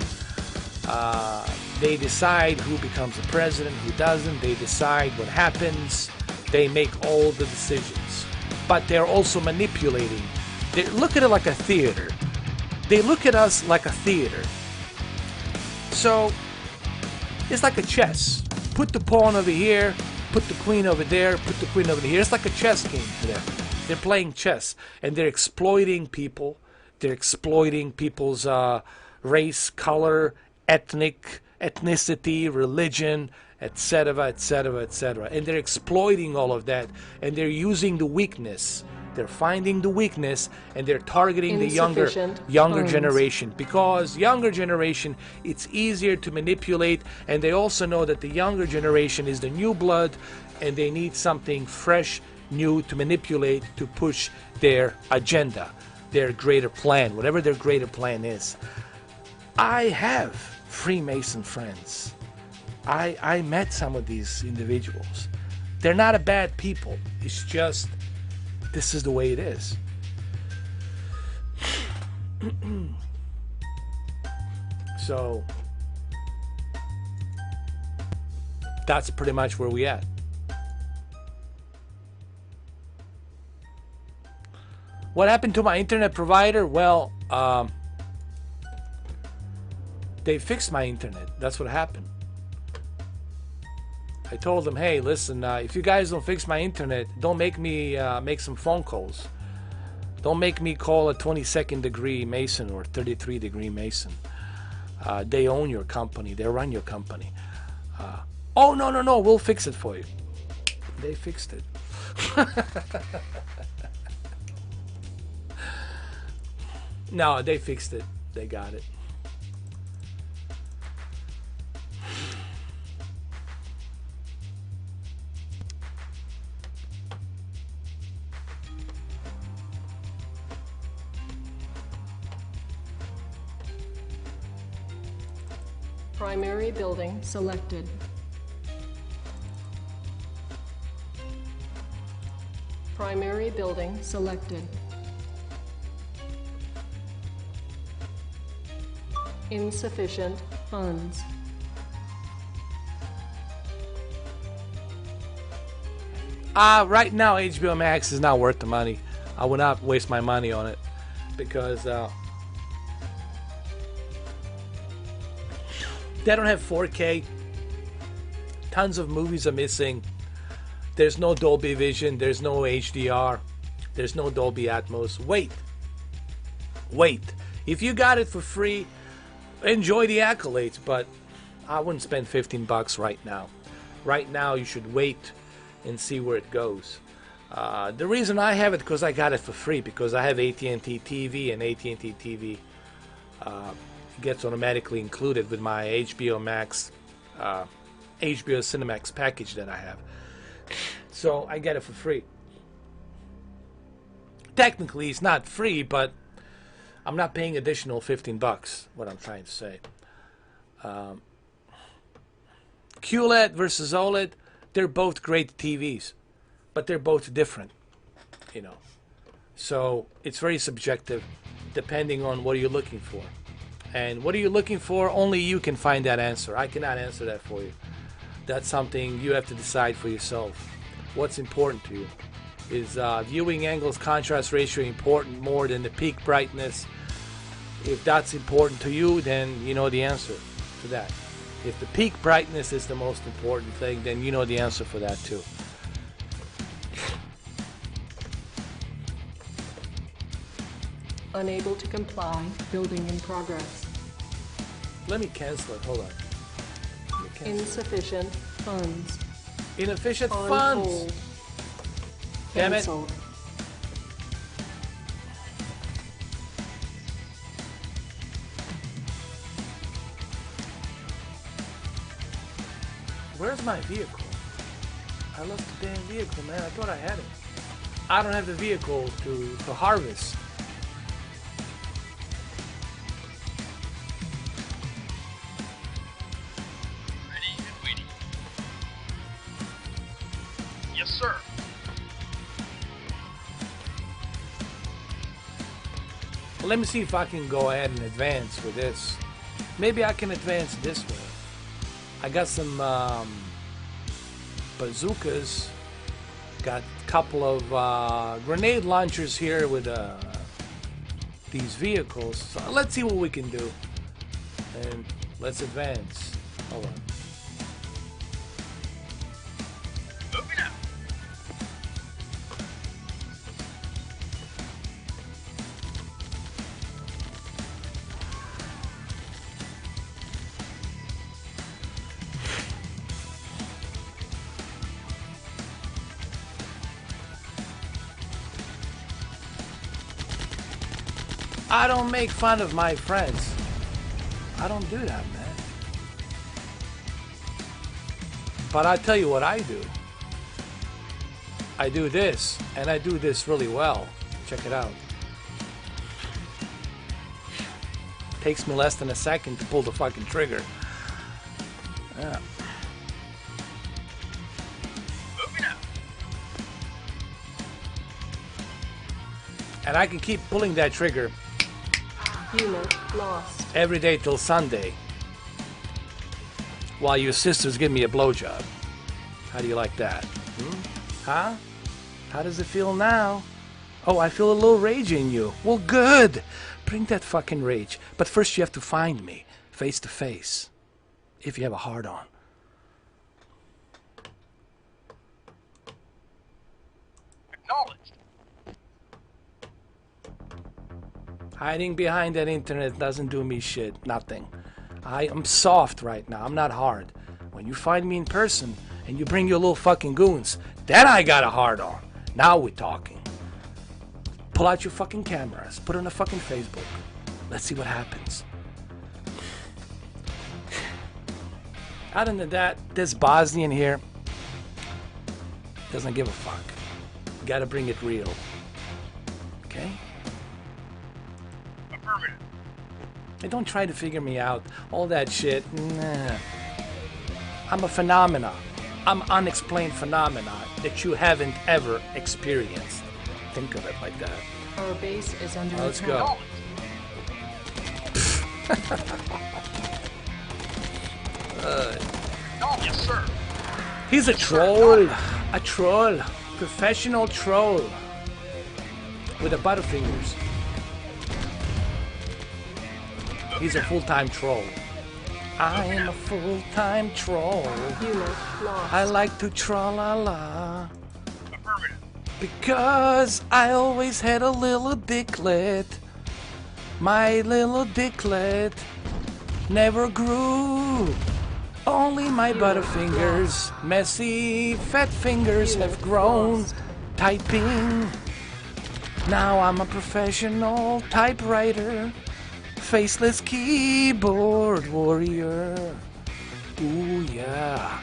They decide who becomes the president, who doesn't. They decide what happens. They make all the decisions. But they're also manipulating. They look at it like a theater. They look at us like a theater. So it's like a chess. Put the pawn over here, put the queen over there, put the queen over here. It's like a chess game to them. They're playing chess, and they're exploiting people. They're exploiting people's race, color, ethnicity, religion, etc., etc., etc. And they're exploiting all of that, and they're using the weakness. They're finding the weakness, and they're targeting the younger generation, because younger generation, it's easier to manipulate, and they also know that the younger generation is the new blood, and they need something fresh, new to manipulate, to push their agenda, their greater plan, whatever their greater plan is. I have Freemason friends. I met some of these individuals. They're not a bad people. It's just this is the way it is. So that's pretty much where we at. What happened to my internet provider? Well, they fixed my internet. That's what happened. I told them, hey, listen, if you guys don't fix my internet, don't make me make some phone calls. Don't make me call a 22nd degree Mason or 33 degree Mason. They own your company. They run your company. Oh, no, we'll fix it for you. They fixed it. No, they fixed it. They got it. Primary building selected. Primary building selected. Insufficient funds. Right now HBO Max is not worth the money. I would not waste my money on it because they don't have 4K. Tons of movies are missing. There's no Dolby Vision. There's no HDR. There's no Dolby Atmos. Wait. If you got it for free, enjoy the accolades, but I wouldn't spend $15 right now. Right now, you should wait and see where it goes. The reason I have it because I got it for free because I have AT&T TV and AT&T TV gets automatically included with my HBO Max, HBO Cinemax package that I have. So I get it for free. Technically, it's not free, but I'm not paying additional $15. What I'm trying to say. QLED versus OLED, they're both great TVs, but they're both different, you know. So it's very subjective, depending on what you're looking for. And what are you looking for? Only you can find that answer. I cannot answer that for you. That's something you have to decide for yourself. What's important to you? Is viewing angles, contrast ratio important more than the peak brightness? If that's important to you, then you know the answer to that. If the peak brightness is the most important thing, then you know the answer for that too. Unable to comply. Building in progress. Let me cancel it. Hold on. Insufficient funds. Inefficient On funds. hold. Damn it. Cancelled. Where's my vehicle? I lost the damn vehicle, man. I thought I had it. I don't have the vehicle to harvest. Ready and waiting. Yes, sir. Well, let me see if I can go ahead and advance with this. Maybe I can advance this way. I got some bazookas. Got a couple of grenade launchers here with these vehicles. So let's see what we can do. And let's advance. Hold on. Moving out. I don't make fun of my friends. I don't do that, man. But I tell you what I do. I do this, and I do this really well. Check it out. Takes me less than a second to pull the fucking trigger. Yeah. Moving out. And I can keep pulling that trigger Unit lost. every day till Sunday while your sisters give me a blowjob. How do you like that? Huh? How does it feel now? Oh, I feel a little rage in you. Well, good. Bring that fucking rage. But first you have to find me face to face if you have a hard on. Acknowledged. Hiding behind that internet doesn't do me shit. Nothing. I am soft right now. I'm not hard. When you find me in person and you bring your little fucking goons, then I got a hard on. Now we're talking. Pull out your fucking cameras. Put it on the fucking Facebook. Let's see what happens. Other than that, this Bosnian here doesn't give a fuck. Gotta bring it real. Okay? Affirmative. And don't try to figure me out. All that shit. Nah. I'm a phenomena. I'm unexplained phenomena that you haven't ever experienced. Think of it like that. Our base is under Let's attack. go. Yes, sir. He's a troll. A troll. Professional troll. With the butterfingers. He's a full-time troll. I am a full-time troll. Unit lost. I like to tra-la-la. Affirmative. Because I always had a little dicklet. My little dicklet never grew. Only my butterfingers, messy fat fingers have grown. Typing. Now I'm a professional typewriter. Faceless keyboard warrior. Ooh yeah.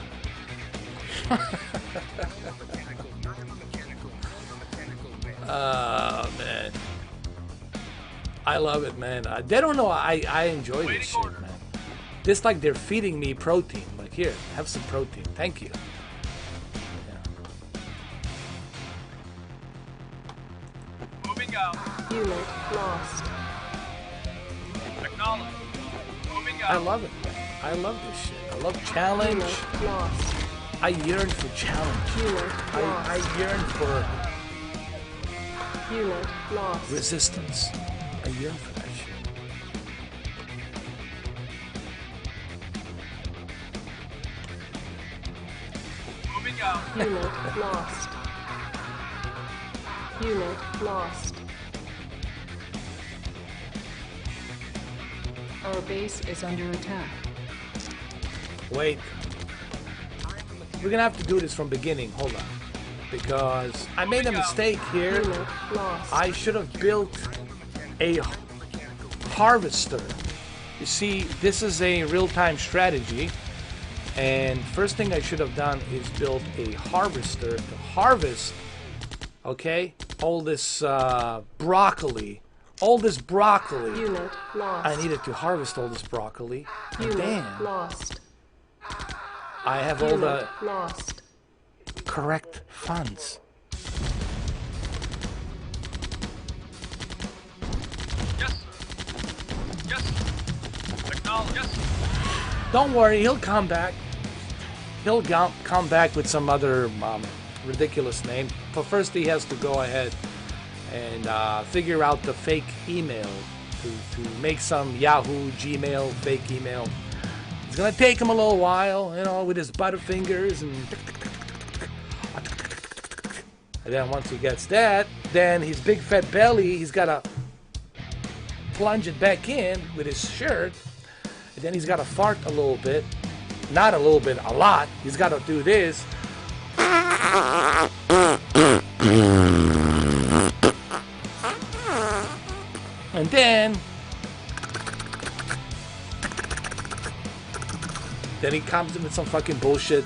Oh man. I love it, man. They don't know I enjoy this shit, man. This like they're feeding me protein. Like here, have some protein. Thank you. Moving out. Unit lost. Acknowledge. Moving out. I love it, man. I love this shit. I love challenge. Unit lost. I yearn for challenge. Unit I lost. yearn for Unit lost. resistance. I yearn for that shit. Moving out. Unit lost. Unit lost. Our base is under attack. Wait. We're gonna have to do this from beginning. Hold on. Because I made a mistake here. Unit lost. I should have built a harvester. You see, this is a real-time strategy. And first thing I should have done is build a harvester to harvest, okay, all this broccoli. All this broccoli. Unit lost. I needed to harvest all this broccoli. And Unit then lost. I have all the Unit lost. correct funds. Yes, sir. Yes, sir. Acknowledge. Yes, sir. Don't worry, he'll come back. He'll come back with some other ridiculous name. But first he has to go ahead and figure out the fake email to make some Yahoo, Gmail, fake email. It's gonna take him a little while, you know, with his butterfingers and then once he gets that, then his big fat belly, he's gotta plunge it back in with his shirt, and then he's gotta fart a little bit. Not a little bit, a lot. He's gotta do this. And then he comes in with some fucking bullshit,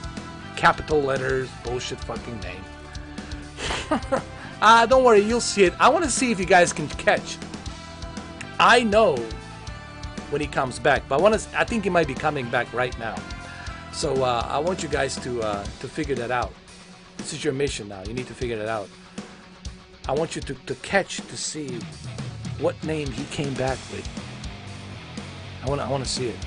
capital letters, bullshit fucking name. Don't worry, you'll see it. I want to see if you guys can catch. I know when he comes back, but I think he might be coming back right now. So I want you guys to figure that out. This is your mission now. You need to figure that out. I want you to catch, to see what name he came back with. I want to see it.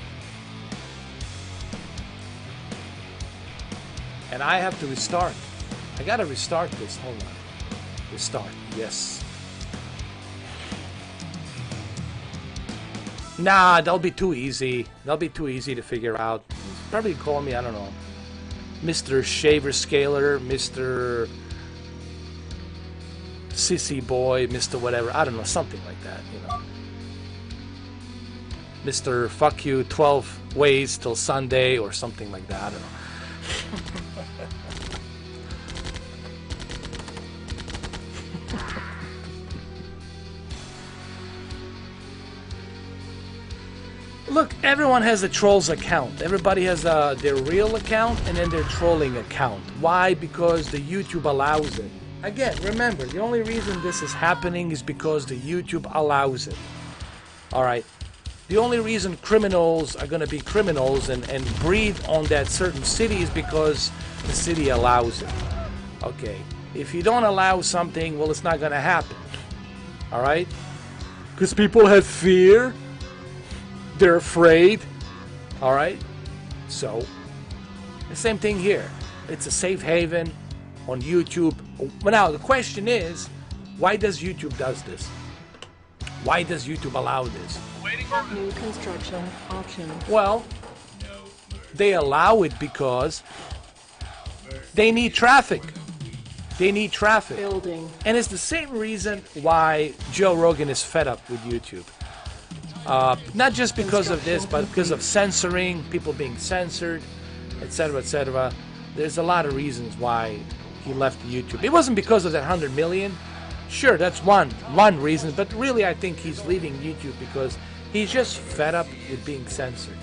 And I have to restart. I gotta restart this. Hold on. Restart. Yes. Nah, that'll be too easy. That'll be too easy to figure out. Probably call me, I don't know, Mr. Shaver Scaler, Mr. Sissy Boy, Mr. whatever. I don't know, something like that, you know. Mr. Fuck You 12 Ways Till Sunday or something like that. I don't know. Look, everyone has a troll's account. Everybody has their real account and then their trolling account. Why? Because the YouTube allows it. Again, remember, the only reason this is happening is because the YouTube allows it. Alright. The only reason criminals are going to be criminals and breathe on that certain city is because the city allows it. Okay, if you don't allow something, well, it's not going to happen. All right? Because people have fear. They're afraid. All right? So, the same thing here. It's a safe haven on YouTube. But now, the question is, why does YouTube does this? Why does YouTube allow this? New construction options. Well, they allow it because they need traffic. They need traffic. Building. And it's the same reason why Joe Rogan is fed up with YouTube. Not just because of this, but because of censoring, people being censored, etc., etc. There's a lot of reasons why he left YouTube. It wasn't because of that 100 million. Sure, that's one reason, but really I think he's leaving YouTube because he's just fed up with being censored.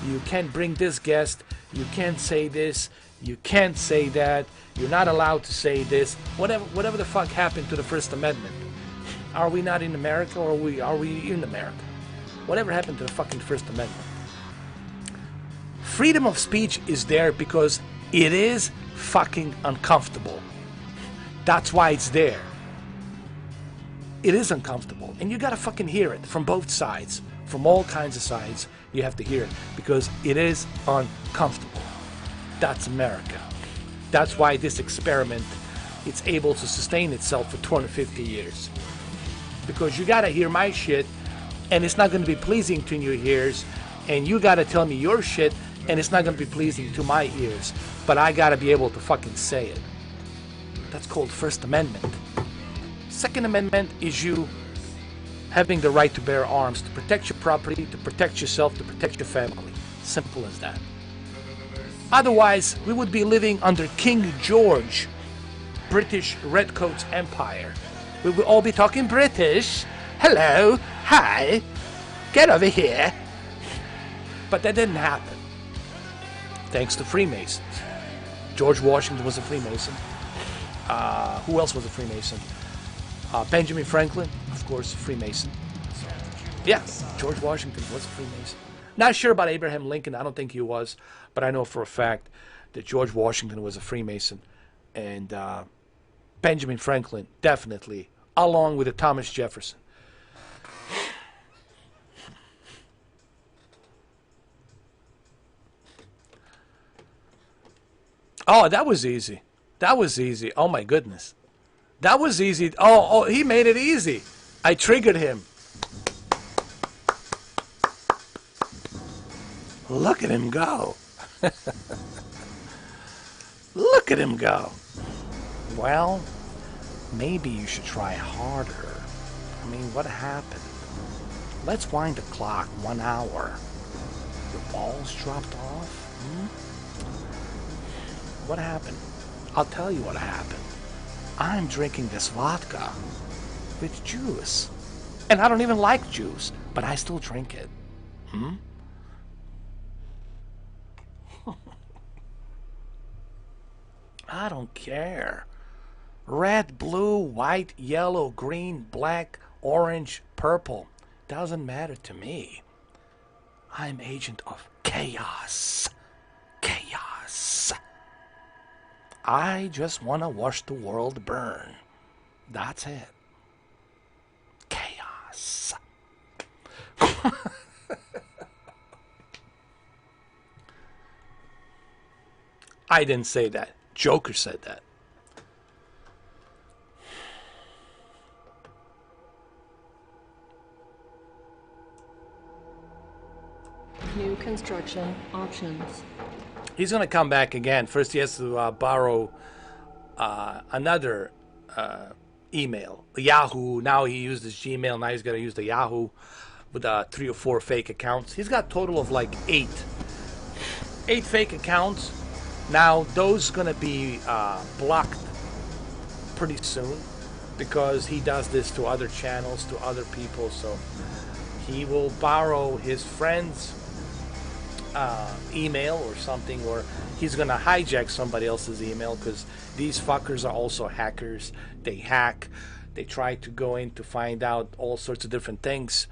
You can't bring this guest, you can't say this, you can't say that, you're not allowed to say this, whatever the fuck happened to the First Amendment. Are we not in America, or are we in America? Whatever happened to the fucking First Amendment? Freedom of speech is there because it is fucking uncomfortable. That's why it's there. It is uncomfortable, and you gotta fucking hear it from both sides, from all kinds of sides. You have to hear it because it is uncomfortable. That's America. That's why this experiment, it's able to sustain itself for 250 years. Because you gotta hear my shit, and it's not gonna be pleasing to your ears, and you gotta tell me your shit, and it's not gonna be pleasing to my ears, but I gotta be able to fucking say it. That's called First Amendment. Second Amendment is you having the right to bear arms, to protect your property, to protect yourself, to protect your family. Simple as that. Otherwise, we would be living under King George, British Redcoats Empire. We would all be talking British. Hello, hi, get over here. But that didn't happen. Thanks to Freemasons. George Washington was a Freemason. Who else was a Freemason? Benjamin Franklin, of course, Freemason. Yeah, George Washington was a Freemason. Not sure about Abraham Lincoln. I don't think he was, but I know for a fact that George Washington was a Freemason, and Benjamin Franklin definitely, along with Thomas Jefferson. Oh, that was easy. That was easy. Oh my goodness. That was easy. Oh, he made it easy. I triggered him. Look at him go. Look at him go. Well, maybe you should try harder. I mean, what happened? Let's wind the clock 1 hour. Your balls dropped off? What happened? I'll tell you what happened. I'm drinking this vodka with juice. And I don't even like juice, but I still drink it. I don't care. Red, blue, white, yellow, green, black, orange, purple. Doesn't matter to me. I'm agent of chaos. Chaos. I just want to watch the world burn. That's it. Chaos. I didn't say that. Joker said that. New construction options. He's going to come back again. First, he has to borrow another email, Yahoo. Now he used his Gmail. Now he's going to use the Yahoo with 3 or 4 fake accounts. He's got a total of like 8 fake accounts. Now those going to be blocked pretty soon because he does this to other channels, to other people. So he will borrow his friend's email or something, or he's gonna hijack somebody else's email, because these fuckers are also hackers. They hack, they try to go in to find out all sorts of different things.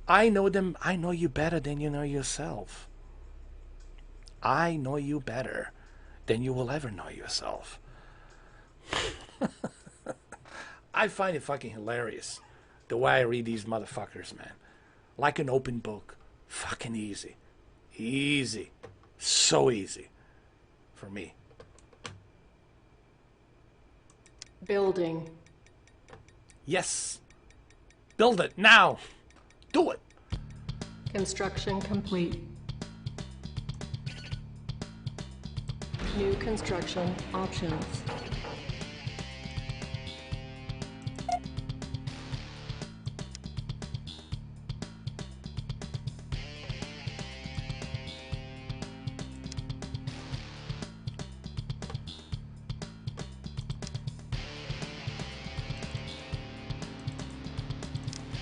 I know them. I know you better than you know yourself. I know you better than you will ever know yourself. I find it fucking hilarious the way I read these motherfuckers, man. Like an open book. Fucking easy. Easy. So easy. For me. Building. Yes. Build it now. Do it. Construction complete. New construction options.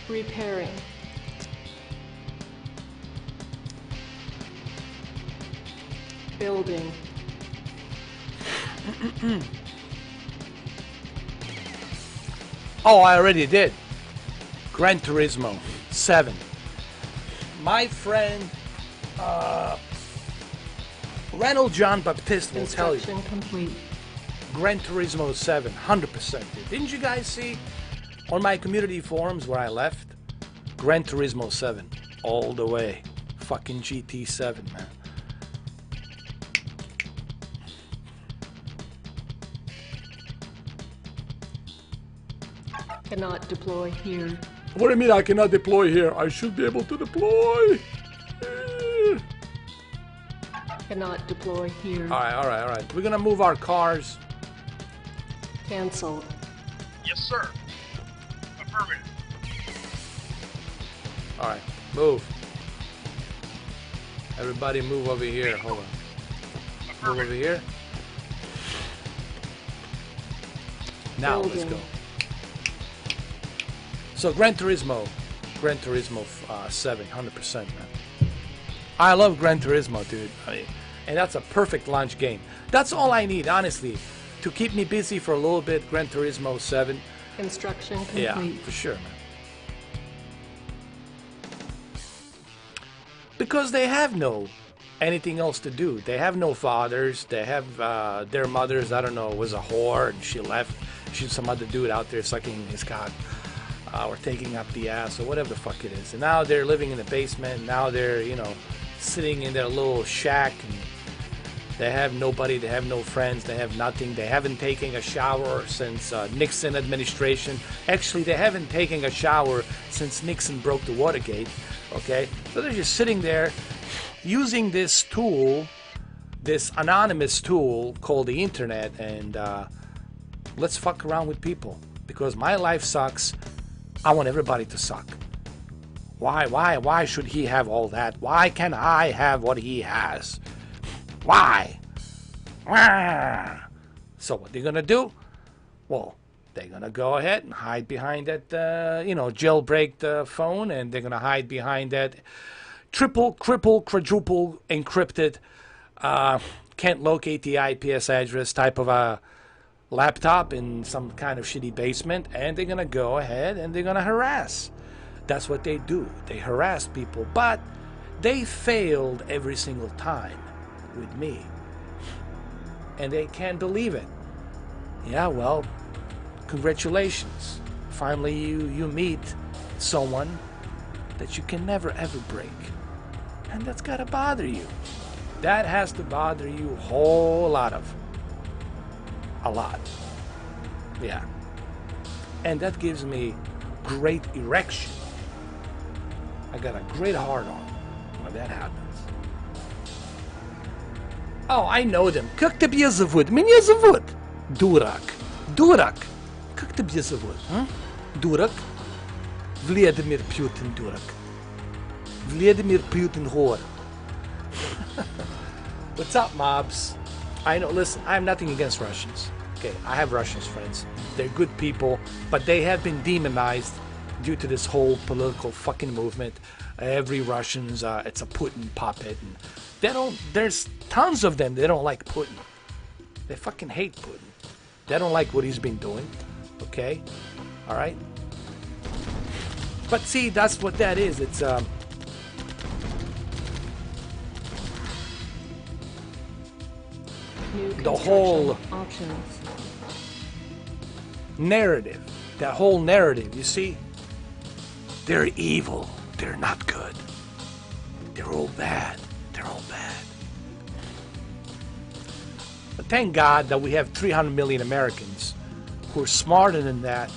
Repairing. Building. Oh, I already did. Gran Turismo 7. My friend Reynold John Baptiste will tell you. Construction complete. Gran Turismo 7, 100%. Didn't you guys see on my community forums where I left? Gran Turismo 7, all the way. Fucking GT7, man. Cannot deploy here. What do you mean I cannot deploy here? I should be able to deploy. Cannot deploy here. Alright. We're gonna move our cars. Cancel. Yes, sir. Affirmative. Alright, move. Everybody move over here. Hold on. Move over here. Now let's go. So Gran Turismo 7, 100%, man. I love Gran Turismo, dude. I mean, and that's a perfect launch game. That's all I need, honestly, to keep me busy for a little bit. Gran Turismo 7. Construction complete. Yeah, for sure, man. Because they have no anything else to do. They have no fathers. They have their mothers, I don't know, was a whore and she left. She's some other dude out there sucking his cock. Or taking up the ass, or whatever the fuck it is. And now they're living in the basement. Now they're, you know, sitting in their little shack. And they have nobody. They have no friends. They have nothing. They haven't taken a shower since Nixon administration. Actually, they haven't taken a shower since Nixon broke the Watergate. Okay? So they're just sitting there using this tool, this anonymous tool called the internet. And let's fuck around with people. Because my life sucks. I want everybody to suck. Why should he have all that? Why can't I have what he has? Why? So what they're gonna do? Well, they're gonna go ahead and hide behind that, jailbreak the phone, and they're gonna hide behind that triple, quadruple encrypted, can't locate the IPS address type of a laptop in some kind of shitty basement, and they're gonna go ahead and they're gonna harass. That's what they do. They harass people, but they failed every single time with me, and they can't believe it. Yeah, well, congratulations. Finally you meet someone that you can never ever break, and that's gotta bother you. That has to bother you a whole lot of. A lot. Yeah. And that gives me great erection. I got a great hard on when that happens. Oh, I know them. Как тебя зовут? Меня зовут. Дурак. Дурак. Как тебя зовут? Дурак. Vladimir Putin, дурак. Vladimir Putin, whore. What's up, mobs? I know, listen, I have nothing against Russians. Okay, I have Russians friends. They're good people, but they have been demonized due to this whole political fucking movement. Every Russian's, it's a Putin puppet. And they don't, there's tons of them, they don't like Putin. They fucking hate Putin. They don't like what he's been doing. Okay? Alright? But see, that's what that is. It's the whole options. narrative. That whole narrative, you see? They're evil. They're not good. They're all bad. They're all bad. But thank God that we have 300 million Americans who are smarter than that,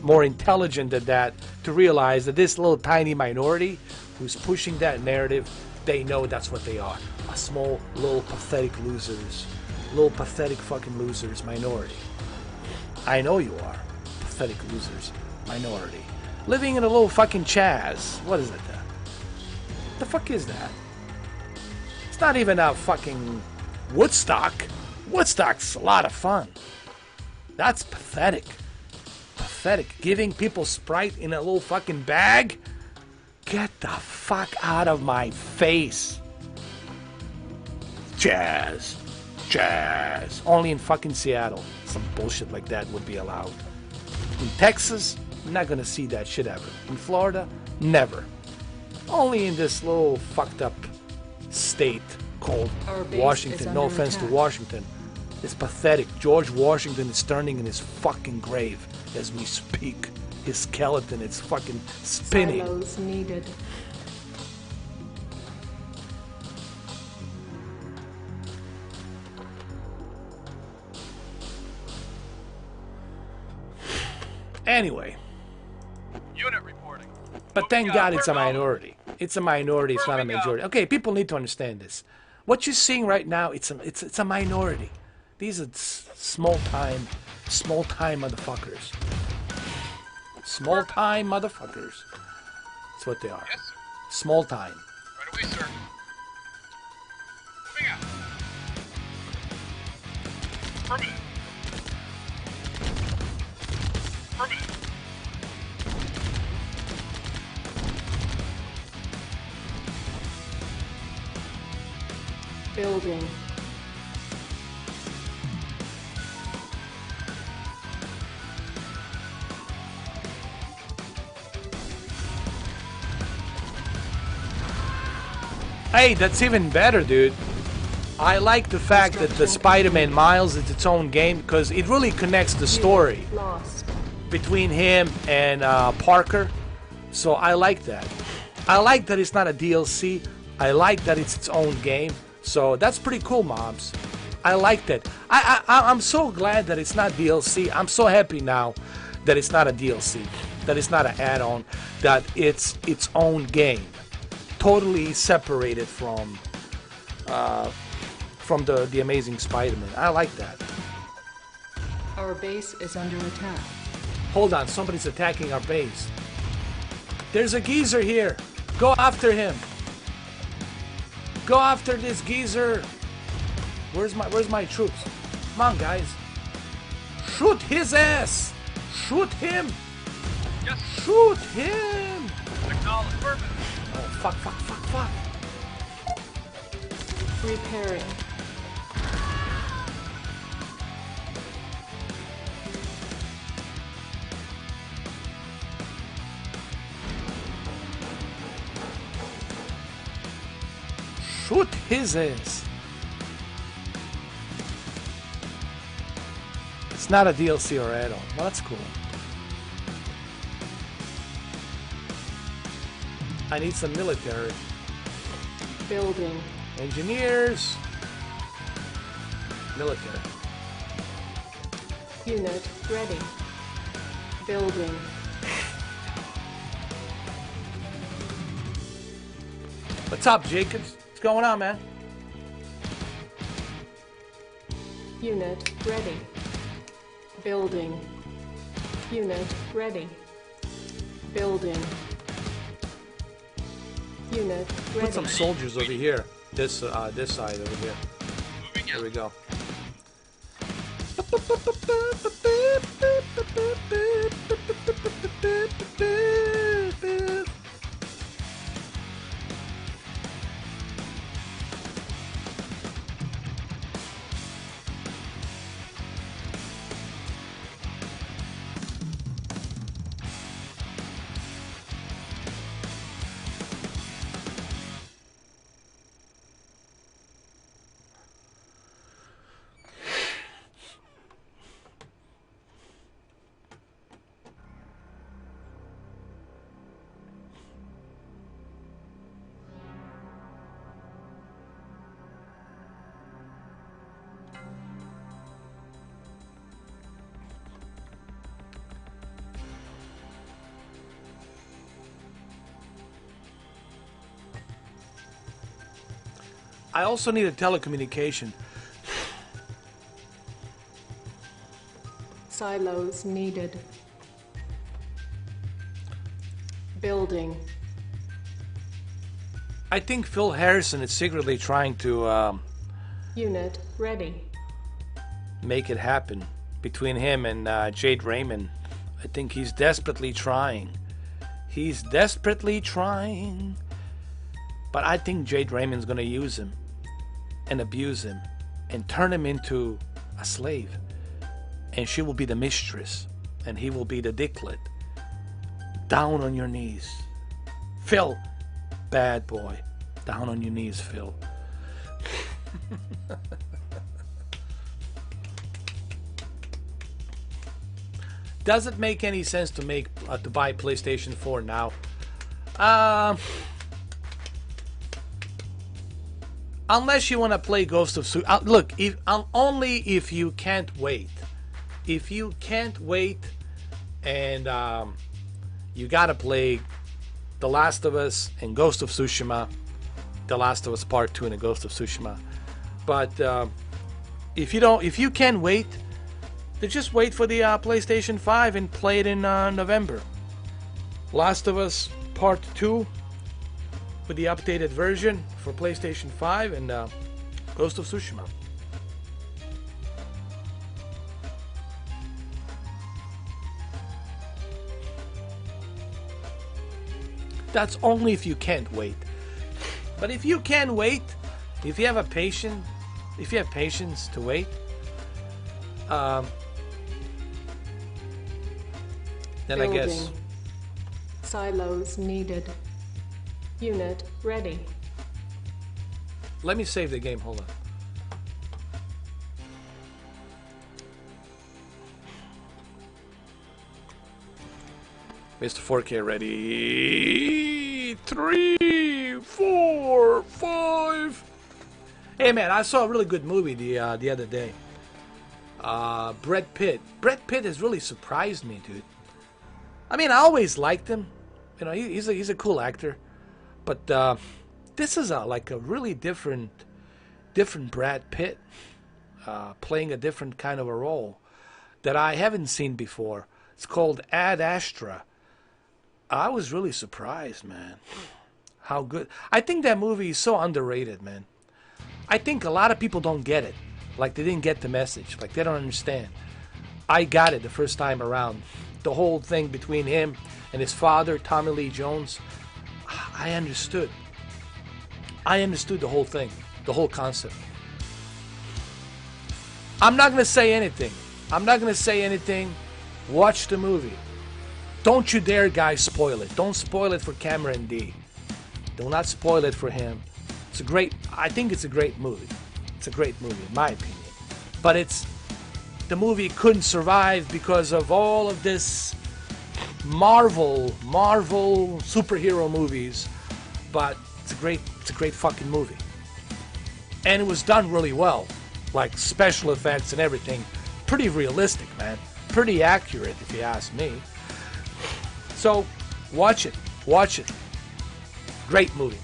more intelligent than that, to realize that this little tiny minority who's pushing that narrative, they know that's what they are. A small, little pathetic losers. Little pathetic fucking losers, minority. I know you are. Pathetic losers, minority. Living in a little fucking Chaz. What is it? The fuck is that? It's not even a fucking Woodstock. Woodstock's a lot of fun. That's pathetic. Pathetic. Giving people Sprite in a little fucking bag? Get the fuck out of my face. Jazz. Jazz. Only in fucking Seattle. Some bullshit like that would be allowed. In Texas, you're not gonna see that shit ever. In Florida, never. Only in this little fucked up state called Washington. No offense to Washington. It's pathetic. George Washington is turning in his fucking grave as we speak. His skeleton is fucking spinning. Silos needed. Anyway. Unit reporting. But thank God it's a minority. It's a minority, it's not a majority. Okay, people need to understand this. What you're seeing right now, it's a minority. These are small time motherfuckers. Small time motherfuckers. That's what they are. Yes, sir. Small time. Right away, sir. Moving out. Affirmative. Affirmative. Building. Hey, that's even better, dude. I like the fact that the Spider-Man Miles is its own game because it really connects the story between him and Parker. So I like that. I like that it's not a DLC. I like that it's its own game. So that's pretty cool, Mobs. I like that. I'm so glad that it's not DLC. I'm so happy now that it's not a DLC, that it's not an add-on, that it's its own game, totally separated from the Amazing Spider-Man. I like that. Our base is under attack. Hold on, somebody's attacking our base. There's a geezer here. Go after him. Go after this geezer. Where's my troops? Come on, guys. Shoot his ass. Shoot him. Yes. Shoot him. Acknowledge. Oh, fuck. Repairing. Shoot his ass. It's not a DLC or add-on. Well, that's cool. I need some military. Building. Engineers. Military. Unit ready. Building. What's up, Jacobs? What's going on, man? Unit ready. Building. Unit ready. Building. Unit ready. Put some soldiers over here. This side over here. There we go. I also need a telecommunication. Silos needed. Building. I think Phil Harrison is secretly trying to Unit ready. make it happen between him and Jade Raymond. I think he's desperately trying. He's desperately trying. But I think Jade Raymond's gonna use him and abuse him and turn him into a slave. And she will be the mistress and he will be the dicklet. Down on your knees. Phil, bad boy. Down on your knees, Phil. Does it make any sense to buy PlayStation 4 now? Unless you want to play Ghost of Tsushima. Look, only if you can't wait. If you can't wait and you gotta play The Last of Us and Ghost of Tsushima, The Last of Us Part 2 and the Ghost of Tsushima. But if you can wait, then just wait for the PlayStation 5 and play it in November. Last of Us Part 2 with the updated version for PlayStation 5 and Ghost of Tsushima. That's only if you can't wait. But if you can wait, if you have patience to wait, then Building. I guess. Silos needed. Unit ready. Let me save the game. Hold on. Mr. 4K ready. 3, 4, 5. Hey man, I saw a really good movie the other day. Brad Pitt. Brad Pitt has really surprised me, dude. I mean, I always liked him. You know, he's a cool actor. But this is like a really different Brad Pitt, playing a different kind of a role that I haven't seen before. It's called Ad Astra. I was really surprised, man. How good. I think that movie is so underrated, man. I think a lot of people don't get it. Like, they didn't get the message. Like, they don't understand. I got it the first time around. The whole thing between him and his father, Tommy Lee Jones. I understood. I understood the whole thing. The whole concept. I'm not going to say anything. I'm not going to say anything. Watch the movie. Don't you dare, guys, spoil it. Don't spoil it for Cameron D. Do not spoil it for him. I think it's a great movie. It's a great movie, in my opinion. But the movie couldn't survive because of all of this Marvel superhero movies. But it's a great fucking movie. And it was done really well. Like, special effects and everything. Pretty realistic, man. Pretty accurate, if you ask me. So, watch it. Watch it. Great movie.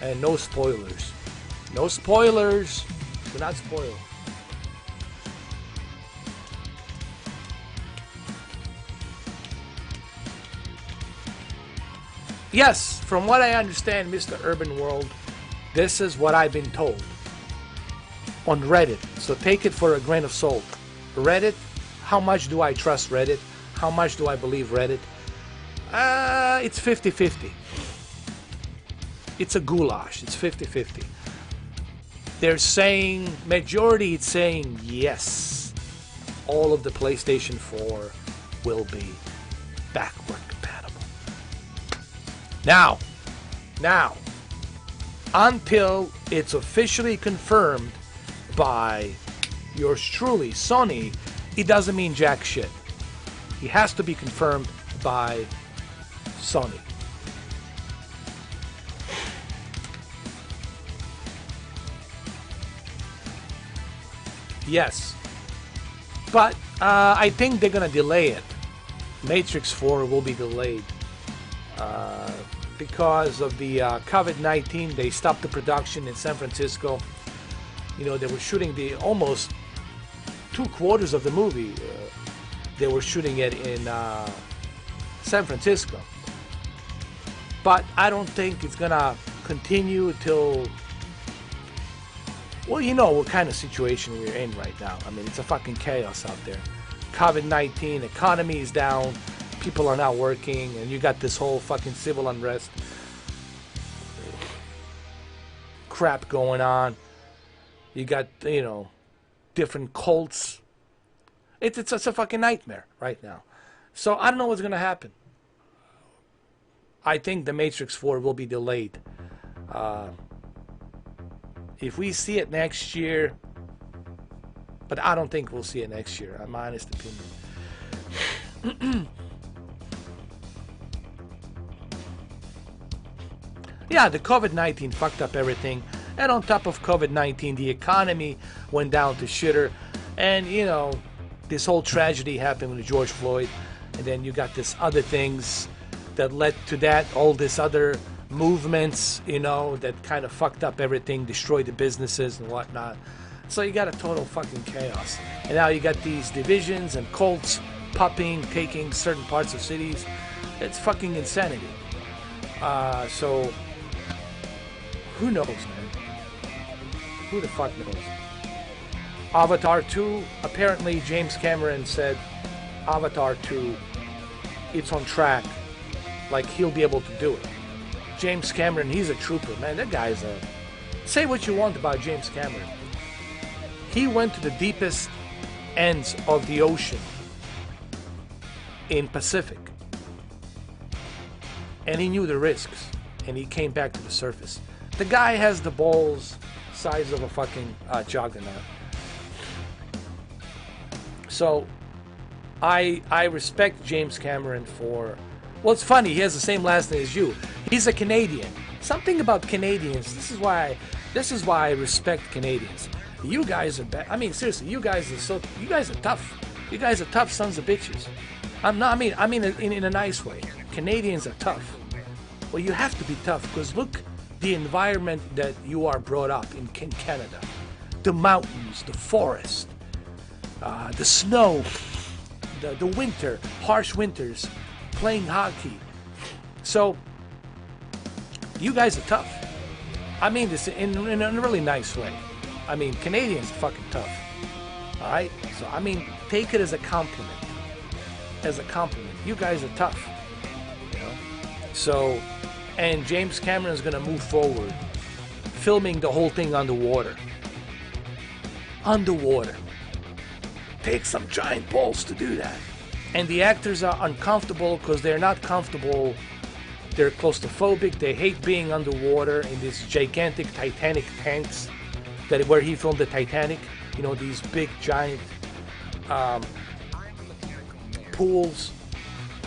And no spoilers. No spoilers. Do not spoil. Yes, from what I understand, Mr. Urban World, this is what I've been told on Reddit. So take it for a grain of salt. Reddit, how much do I trust Reddit? How much do I believe Reddit? It's 50-50. It's a goulash. It's 50-50. They're saying, majority it's saying yes. All of the PlayStation 4 will be backward compatible. Now, until it's officially confirmed by yours truly, Sony, it doesn't mean jack shit. It has to be confirmed by Sony. Yes. But I think they're gonna delay it. Matrix 4 will be delayed because of the COVID-19, they stopped the production in San Francisco. You know, they were shooting the almost 2/4 of the movie. They were shooting it in San Francisco. But I don't think it's gonna continue till, well, you know what kind of situation we're in right now. I mean, it's a fucking chaos out there. COVID-19, economy is down, people are not working, and you got this whole fucking civil unrest crap going on. You got, you know, different cults. It's a fucking nightmare right now. So I don't know what's gonna happen. I think The Matrix 4 will be delayed. If we see it next year, but I don't think we'll see it next year, in my honest opinion. Yeah, the COVID-19 fucked up everything. And on top of COVID-19, the economy went down to shitter. And, you know, this whole tragedy happened with George Floyd. And then you got this other things that led to that, all this other movements, you know, that kind of fucked up everything, destroyed the businesses and whatnot. So you got a total fucking chaos. And now you got these divisions and cults popping, taking certain parts of cities. It's fucking insanity. So who knows, man? Who the fuck knows? Avatar 2, apparently James Cameron said Avatar 2, it's on track. Like, he'll be able to do it. James Cameron, he's a trooper, man. That guy's a... Say what you want about James Cameron. He went to the deepest ends of the ocean in Pacific. And he knew the risks. And he came back to the surface. The guy has the balls size of a fucking juggernaut. So, I respect James Cameron for... Well, it's funny, he has the same last name as you. He's a Canadian. Something about Canadians, this is why I respect Canadians. You guys are bad. I mean, seriously, you guys are tough. You guys are tough sons of bitches. I mean in a nice way. Canadians are tough. Well, you have to be tough, because look the environment that you are brought up in Canada. The mountains, the forest, the snow, the winter, harsh winters, playing hockey. So, you guys are tough. I mean this in a really nice way. I mean, Canadians are fucking tough. Alright? So, I mean, take it as a compliment. As a compliment. You guys are tough. You know? So, and James Cameron is going to move forward, filming the whole thing underwater. Underwater. Takes some giant balls to do that. And the actors are uncomfortable because they're not comfortable. They're claustrophobic. They hate being underwater in these gigantic Titanic tanks where he filmed the Titanic. You know, these big giant pools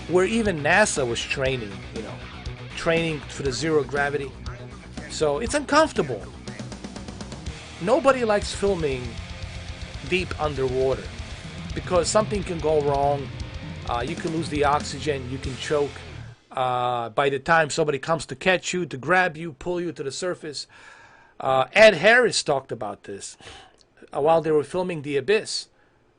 where even NASA was training, you know, training for the zero gravity. So it's uncomfortable. Nobody likes filming deep underwater because something can go wrong. You can lose the oxygen, you can choke. By the time somebody comes to catch you, to grab you, pull you to the surface. Ed Harris talked about this while they were filming The Abyss.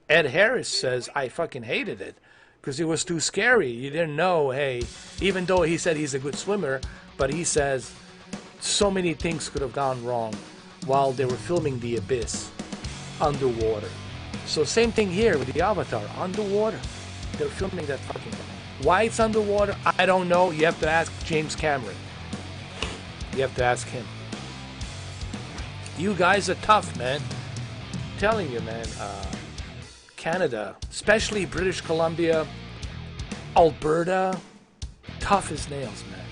Ed Harris says, I fucking hated it because it was too scary. You didn't know, hey, even though he said he's a good swimmer, but he says so many things could have gone wrong while they were filming The Abyss underwater. So same thing here with the Avatar, underwater. They're filming that fucking thing. Why it's underwater, I don't know. You have to ask James Cameron. You have to ask him. You guys are tough, man. I'm telling you, man. Canada, especially British Columbia, Alberta, tough as nails, man.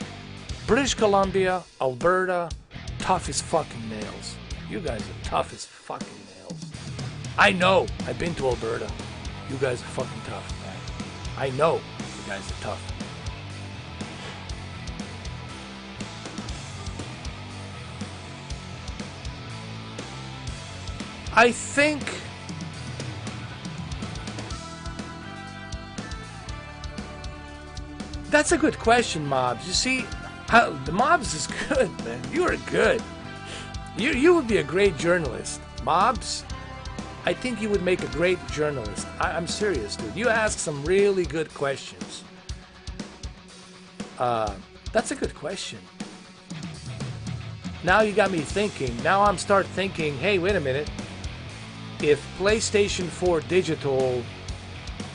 British Columbia, Alberta, tough as fucking nails. You guys are tough as fucking nails. I know. I've been to Alberta. You guys are fucking tough, man. I know you guys are tough. I think that's a good question, Mobs. You see, The Mobs is good, man. You are good. You would be a great journalist. Mobs, I think you would make a great journalist. I'm serious, dude. You ask some really good questions. That's a good question. Now you got me thinking. Now I'm start thinking, hey, wait a minute. If PlayStation 4 digital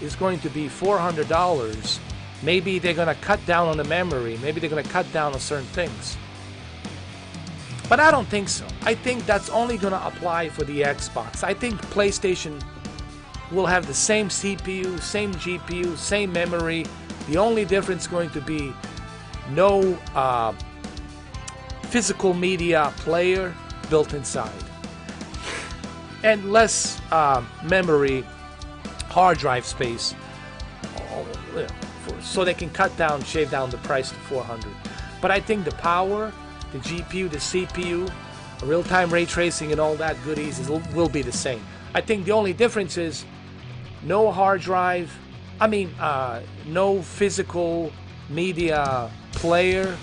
is going to be $400, maybe they're going to cut down on the memory. Maybe they're going to cut down on certain things. But I don't think so. I think that's only going to apply for the Xbox. I think PlayStation will have the same CPU, same GPU, same memory. The only difference is going to be no physical media player built inside. And less memory, hard drive space, so they can cut down, shave down the price to $400. But I think the power, the GPU, the CPU, real-time ray tracing, and all that goodies will be the same. I think the only difference is no hard drive. No physical media player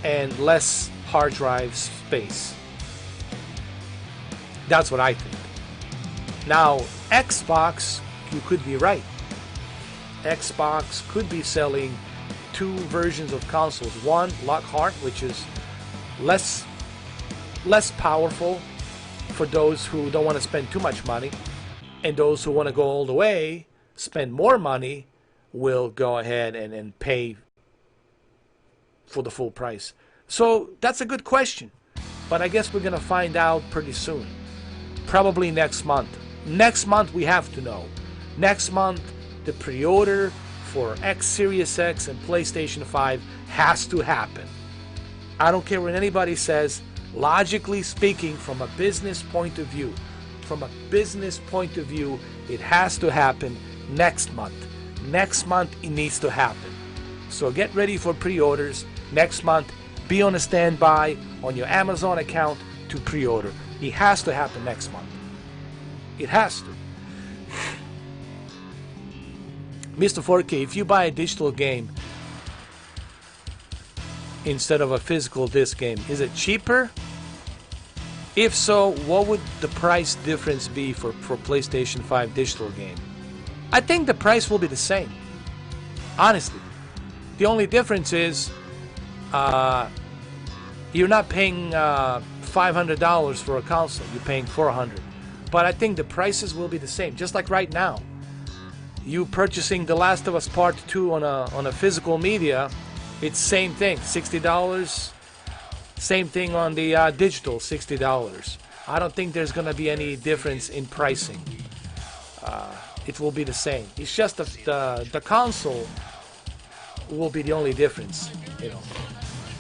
and less hard drive space. That's what I think. Now, Xbox, you could be right. Xbox could be selling two versions of consoles. One, Lockhart, which is less powerful for those who don't want to spend too much money, and those who want to go all the way, spend more money, will go ahead and pay for the full price. So that's a good question, but I guess we're gonna find out pretty soon. Probably next month. Next month we have to know. Next month the pre-order for X Series X and PlayStation 5 has to happen. I don't care what anybody says. Logically speaking, from a business point of view, it has to happen next month. Next month it needs to happen. So get ready for pre-orders next month. Be on a standby on your Amazon account to pre-order. It has to happen next month. It has to. Mr. 4K, if you buy a digital game instead of a physical disc game, is it cheaper? If so, what would the price difference be for PlayStation 5 digital game? I think the price will be the same. Honestly. The only difference is you're not paying $500 for a console. You're paying $400. But I think the prices will be the same. Just like right now. You purchasing The Last of Us Part 2 on a physical media, it's same thing, $60. Same thing on the digital, $60. I don't think there's going to be any difference in pricing. It will be the same. It's just the console will be the only difference, you know.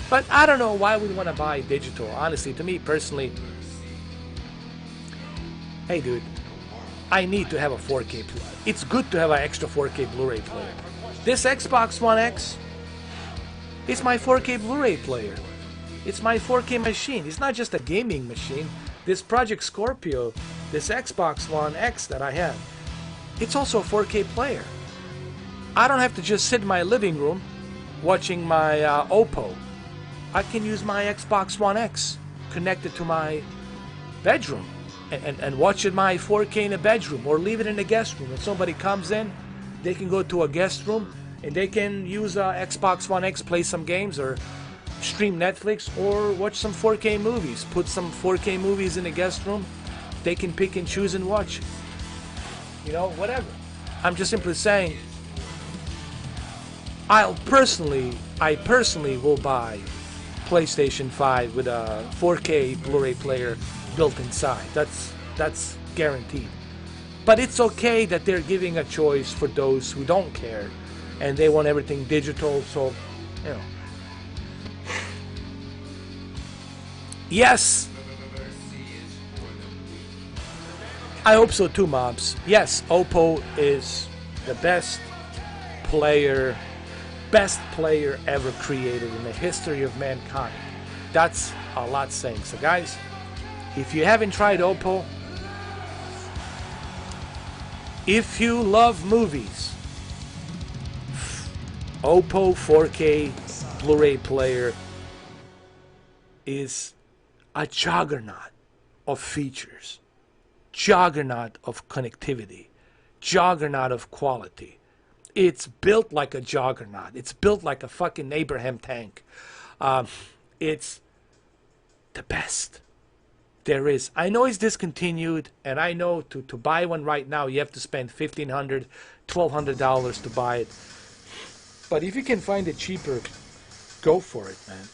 But I don't know why we want to buy digital. Honestly, to me personally, hey dude, I need to have a 4K player. It's good to have an extra 4K Blu-ray player. This Xbox One X, it's my 4K Blu-ray player. It's my 4K machine. It's not just a gaming machine. This Project Scorpio, this Xbox One X that I have, it's also a 4K player. I don't have to just sit in my living room watching my Oppo. I can use my Xbox One X connected to my bedroom and watch it my 4K in the bedroom, or leave it in the guest room. When somebody comes in, they can go to a guest room and they can use Xbox One X, play some games, or stream Netflix, or watch some 4K movies. Put some 4K movies in the guest room. They can pick and choose and watch. You know, whatever. I'm just simply saying, I personally will buy PlayStation 5 with a 4K Blu-ray player built inside. That's guaranteed. But it's okay that they're giving a choice for those who don't care and they want everything digital, so, you know. Yes, I hope so too, Mobs. Yes, Oppo is the best player ever created in the history of mankind. That's a lot saying. So guys, if you haven't tried Oppo, if you love movies, Oppo 4K Blu-ray player is a juggernaut of features, juggernaut of connectivity, juggernaut of quality. It's built like a juggernaut. It's built like a fucking Abraham tank. It's the best there is. I know it's discontinued, and I know to buy one right now, you have to spend $1,500, $1,200 to buy it. But if you can find it cheaper, go for it, man.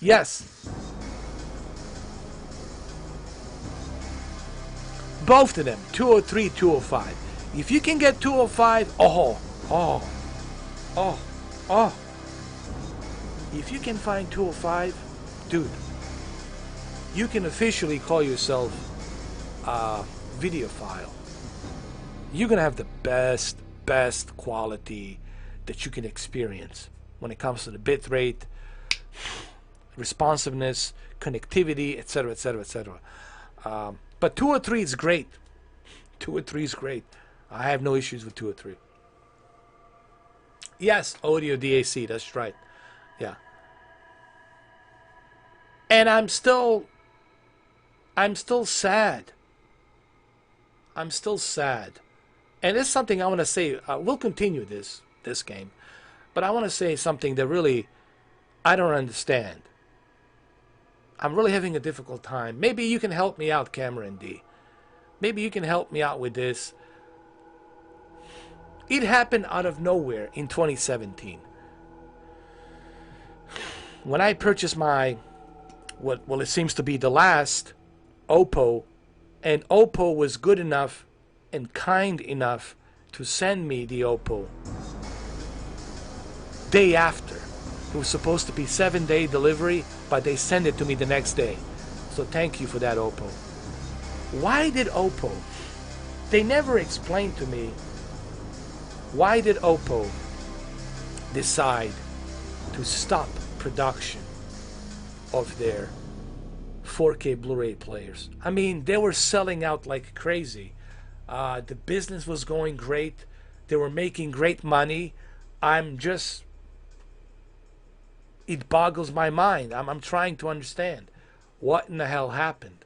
Yes. Both of them, 203, 205. If you can get 205, if you can find 205, dude, you can officially call yourself a videophile. You're gonna have the best quality that you can experience when it comes to the bit rate, responsiveness, connectivity, etc., etc., etc. But 203 is great. 203 is great. I have no issues with 203. Yes, audio DAC, that's right. Yeah. And I'm still sad. I'm still sad. And it's something I want to say. We'll continue this game. But I want to say something that really I don't understand. I'm really having a difficult time. Maybe you can help me out, Cameron D. Maybe you can help me out with this. It happened out of nowhere in 2017. When I purchased my, well, it seems to be the last Oppo, and Oppo was good enough and kind enough to send me the Oppo day after. It was supposed to be 7-day delivery, but they sent it to me the next day. So thank you for that, Oppo. Why did Oppo? They never explained to me why did Oppo decide to stop production of their 4K Blu-ray players. I mean, they were selling out like crazy. The business was going great. They were making great money. It boggles my mind. I'm trying to understand what in the hell happened.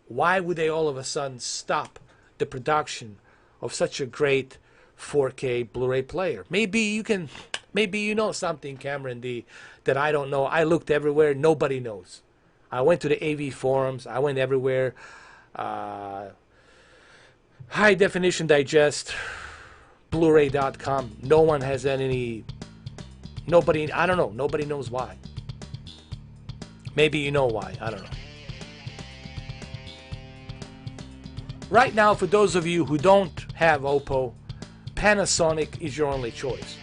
Why would they all of a sudden stop the production of such a great 4K Blu-ray player? Maybe you know something, Cameron D, that I don't know. I looked everywhere. Nobody knows. I went to the AV forums. I went everywhere. High Definition Digest, Blu-ray.com. No one has any. Nobody. I don't know. Nobody knows why. Maybe you know why. I don't know. Right now, for those of you who don't have Oppo, Panasonic is your only choice.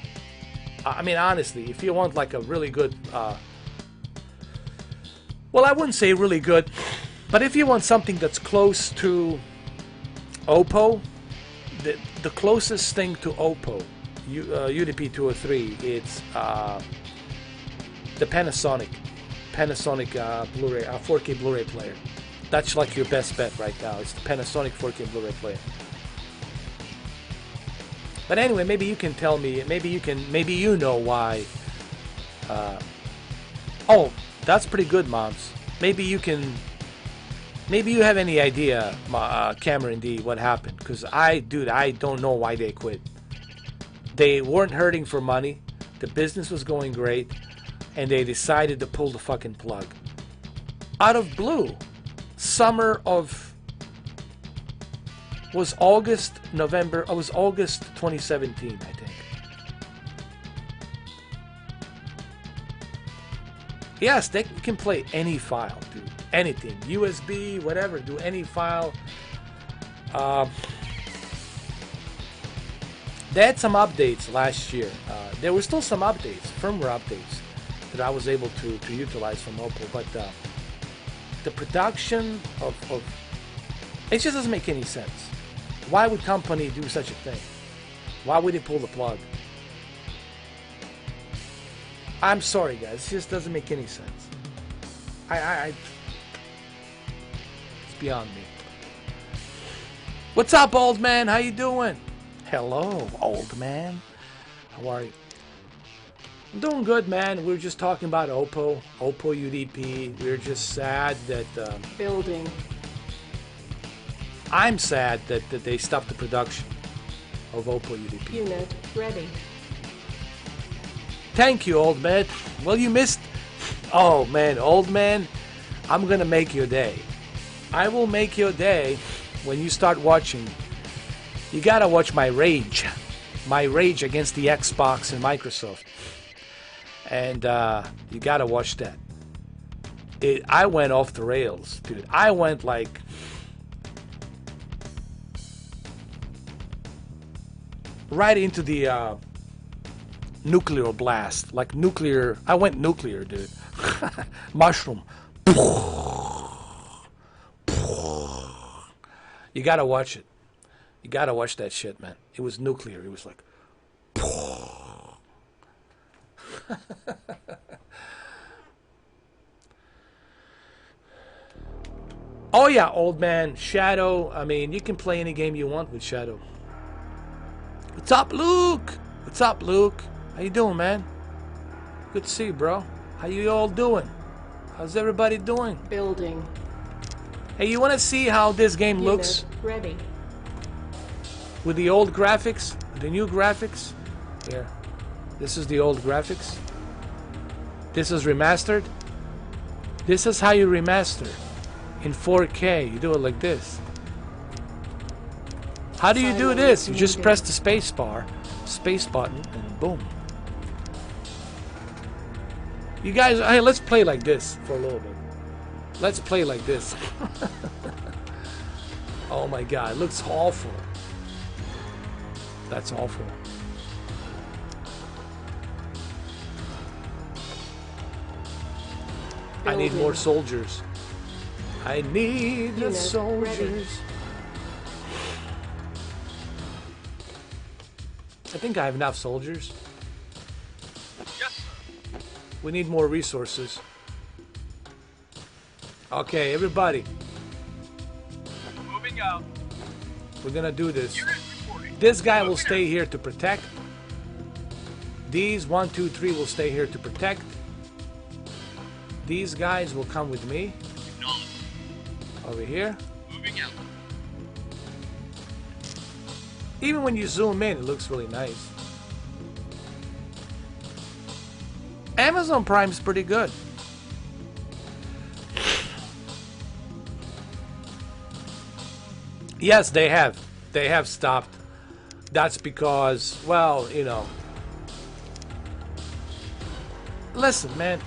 I mean, honestly, if you want like a really good, well, I wouldn't say really good, but if you want something that's close to Oppo, the closest thing to Oppo, UDP 203, it's the Panasonic Blu-ray, 4K Blu-ray player. That's like your best bet right now. It's the Panasonic 4K Blu-ray player. But anyway, maybe you can tell me. Maybe you know why. Oh, that's pretty good, moms. Maybe you have any idea, Cameron D, what happened? Because I don't know why they quit. They weren't hurting for money. The business was going great, and they decided to pull the fucking plug. Out of blue. Summer of was August 2017, I think. Yes, they can play any file, dude. Anything. USB, whatever, do any file. They had some updates last year. There were still some updates, firmware updates, that I was able to utilize from Oppo, but the production of it just doesn't make any sense. Why would company do such a thing? Why would they pull the plug? I'm sorry, guys. It just doesn't make any sense. It's beyond me. What's up, old man? How you doing? Hello, old man. How are you? I'm doing good, man. We were just talking about Oppo UDP. We were just sad that... Building. I'm sad that they stopped the production of Oppo UDP. Unit ready. Thank you, old man. Well, you missed... Oh, man, old man, I'm gonna make your day. I will make your day when you start watching. You gotta watch my rage. My rage against the Xbox and Microsoft. And you gotta watch that. I went off the rails, dude. I went like... right into the nuclear blast. Like nuclear... I went nuclear, dude. Mushroom. You gotta watch it. You gotta watch that shit, man. It was nuclear. It was like... Oh yeah, old man. Shadow. I mean, you can play any game you want with Shadow. What's up, Luke? What's up, Luke? How you doing, man? Good to see you, bro. How you all doing? How's everybody doing? Building. Hey, you want to see how this game Unit looks ready. with the old graphics, the new graphics? Here. This is the old graphics. This is remastered. This is how you remaster in 4K. You do it like this. How do you do this? You just press the space bar, space button, and boom. You guys, hey, let's play like this for a little bit. Let's play like this. Oh my God, it looks awful. That's awful. I need more soldiers. I need the soldiers. Ready. I think I have enough soldiers. Yes, sir. We need more resources. Okay, everybody. Moving out. We're gonna do this. Unit reporting. This guy will stay here to protect. These 1, 2, 3 will stay here to protect. These guys will come with me. Over here. Moving out. Even when you zoom in, it looks really nice. Amazon Prime's pretty good. Yes, they have. They have stopped. That's because, well, you know. Listen, man.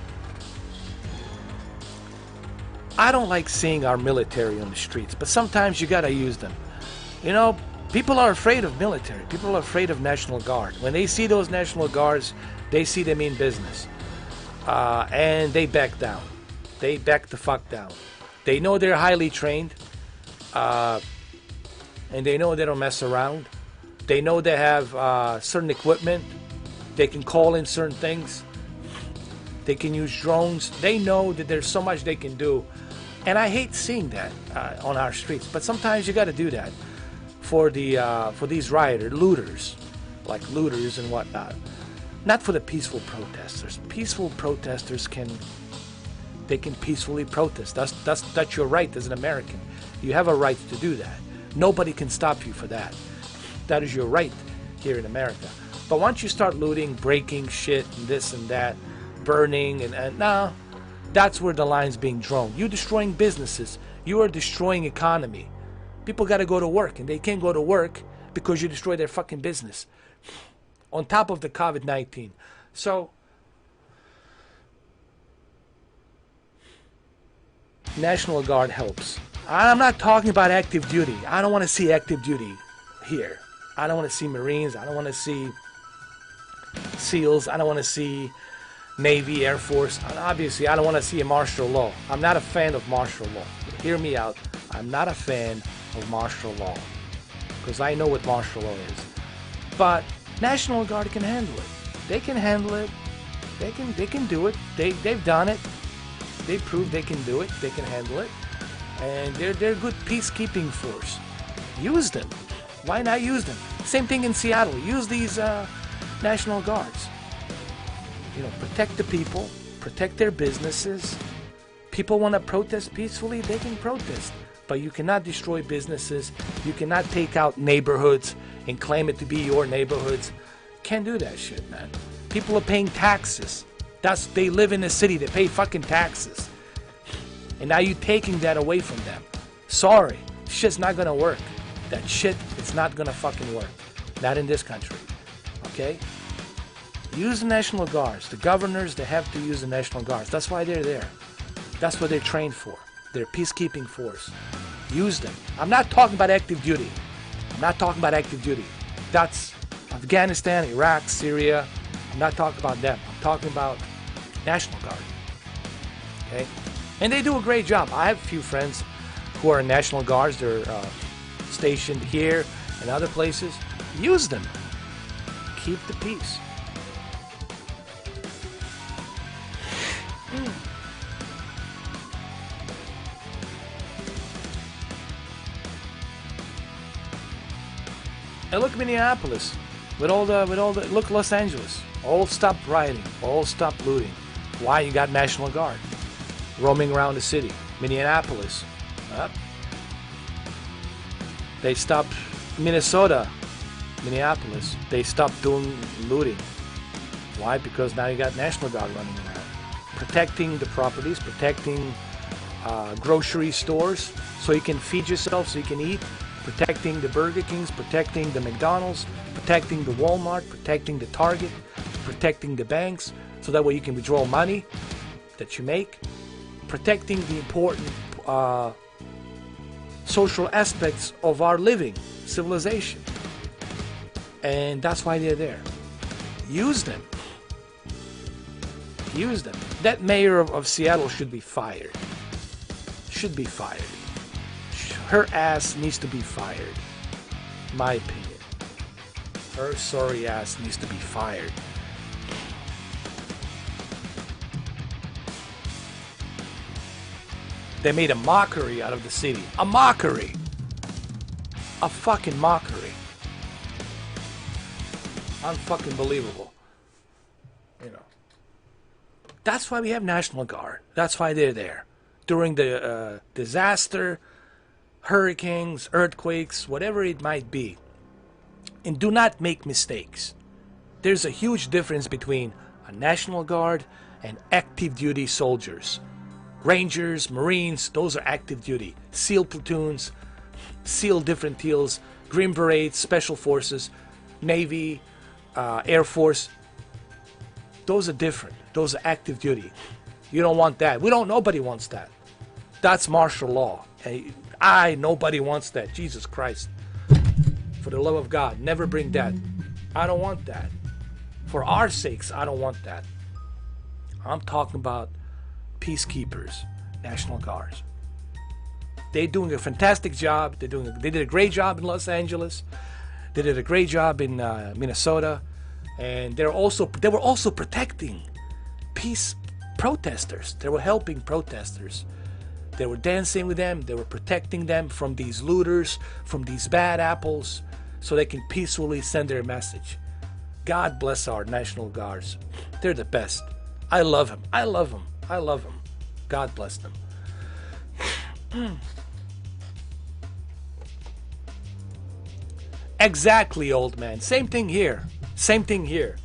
I don't like seeing our military on the streets, but sometimes you gotta use them. You know, people are afraid of military. People are afraid of National Guard. When they see those National Guards, they see them in business. And they back down. They back the fuck down. They know they're highly trained. And they know they don't mess around. They know they have certain equipment. They can call in certain things. They can use drones. They know that there's so much they can do. And I hate seeing that on our streets. But sometimes you got to do that for these looters, like looters and whatnot. Not for the peaceful protesters. Peaceful protesters can peacefully protest. That's your right as an American. You have a right to do that. Nobody can stop you for that. That is your right here in America. But once you start looting, breaking shit, and this and that, burning, and now, that's where the line's being drawn. You're destroying businesses. You are destroying economy. People got to go to work, and they can't go to work because you destroy their fucking business. On top of the COVID-19. So, National Guard helps. I'm not talking about active duty. I don't want to see active duty here. I don't want to see Marines. I don't want to see SEALs. I don't want to see Navy, Air Force. Obviously, I don't want to see a martial law. I'm not a fan of martial law. Hear me out. I'm not a fan of martial law because I know what martial law is. But National Guard can handle it. They can handle it. They can do it. They've done it. They proved they can do it. They can handle it. And they're a good peacekeeping force. Use them. Why not use them? Same thing in Seattle. Use these National Guards. You protect the people, protect their businesses. People want to protest peacefully, they can protest. But you cannot destroy businesses. You cannot take out neighborhoods and claim it to be your neighborhoods. Can't do that shit, man. People are paying taxes. They live in a city, they pay fucking taxes. And now you're taking that away from them. Sorry, shit's not gonna work. That shit is not gonna fucking work. Not in this country. Okay? Use the National Guards. The governors, they have to use the National Guards. That's why they're there. That's what they're trained for. They're a peacekeeping force. Use them. I'm not talking about active duty. I'm not talking about active duty. That's Afghanistan, Iraq, Syria. I'm not talking about them. I'm talking about National Guard. Okay? And they do a great job. I have a few friends who are in National Guards. They're stationed here and other places. Use them. Keep the peace. And look, Minneapolis, with all the look, Los Angeles, all stopped rioting, all stopped looting. Why? You got National Guard roaming around the city. Minneapolis, they stopped. Minnesota, Minneapolis, they stopped doing looting. Why? Because now you got National Guard running around, protecting the properties, protecting grocery stores, so you can feed yourself, so you can eat. Protecting the Burger Kings, protecting the McDonald's, protecting the Walmart, protecting the Target, protecting the banks, so that way you can withdraw money that you make. Protecting the important social aspects of our living civilization. And that's why they're there. Use them. Use them. That mayor of Seattle should be fired. Should be fired. Her ass needs to be fired. My opinion. Her sorry ass needs to be fired. They made a mockery out of the city. A mockery. A fucking mockery. Unfucking believable. You know. That's why we have National Guard. That's why they're there. During the disaster, hurricanes, earthquakes, whatever it might be. And do not make mistakes. There's a huge difference between a National Guard and active duty soldiers. Rangers, Marines, those are active duty. SEAL platoons, SEAL different deals, Green Berets, Special Forces, Navy, Air Force. Those are different. Those are active duty. You don't want that. Nobody wants that. That's martial law. Nobody wants that. Jesus Christ. For the love of God, never bring that. I don't want that. For our sakes, I don't want that. I'm talking about peacekeepers, National Guards. They're doing a fantastic job. They did a great job in Los Angeles. They did a great job in Minnesota, and they were also protecting peace protesters. They were helping protesters. They were dancing with them. They were protecting them from these looters, from these bad apples, so they can peacefully send their message. God bless our National Guards. They're the best. I love them. I love them. I love them. God bless them. Exactly, old man. Same thing here. Same thing here.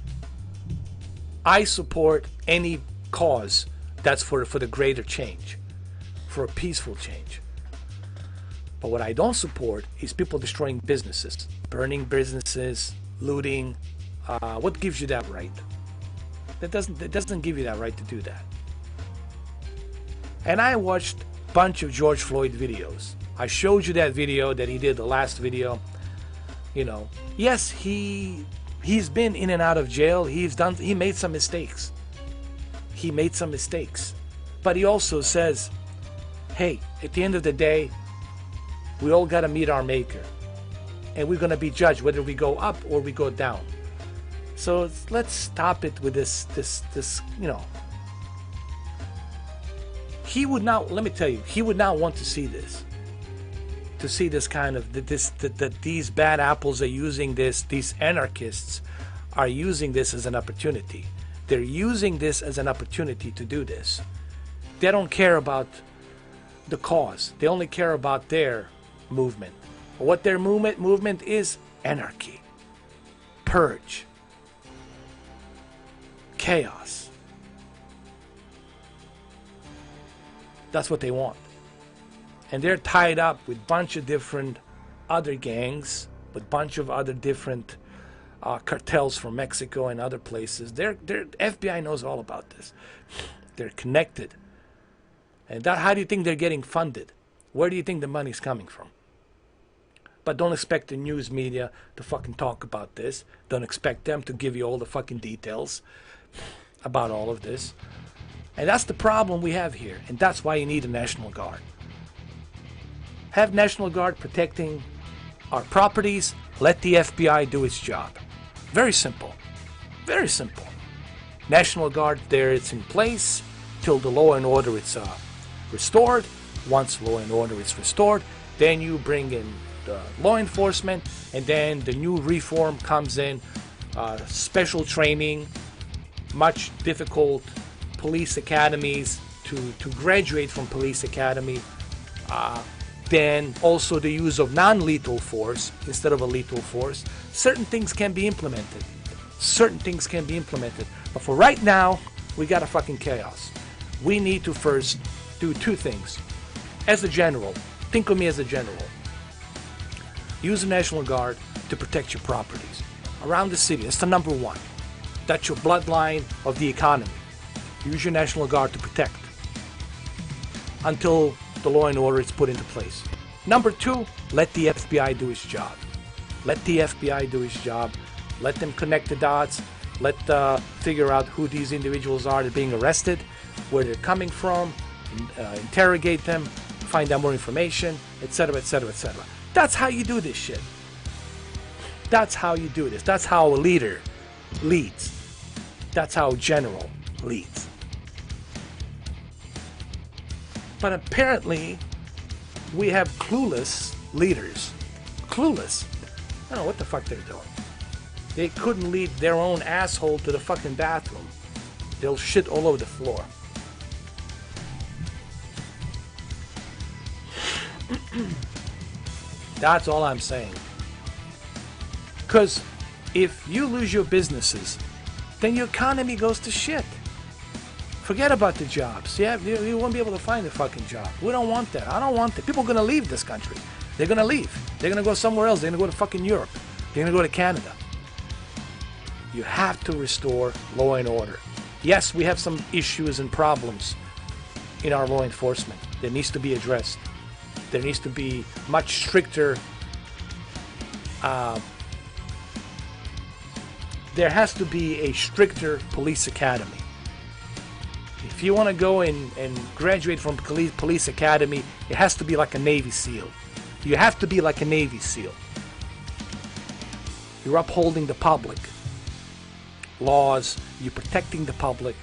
I support any cause that's for the greater change, for a peaceful change. But what I don't support is people destroying businesses, burning businesses, looting. What gives you that right? That doesn't give you that right to do that. And I watched a bunch of George Floyd videos. I showed you that video that he did, the last video. You know, yes, he's been in and out of jail. He made some mistakes. He made some mistakes. But he also says, hey, at the end of the day, we all got to meet our maker. And we're going to be judged whether we go up or we go down. So let's stop it with this, you know. He would not, let me tell you, he would not want to see this. To see this kind of, that these bad apples are using this, these anarchists are using this as an opportunity. They're using this as an opportunity to do this. They don't care about the cause. They only care about their movement. What their movement is: anarchy, purge, chaos. That's what they want. And they're tied up with a bunch of different other gangs, with a bunch of other different cartels from Mexico and other places. Their FBI knows all about this. They're connected. And how do you think they're getting funded? Where do you think the money's coming from? But don't expect the news media to fucking talk about this. Don't expect them to give you all the fucking details about all of this. And that's the problem we have here. And that's why you need a National Guard. Have National Guard protecting our properties. Let the FBI do its job. Very simple. Very simple. National Guard there, it's in place till the law and order is restored. Once law and order is restored, then you bring in the law enforcement, and then the new reform comes in. Special training, much difficult police academies to graduate from police academy. Then also the use of non-lethal force instead of a lethal force. Certain things can be implemented. Certain things can be implemented. But for right now, we got a fucking chaos. We need to first do two things. As a general, think of me as a general. Use the National Guard to protect your properties around the city. That's the number one. That's your bloodline of the economy. Use your National Guard to protect until the law and order is put into place. Number two, let the FBI do its job. Let the FBI do its job. Let them connect the dots. Let figure out who these individuals are that are being arrested, where they're coming from, interrogate them, find out more information, etc., etc., etc. That's how you do this shit. That's how you do this. That's how a leader leads. That's how a general leads. But apparently, we have clueless leaders. Clueless. I don't know what the fuck they're doing. They couldn't lead their own asshole to the fucking bathroom. They'll shit all over the floor. That's all I'm saying. Because if you lose your businesses, then your economy goes to shit. Forget about the jobs. Yeah, you won't be able to find a fucking job. We don't want that. I don't want that. People are going to leave this country. They're going to leave. They're going to go somewhere else. They're going to go to fucking Europe. They're going to go to Canada. You have to restore law and order. Yes, we have some issues and problems in our law enforcement that needs to be addressed. There needs to be much stricter. There has to be a stricter police academy. If you want to go and graduate from police academy, it has to be like a Navy SEAL. You have to be like a Navy SEAL. You're upholding the public laws, you're protecting the public,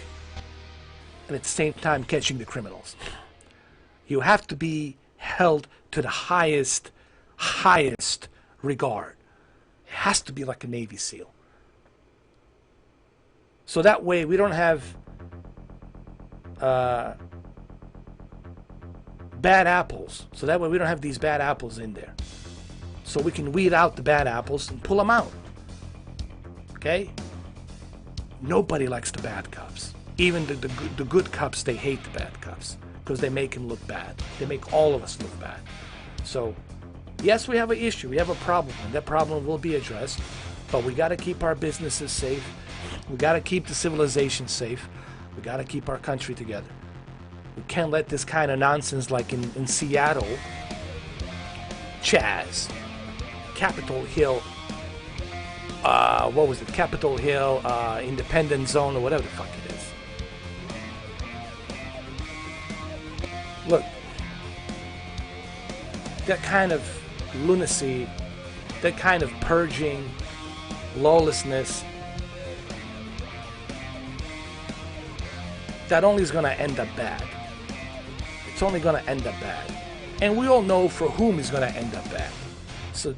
and at the same time catching the criminals. You have to be held to the highest regard. It has to be like a Navy SEAL. So that way we don't have bad apples. So that way we don't have these bad apples in there. So we can weed out the bad apples and pull them out. Okay? Nobody likes the bad cops. Even the good cops, they hate the bad cops because they make them look bad. They make all of us look bad. So, yes, we have an issue. We have a problem, and that problem will be addressed. But we got to keep our businesses safe. We got to keep the civilization safe. We got to keep our country together. We can't let this kind of nonsense like in Seattle, Chaz, Capitol Hill, what was it? Capitol Hill, Independence Zone, or whatever the fuck it is. Look, that kind of lunacy, that kind of purging, lawlessness, that only is going to end up bad. It's only going to end up bad. And we all know for whom it's going to end up bad. So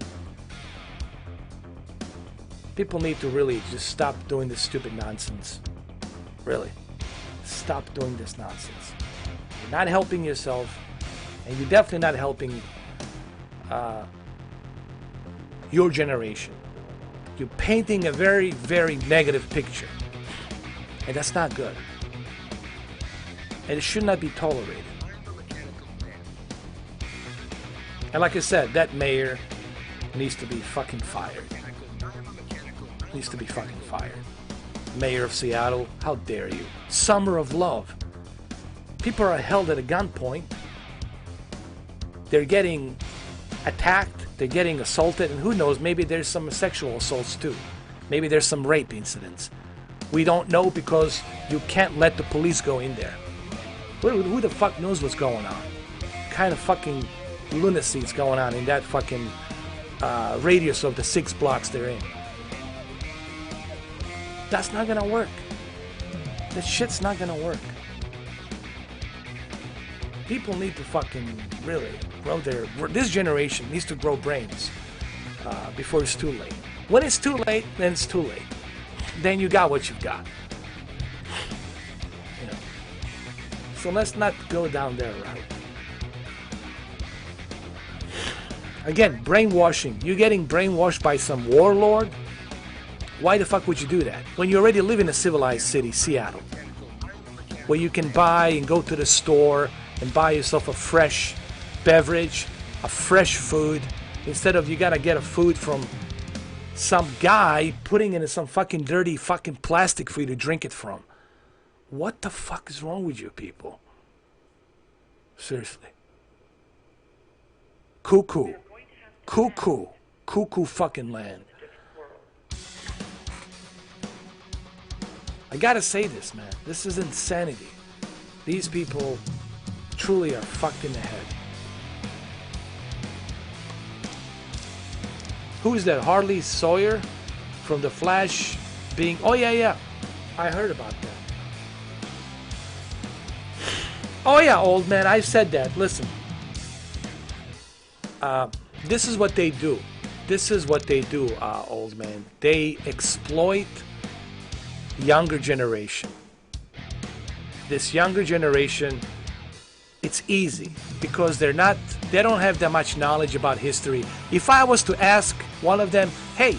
people need to really just stop doing this stupid nonsense. Really. Stop doing this nonsense. You're not helping yourself, and you're definitely not helping your generation. You're painting a very, very negative picture. And that's not good. And it should not be tolerated. And like I said, that mayor needs to be fucking fired. Needs to be fucking fired. Mayor of Seattle, how dare you? Summer of love. People are held at a gunpoint. They're getting attacked. They're getting assaulted. And who knows, maybe there's some sexual assaults too. Maybe there's some rape incidents. We don't know because you can't let the police go in there. Who the fuck knows what's going on? What kind of fucking lunacy is going on in that fucking radius of the 6 blocks they're in? That's not gonna work. That shit's not gonna work. People need to fucking really grow this generation needs to grow brains before it's too late. When it's too late, then it's too late. Then you got what you've got. You know. So let's not go down that route. Again, brainwashing. You're getting brainwashed by some warlord? Why the fuck would you do that? When you already live in a civilized city, Seattle, where you can buy and go to the store and buy yourself a fresh beverage, a fresh food, instead of you gotta get a food from some guy putting it in some fucking dirty fucking plastic for you to drink it from. What the fuck is wrong with you people? Seriously. Cuckoo. Cuckoo. Cuckoo fucking land. I gotta say this, man. This is insanity. These people truly are fucked in the head. Who is that? Harley Sawyer from The Flash being... Oh, yeah. I heard about that. Oh, yeah, old man. I said that. Listen. This is what they do. This is what they do, old man. They exploit younger generation. This younger generation, it's easy because they don't have that much knowledge about history. If I was to ask one of them, hey,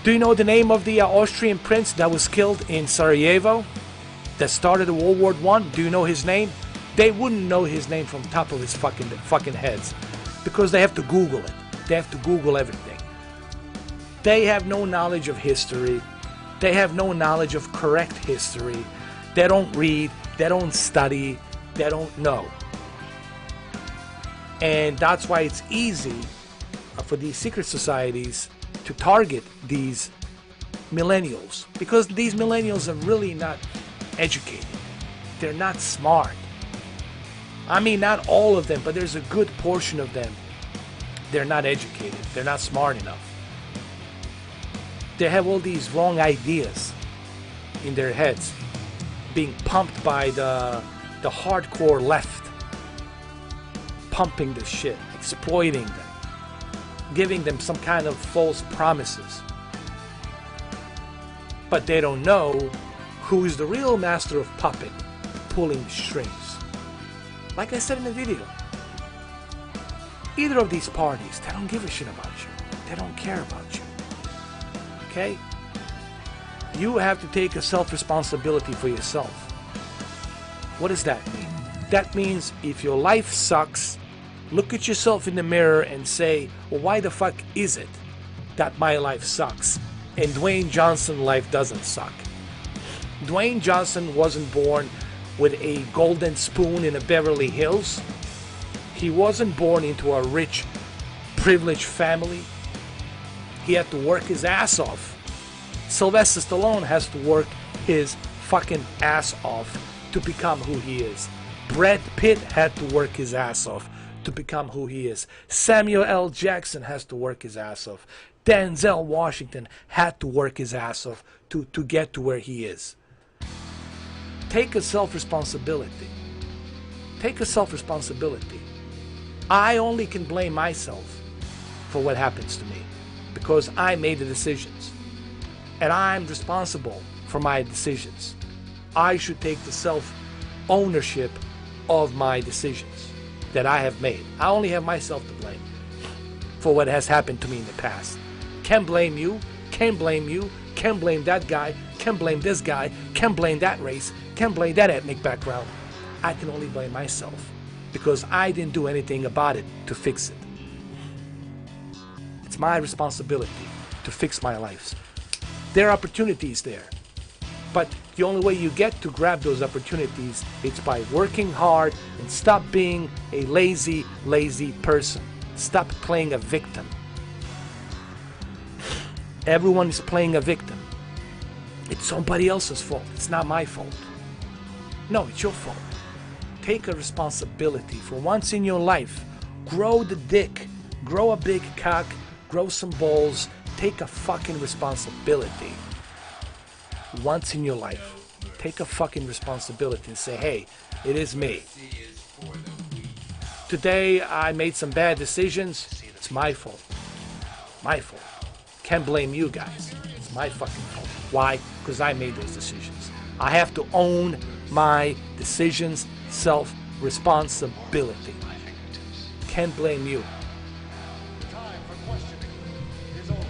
do you know the name of the Austrian prince that was killed in Sarajevo that started World War I? Do you know his name? They wouldn't know his name from the top of his fucking heads because they have to Google it. They have to Google everything. They have no knowledge of history. They have no knowledge of correct history. They don't read. They don't study. They don't know. And that's why it's easy for these secret societies to target these millennials, because these millennials are really not educated. They're not smart. I mean, not all of them, but there's a good portion of them. They're not educated. They're not smart enough. They have all these wrong ideas in their heads, being pumped by the hardcore left, pumping this shit, exploiting them, giving them some kind of false promises. But they don't know who is the real master of puppet, pulling the strings. Like I said in the video, either of these parties, they don't give a shit about you. They don't care about you. Okay? You have to take a self-responsibility for yourself. What does that mean? That means if your life sucks, look at yourself in the mirror and say, well, why the fuck is it that my life sucks and Dwayne Johnson's life doesn't suck? Dwayne Johnson wasn't born with a golden spoon in the Beverly Hills. He wasn't born into a rich, privileged family. He had to work his ass off. Sylvester Stallone has to work his fucking ass off to become who he is. Brad Pitt had to work his ass off to become who he is. Samuel L. Jackson has to work his ass off. Denzel Washington had to work his ass off to get to where he is. Take a self-responsibility. Take a self-responsibility. I only can blame myself for what happens to me because I made the decisions. And I'm responsible for my decisions. I should take the self-ownership of my decisions that I have made. I only have myself to blame for what has happened to me in the past. Can't blame you, can't blame you, can't blame that guy, can't blame this guy, can't blame that race, can't blame that ethnic background. I can only blame myself because I didn't do anything about it to fix it. It's my responsibility to fix my life. There are opportunities there, but the only way you get to grab those opportunities is by working hard and stop being a lazy person. Stop playing a victim. Everyone is playing a victim. It's somebody else's fault. It's not my fault. No, it's your fault. Take a responsibility for once in your life. Grow the dick. Grow a big cock. Grow some balls. Take a fucking responsibility. Once in your life. Take a fucking responsibility and say, hey, it is me. Today I made some bad decisions. It's my fault. My fault. Can't blame you guys. It's my fucking fault. Why? Because I made those decisions. I have to own my decisions, self-responsibility. Can't blame you.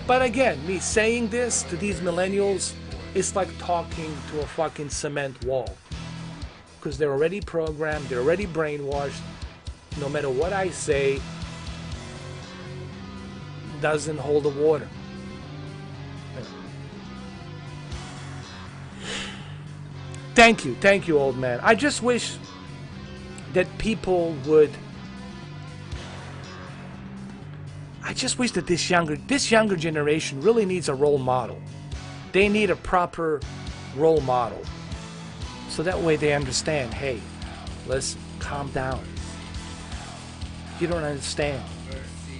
But again, me saying this to these millennials, it's like talking to a fucking cement wall. Because they're already programmed, they're already brainwashed. No matter what I say, doesn't hold the water. Thank you, old man. I just wish that people would. I just wish that this younger generation really needs a role model. They need a proper role model, so that way they understand. Hey, listen, calm down. You don't understand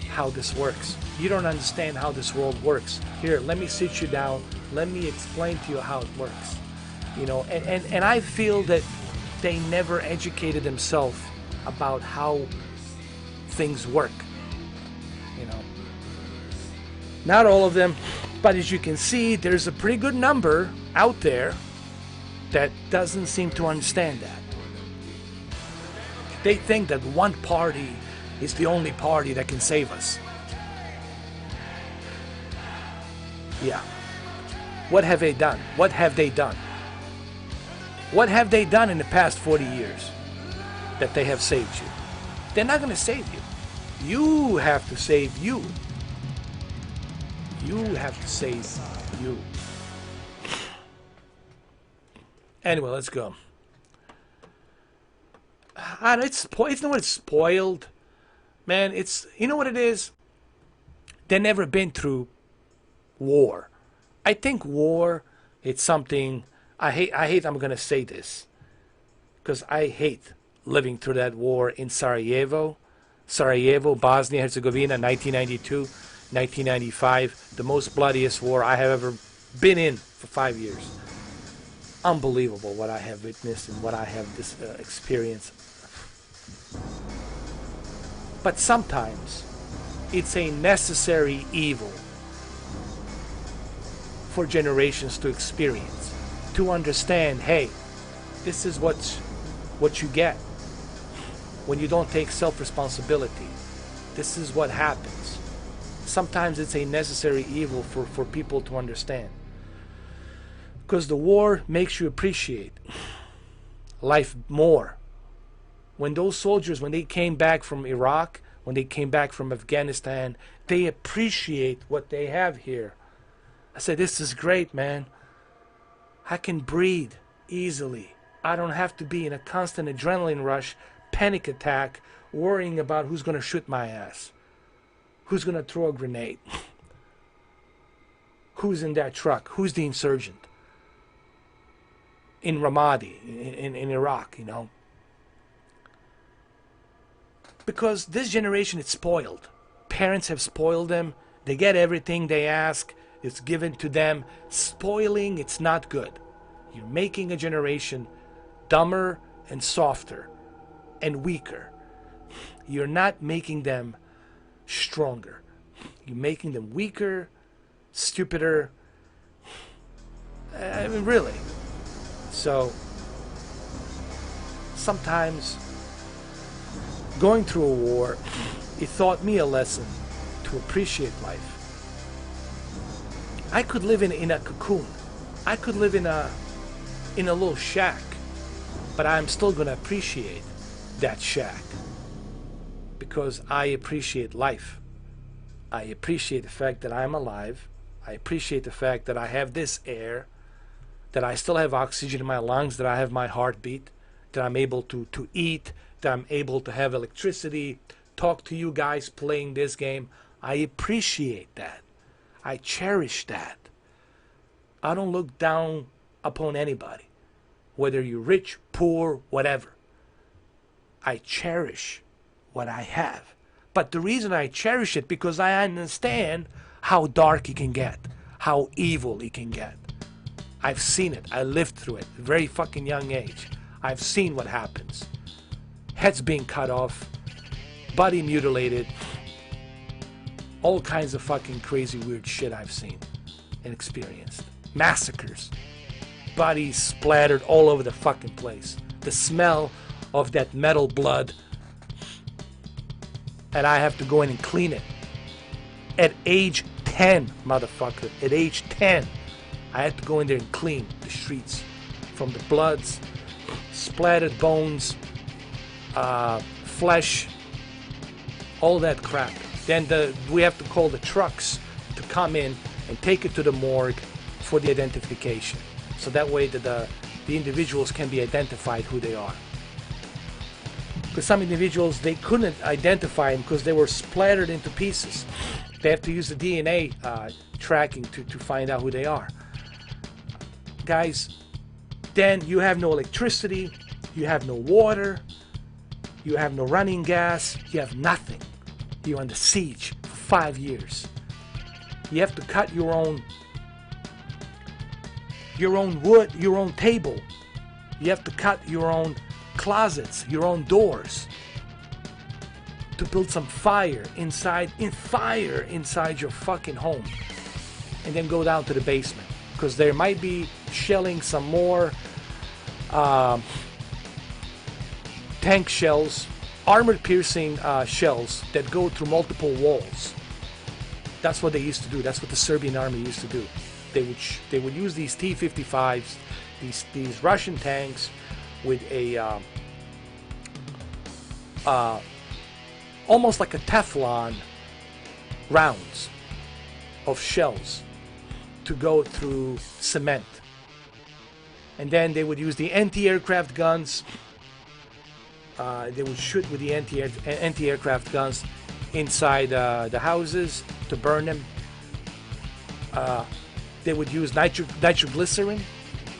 how this works. You don't understand how this world works. Here, let me sit you down. Let me explain to you how it works. You know, and I feel that they never educated themselves about how things work. You know, not all of them, but as you can see, there's a pretty good number out there that doesn't seem to understand that. They think that one party is the only party that can save us. Yeah. What have they done? What have they done? What have they done in the past 40 years that they have saved you? They're not going to save you. You have to save you. You have to save you. Anyway, let's go. It's you know what? It's spoiled, man. It's, you know what it is. They've never been through war. I think war, it's something. I hate I'm gonna say this, because I hate living through that war in Sarajevo, Bosnia Herzegovina, 1992, 1995, the most bloodiest war I have ever been in for 5 years. Unbelievable what I have witnessed and what I have experienced. But sometimes it's a necessary evil for generations to experience. To understand, hey, this is what you get when you don't take self-responsibility. This is what happens. Sometimes it's a necessary evil for people to understand. Because the war makes you appreciate life more. When those soldiers, when they came back from Iraq, when they came back from Afghanistan, they appreciate what they have here. I said, this is great, man. I can breathe easily. I don't have to be in a constant adrenaline rush, panic attack, worrying about who's going to shoot my ass, who's going to throw a grenade, who's in that truck, who's the insurgent in Ramadi, in Iraq, you know. Because this generation is spoiled. Parents have spoiled them. They get everything they ask. It's given to them. Spoiling, it's not good. You're making a generation dumber and softer and weaker. You're not making them stronger. You're making them weaker, stupider. I mean, really. So sometimes going through a war, it taught me a lesson to appreciate life. I could live in a cocoon. I could live in a little shack, but I'm still gonna appreciate that shack because I appreciate life. I appreciate the fact that I'm alive. I appreciate the fact that I have this air, that I still have oxygen in my lungs, that I have my heartbeat, that I'm able to eat, that I'm able to have electricity, talk to you guys playing this game. I appreciate that. I cherish that. I don't look down upon anybody, whether you're rich, poor, whatever. I cherish what I have. But the reason I cherish it because I understand how dark it can get, how evil it can get. I've seen it. I lived through it at a very fucking young age. I've seen what happens. Heads being cut off, body mutilated, all kinds of fucking crazy weird shit I've seen and experienced. Massacres, bodies splattered all over the fucking place. The smell of that metal blood, and I have to go in and clean it. At age 10, motherfucker, at age 10, I had to go in there and clean the streets from the bloods, splattered bones, flesh, all that crap. Then we have to call the trucks to come in and take it to the morgue for the identification. So that way the individuals can be identified who they are. Because some individuals, they couldn't identify them because they were splattered into pieces. They have to use the DNA tracking to find out who they are. Guys, then you have no electricity, you have no water, you have no running gas, you have nothing. You're under siege for 5 years. You have to cut your own wood, your own table. You have to cut your own closets, your own doors, to build some fire inside your fucking home, and then go down to the basement because there might be shelling some more tank shells, armor-piercing shells that go through multiple walls. That's what they used to do. That's what the Serbian army used to do. They would use these T-55s, these Russian tanks with a almost like a Teflon rounds of shells to go through cement. And then they would use the anti-aircraft guns. They would shoot with the anti-aircraft guns inside the houses to burn them. They would use nitroglycerin.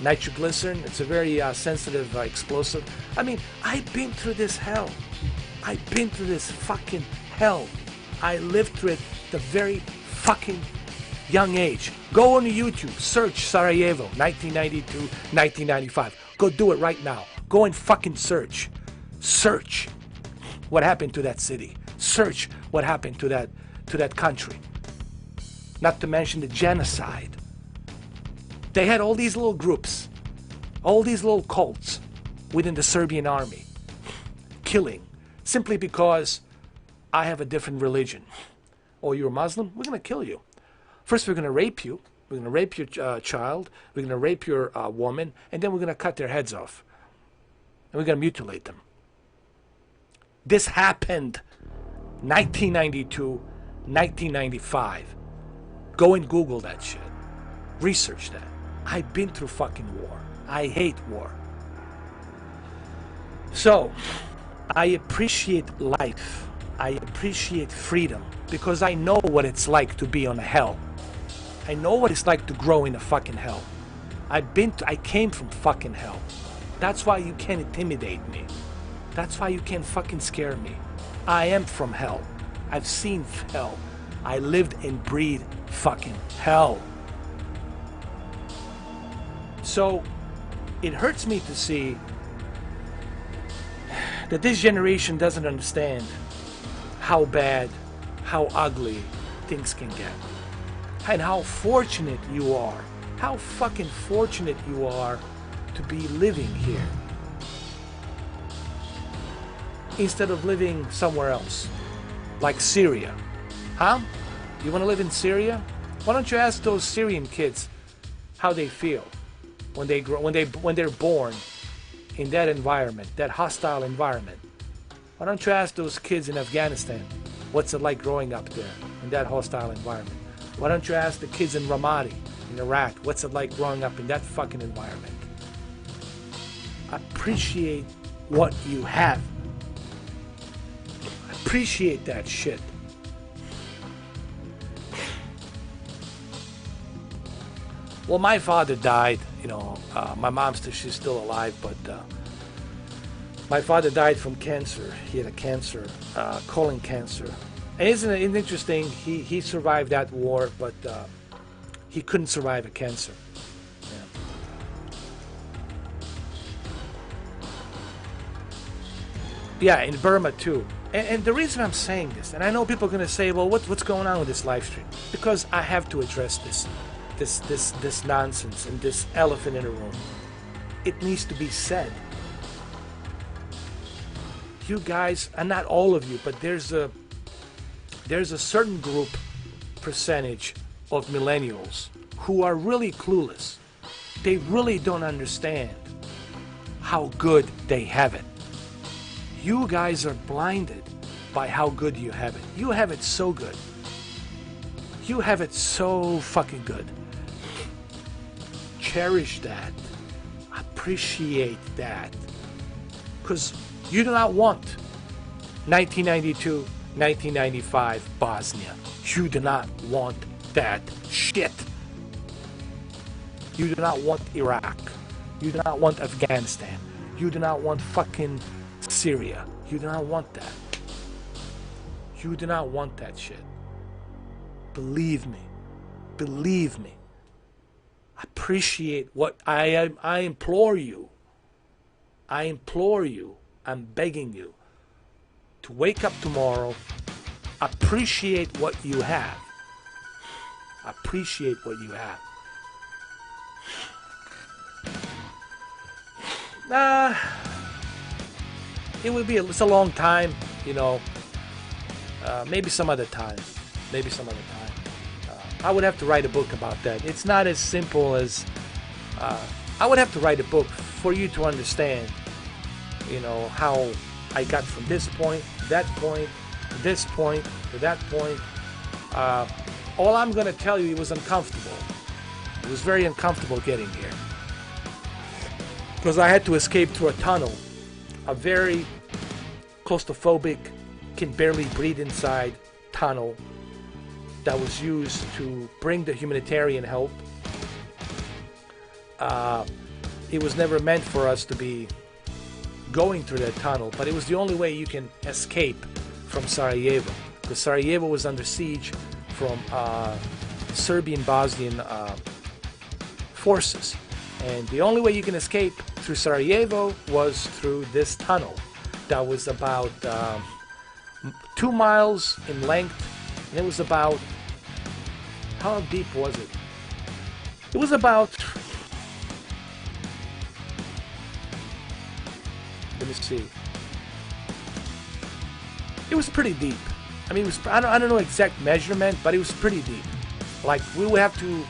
It's a very sensitive explosive. I mean, I've been through this hell. I've been through this fucking hell. I lived through it at a very fucking young age. Go on YouTube, search Sarajevo, 1992, 1995. Go do it right now. Go and fucking search. Search what happened to that city. Search what happened to that country. Not to mention the genocide. They had all these little groups, all these little cults within the Serbian army, killing simply because I have a different religion. Oh, you're a Muslim? We're going to kill you. First, we're going to rape you. We're going to rape your child. We're going to rape your woman. And then we're going to cut their heads off. And we're going to mutilate them. This happened 1992, 1995. Go and Google that shit. Research that. I've been through fucking war. I hate war. So, I appreciate life. I appreciate freedom because I know what it's like to be on a hell. I know what it's like to grow in a fucking hell. I came from fucking hell. That's why you can't intimidate me. That's why you can't fucking scare me. I am from hell. I've seen hell. I lived and breathed fucking hell. So, it hurts me to see that this generation doesn't understand how bad, how ugly things can get. And how fortunate you are how fucking fortunate you are to be living here instead of living somewhere else, like Syria. Huh? You want to live in Syria? Why don't you ask those Syrian kids how they feel when they grow, when they're born in that environment, that hostile environment? Why don't you ask those kids in Afghanistan what's it like growing up there in that hostile environment? Why don't you ask the kids in Ramadi in Iraq what's it like growing up in that fucking environment? Appreciate what you have. Appreciate that shit. Well, my father died, you know, my mom's she's still alive, but my father died from cancer. He had a cancer, colon cancer. And isn't it interesting? He survived that war, but he couldn't survive a cancer. Yeah, in Burma too. And the reason I'm saying this, and I know people are going to say, well, what's going on with this live stream? Because I have to address this nonsense and this elephant in the room. It needs to be said. You guys, and not all of you, but there's a certain group percentage of millennials who are really clueless. They really don't understand how good they have it. You guys are blinded by how good you have it. You have it so good. You have it so fucking good. Cherish that. Appreciate that. Because you do not want 1992, 1995 Bosnia. You do not want that shit. You do not want Iraq. You do not want Afghanistan. You do not want fucking Syria. You do not want that. You do not want that shit. Believe me. Believe me. Appreciate what I implore you. I implore you. I'm begging you to wake up tomorrow. Appreciate what you have. Appreciate what you have. It's a long time, you know. Maybe some other time. Maybe some other time. I would have to write a book about that. It's not as simple as... I would have to write a book for you to understand, you know, how I got from this point, that point, to this point, to that point. All I'm going to tell you, it was uncomfortable. It was very uncomfortable getting here. Because I had to escape through a tunnel. A very claustrophobic, can barely breathe inside tunnel that was used to bring the humanitarian help. It was never meant for us to be going through that tunnel, but it was the only way you can escape from Sarajevo, because Sarajevo was under siege from Serbian Bosnian forces, and the only way you can escape through Sarajevo was through this tunnel that was about 2 miles in length, and it was about, how deep was it? It was about, let me see, it was pretty deep. I mean, it was, I don't know exact measurement, but it was pretty deep. Like, we would have to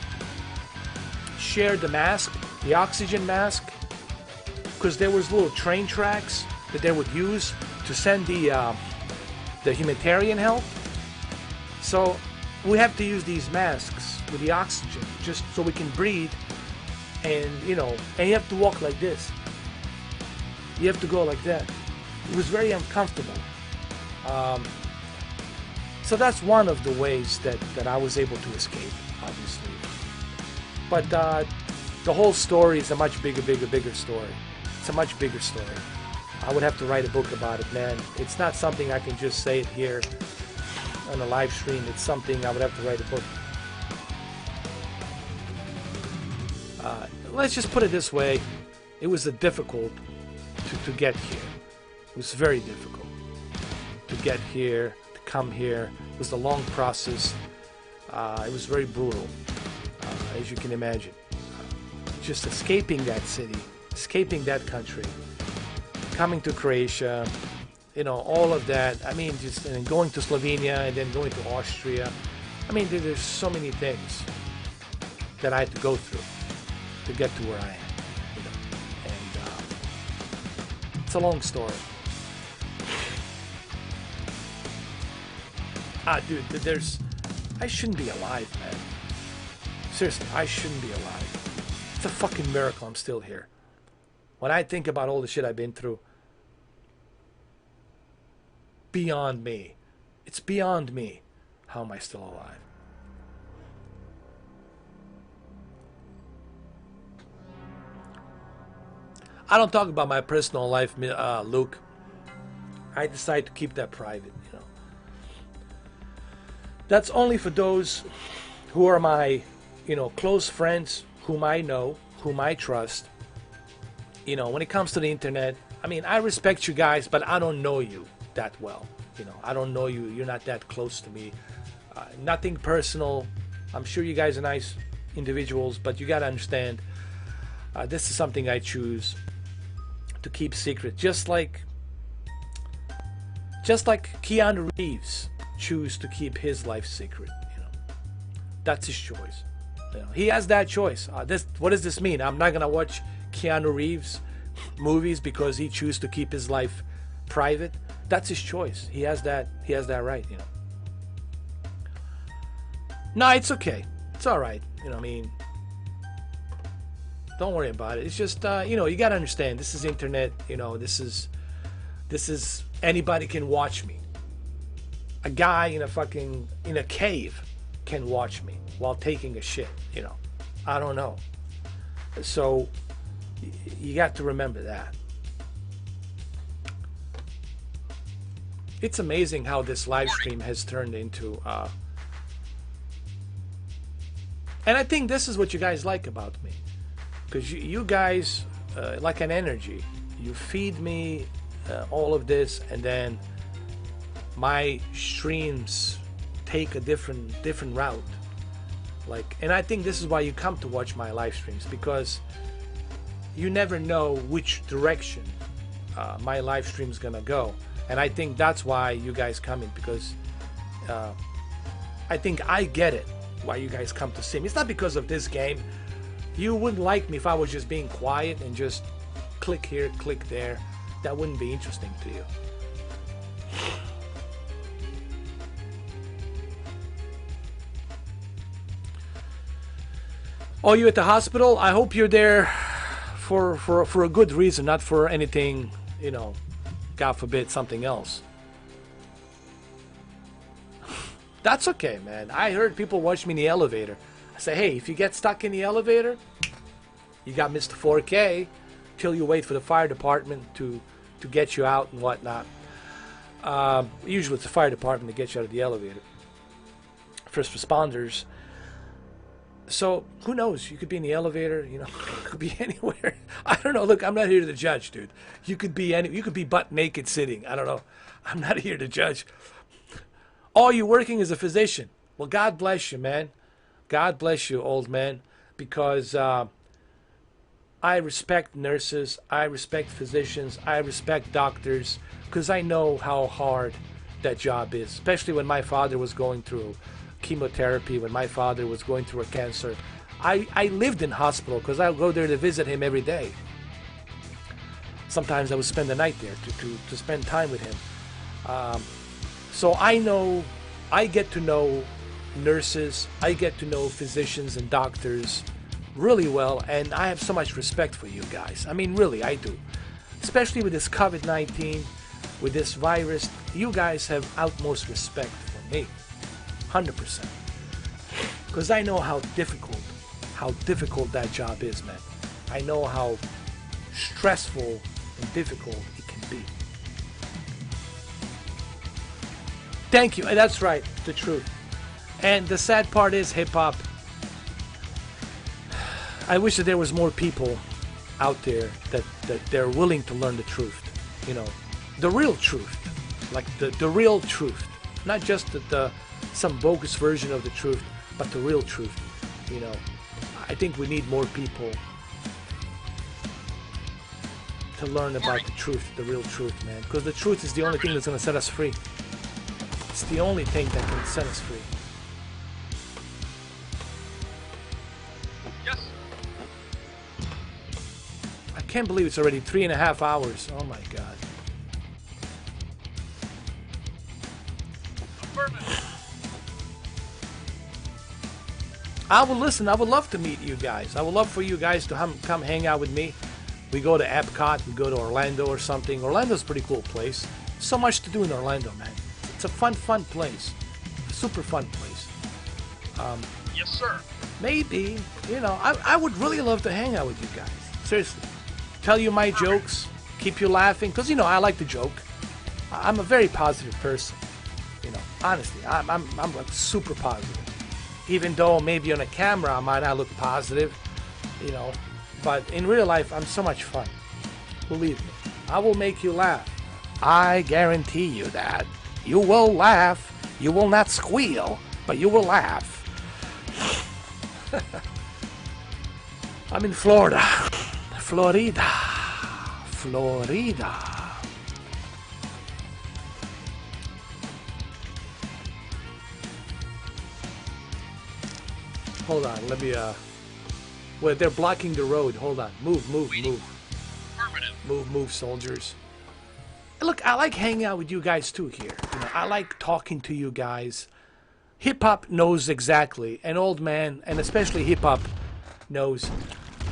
share the mask, the oxygen mask, because there was little train tracks that they would use to send the humanitarian help. So we have to use these masks with the oxygen just so we can breathe, and you know, and you have to walk like this. You have to go like that. It was very uncomfortable. So that's one of the ways that I was able to escape, obviously. But the whole story is a much bigger story. It's a much bigger story. I would have to write a book about it, man. It's not something I can just say it here on a live stream. It's something I would have to write a book. Let's just put it this way. It was difficult to get here. It was very difficult to get here, to come here. It was a long process. It was very brutal, as you can imagine. just escaping that city, escaping that country, coming to Croatia, you know, all of that. I mean, just and going to Slovenia and then going to Austria. I mean, there's so many things that I had to go through to get to where I am. You know? And it's a long story. Dude, I shouldn't be alive, man. Seriously, I shouldn't be alive. It's a fucking miracle I'm still here. When I think about all the shit I've been through, beyond me. It's beyond me. How am I still alive? I don't talk about my personal life, Luke. I decide to keep that private, you know. That's only for those who are my, you know, close friends, whom I know, whom I trust. You know, when it comes to the internet, I mean, I respect you guys, but I don't know you that well. You know, I don't know you. You're not that close to me. Nothing personal. I'm sure you guys are nice individuals, but you got to understand, this is something I choose to keep secret. Just like Keanu Reeves choose to keep his life secret. You know, that's his choice. You know, he has that choice. What does this mean? I'm not gonna watch Keanu Reeves movies because he chooses to keep his life private. That's his choice. He has that right. You know. No, it's okay. It's all right. You know, I mean, don't worry about it. It's just, you know, you gotta understand. This is internet. You know, this is anybody can watch me. A guy in a cave can watch me while taking a shit. You know, I don't know. So you got to remember that. It's amazing how this live stream has turned into. And I think this is what you guys like about me. Because you guys, like an energy, you feed me all of this, and then my streams take a different route. Like, and I think this is why you come to watch my live streams, because you never know which direction my live stream is gonna go, and I think that's why you guys come in, because I think I get it why you guys come to see me. It's not because of this game. You wouldn't like me if I was just being quiet and just click here, click there. That wouldn't be interesting to you. Oh, you at the hospital? I hope you're there for a good reason, not for anything, you know, God forbid, something else. That's okay, man. I heard people watch me in the elevator. I say, hey, if you get stuck in the elevator, you got Mr. 4K till you wait for the fire department to get you out and whatnot. Usually it's the fire department that gets you out of the elevator. First responders. So who knows? You could be in the elevator, you know, you could be anywhere. I don't know. Look, I'm not here to judge, dude. You could be butt naked sitting. I don't know. I'm not here to judge. Oh, you're working as a physician. Well, God bless you, man. God bless you, old man, because I respect nurses, I respect physicians, I respect doctors, because I know how hard that job is, especially when my father was going through chemotherapy, when my father was going through a cancer. I lived in hospital because I would go there to visit him every day. Sometimes I would spend the night there to spend time with him. So I get to know nurses, I get to know physicians and doctors really well, and I have so much respect for you guys. I mean, really, I do. Especially with this COVID-19, with this virus, you guys have utmost respect for me. 100%. Because I know how difficult that job is, man. I know how stressful and difficult it can be. Thank you. That's right, the truth. And the sad part is hip-hop. I wish that there was more people out there that they're willing to learn the truth. You know, the real truth. Like the real truth. Not just some bogus version of the truth, but the real truth. You know, I think we need more people to learn about the truth, the real truth, man. Because the truth is the only thing that's going to set us free. It's the only thing that can set us free. Yes. I can't believe it's already 3.5 hours. Oh my God. I will listen. I would love to meet you guys. I would love for you guys to come hang out with me. We go to Epcot. We go to Orlando or something. Orlando's a pretty cool place. So much to do in Orlando, man. It's a fun place. Super fun place. Yes, sir. Maybe, you know, I would really love to hang out with you guys. Seriously. Tell you my jokes. Keep you laughing. Because, you know, I like to joke. I'm a very positive person. You know, honestly. I'm like super positive. Even though maybe on a camera I might not look positive, you know, but in real life I'm so much fun. Believe me, I will make you laugh. I guarantee you that. You will laugh. You will not squeal, but you will laugh. I'm in Florida. Florida. Hold on, let me, wait, they're blocking the road. Hold on. Move. Move, soldiers. Look, I like hanging out with you guys too here. You know, I like talking to you guys. Hip-hop knows exactly, an old man, and especially hip-hop knows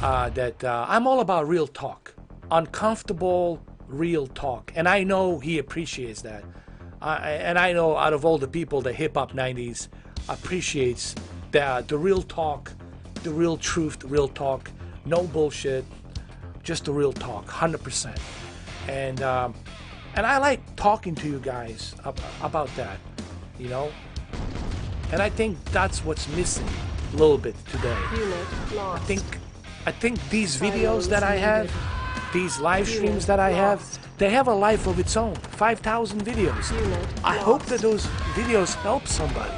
that I'm all about real talk. Uncomfortable, real talk. And I know he appreciates that. And I know out of all the people, the hip-hop 90s appreciates the real talk, the real truth, the real talk, no bullshit, just the real talk, 100%. And I like talking to you guys about that, you know. And I think that's what's missing a little bit today. I think these videos that I have, these live streams that I have, they have a life of its own. 5,000 videos. I hope that those videos help somebody.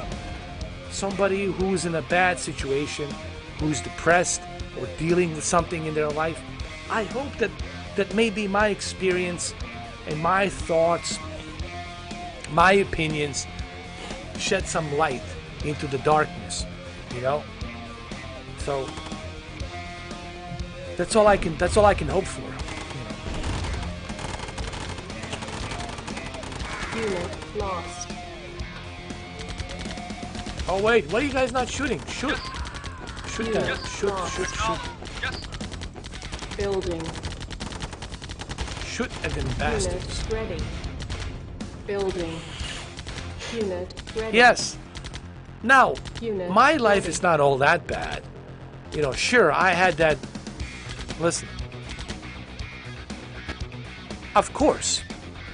Somebody who's in a bad situation, who's depressed or dealing with something in their life. I hope that maybe my experience and my thoughts, my opinions shed some light into the darkness, you know? So that's all I can hope for. Unit lost. Oh wait, what are you guys not shooting? Shoot! Shoot that! Shoot! Building. Shoot at them bastards! Unit ready. Building. Unit ready. Yes. Now, Unit my life ready. is not all that bad. You know, sure, I had that. Listen. Of course,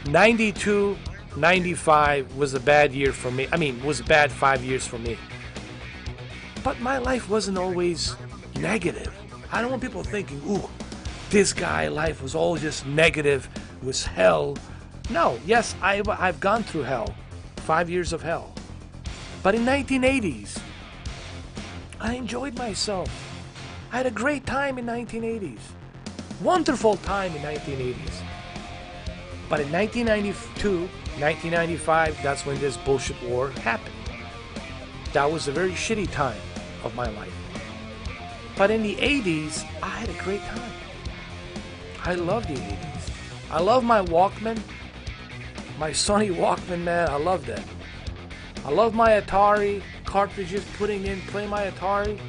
92. 95 was a bad year for me. I mean, was a bad 5 years for me. But my life wasn't always negative. I don't want people thinking, ooh, this guy life was all just negative, it was hell. No, yes, I've gone through hell. 5 years of hell. But in 1980s, I enjoyed myself. I had a great time in 1980s. Wonderful time in 1980s. But in 1992, 1995, that's when this bullshit war happened. That was a very shitty time of my life. But in the 80s, I had a great time. I love the 80s. I love my Walkman. My Sony Walkman, man, I love that. I love my Atari cartridges, play my Atari,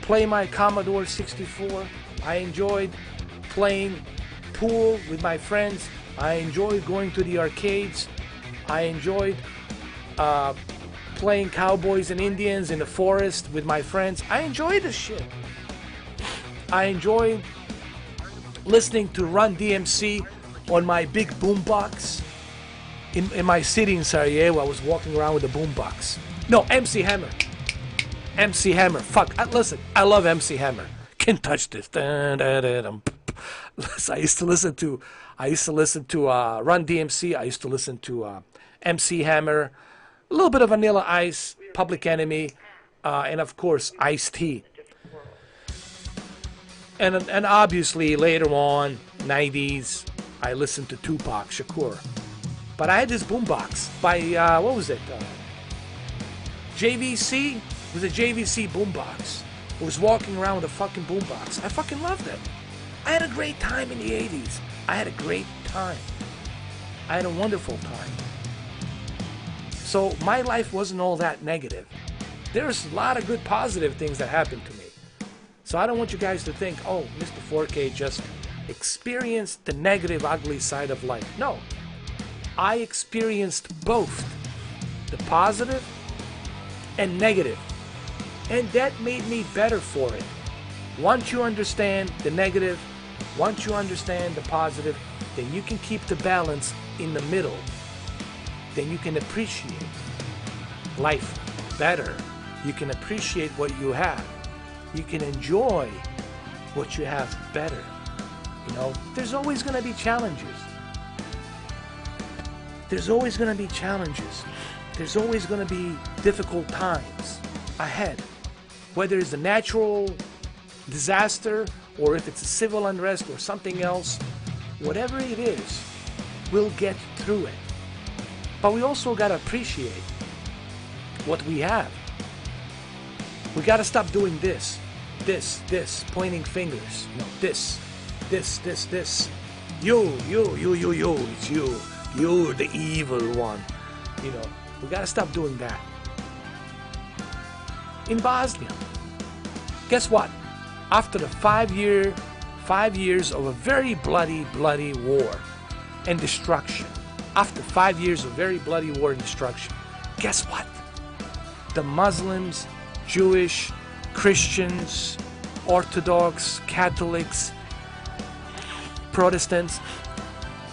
play my Commodore 64. I enjoyed playing pool with my friends. I enjoyed going to the arcades. I enjoyed playing cowboys and Indians in the forest with my friends. I enjoyed this shit. I enjoyed listening to Run DMC on my big boombox. In my city in Sarajevo, I was walking around with a boombox. No, MC Hammer. MC Hammer. Fuck. Listen, I love MC Hammer. Can't touch this. Listen, I used to listen to Run DMC. I used to listen to MC Hammer, a little bit of Vanilla Ice, Public Enemy, and of course Ice-T. And obviously later on, 90s, I listened to Tupac Shakur. But I had this boombox by, what was it? JVC? It was a JVC boombox. I was walking around with a fucking boombox. I fucking loved it. I had a great time in the 80s. I had a great time. I had a wonderful time. So my life wasn't all that negative. There's a lot of good positive things that happened to me. So I don't want you guys to think, oh, Mr. 4K just experienced the negative, ugly side of life. No. I experienced both the positive and negative. And that made me better for it. Once you understand the negative, once you understand the positive, then you can keep the balance in the middle. Then you can appreciate life better. You can appreciate what you have. You can enjoy what you have better. You know, there's always going to be challenges. There's always going to be challenges. There's always going to be difficult times ahead. Whether it's a natural disaster or if it's a civil unrest or something else, whatever it is, we'll get through it. But we also got to appreciate what we have. We got to stop doing this, pointing fingers. You know, this. You, it's you. You're the evil one. You know, we got to stop doing that. In Bosnia, guess what? After the 5 years of a very bloody war and destruction, after 5 years of very bloody war and destruction, guess what? The Muslims, Jewish, Christians, Orthodox, Catholics, Protestants,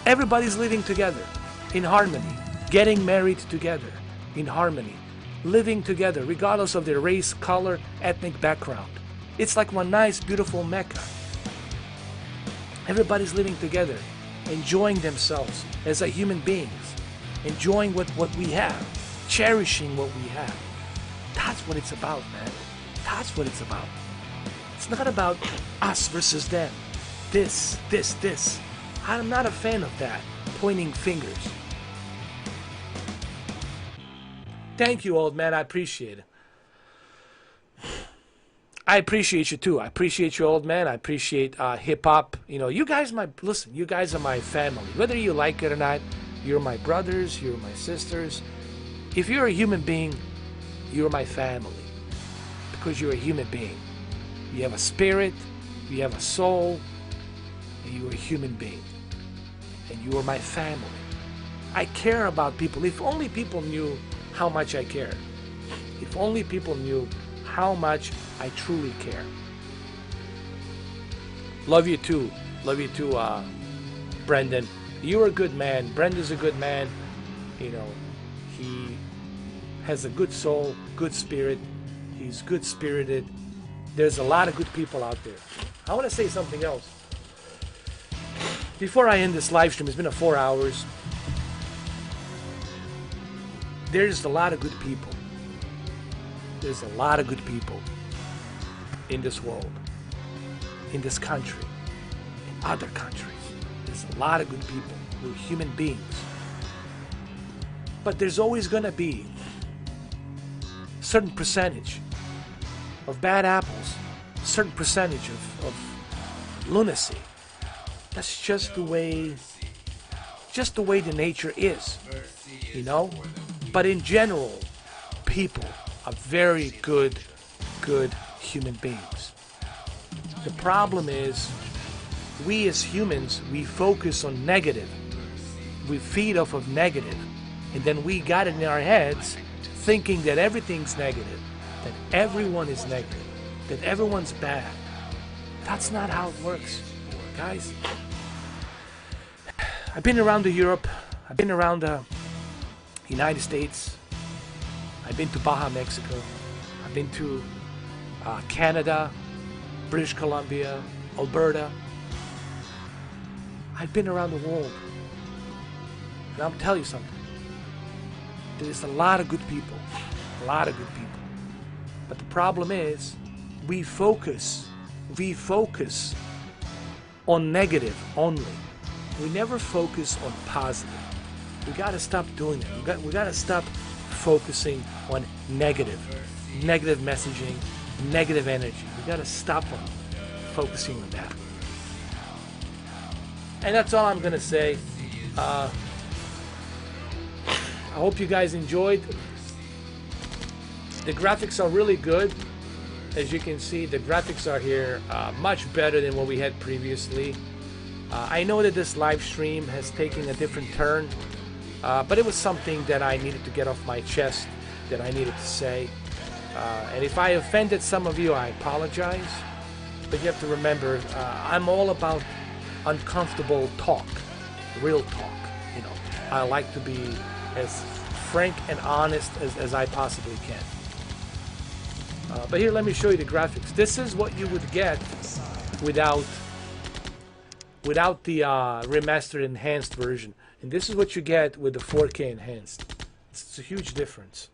everybody's living together in harmony, getting married together in harmony, living together regardless of their race, color, ethnic background. It's like one nice, beautiful Mecca. Everybody's living together, enjoying themselves as a human beings, enjoying what we have, cherishing what we have. That's what it's about, man. That's what it's about. It's not about us versus them. This. I'm not a fan of that, pointing fingers. Thank you, old man. I appreciate it. I appreciate you too. I appreciate you, old man. I appreciate hip hop. You know, you guys, you guys are my family. Whether you like it or not, you're my brothers, you're my sisters. If you're a human being, you're my family. Because you're a human being. You have a spirit, you have a soul, and you're a human being. And you are my family. I care about people. If only people knew how much I care. If only people knew how much I truly care. Love you too. Love you too, Brendan. You're a good man. Brendan's a good man. You know, he has a good soul, good spirit. He's good-spirited. There's a lot of good people out there. I want to say something else. Before I end this live stream, it's been 4 hours. There's a lot of good people. There's a lot of good people in this world, in this country, in other countries. There's a lot of good people. We're human beings. But there's always going to be a certain percentage of bad apples, a certain percentage of lunacy. That's just the way the nature is, you know? But in general, people are very good human beings. The problem is, we as humans, we focus on negative. We feed off of negative. And then we got it in our heads thinking that everything's negative, that everyone is negative, that everyone's bad. That's not how it works, guys. I've been around Europe. I've been around the United States. I've been to Baja, Mexico. I've been to Canada, British Columbia, Alberta. I've been around the world. And I'll tell you something. There's a lot of good people. A lot of good people. But the problem is, we focus on negative only. We never focus on positive. We got to stop doing that. We got to stop focusing on negative messaging, negative energy. We got to stop on focusing on that. And that's all I'm gonna say. I hope you guys enjoyed. The graphics are really good. As you can see, the graphics are here much better than what we had previously. I know that this live stream has taken a different turn, but it was something that I needed to get off my chest, that I needed to say. And if I offended some of you, I apologize. But you have to remember, I'm all about uncomfortable talk, real talk. You know, I like to be as frank and honest as I possibly can. But here, let me show you the graphics. This is what you would get without the remastered enhanced version, and this is what you get with the 4K enhanced. It's a huge difference.